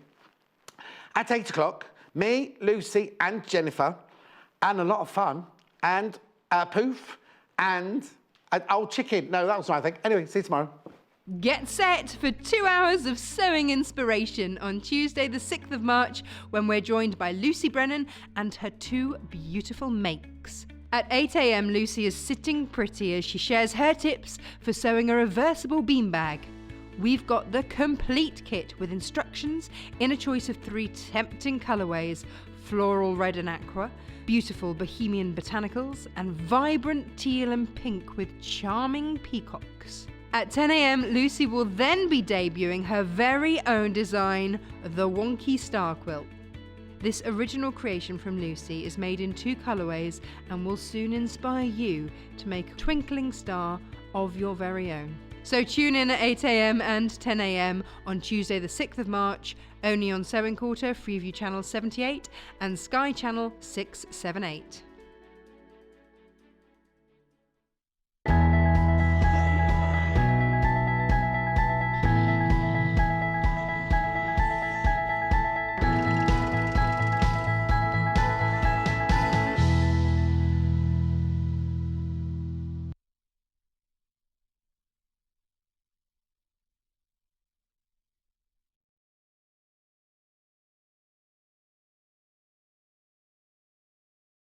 at 8 o'clock. Me, Lucy, and Jennifer, and a lot of fun, and poof, and an old chicken. No, that was right, I think. Anyway, see you tomorrow. Get set for 2 hours of sewing inspiration on Tuesday, the 6th of March, when we're joined by Lucy Brennan and her 2 beautiful makes. At 8 a.m, Lucy is sitting pretty as she shares her tips for sewing a reversible bean bag. We've got the complete kit with instructions in a choice of 3 tempting colourways: floral red and aqua, beautiful bohemian botanicals, and vibrant teal and pink with charming peacocks. At 10 a.m, Lucy will then be debuting her very own design, the Wonky Star Quilt. This original creation from Lucy is made in 2 colourways and will soon inspire you to make a twinkling star of your very own. So tune in at 8 a.m. and 10 a.m. on Tuesday the 6th of March, only on Sewing Quarter, Freeview Channel 78 and Sky Channel 678.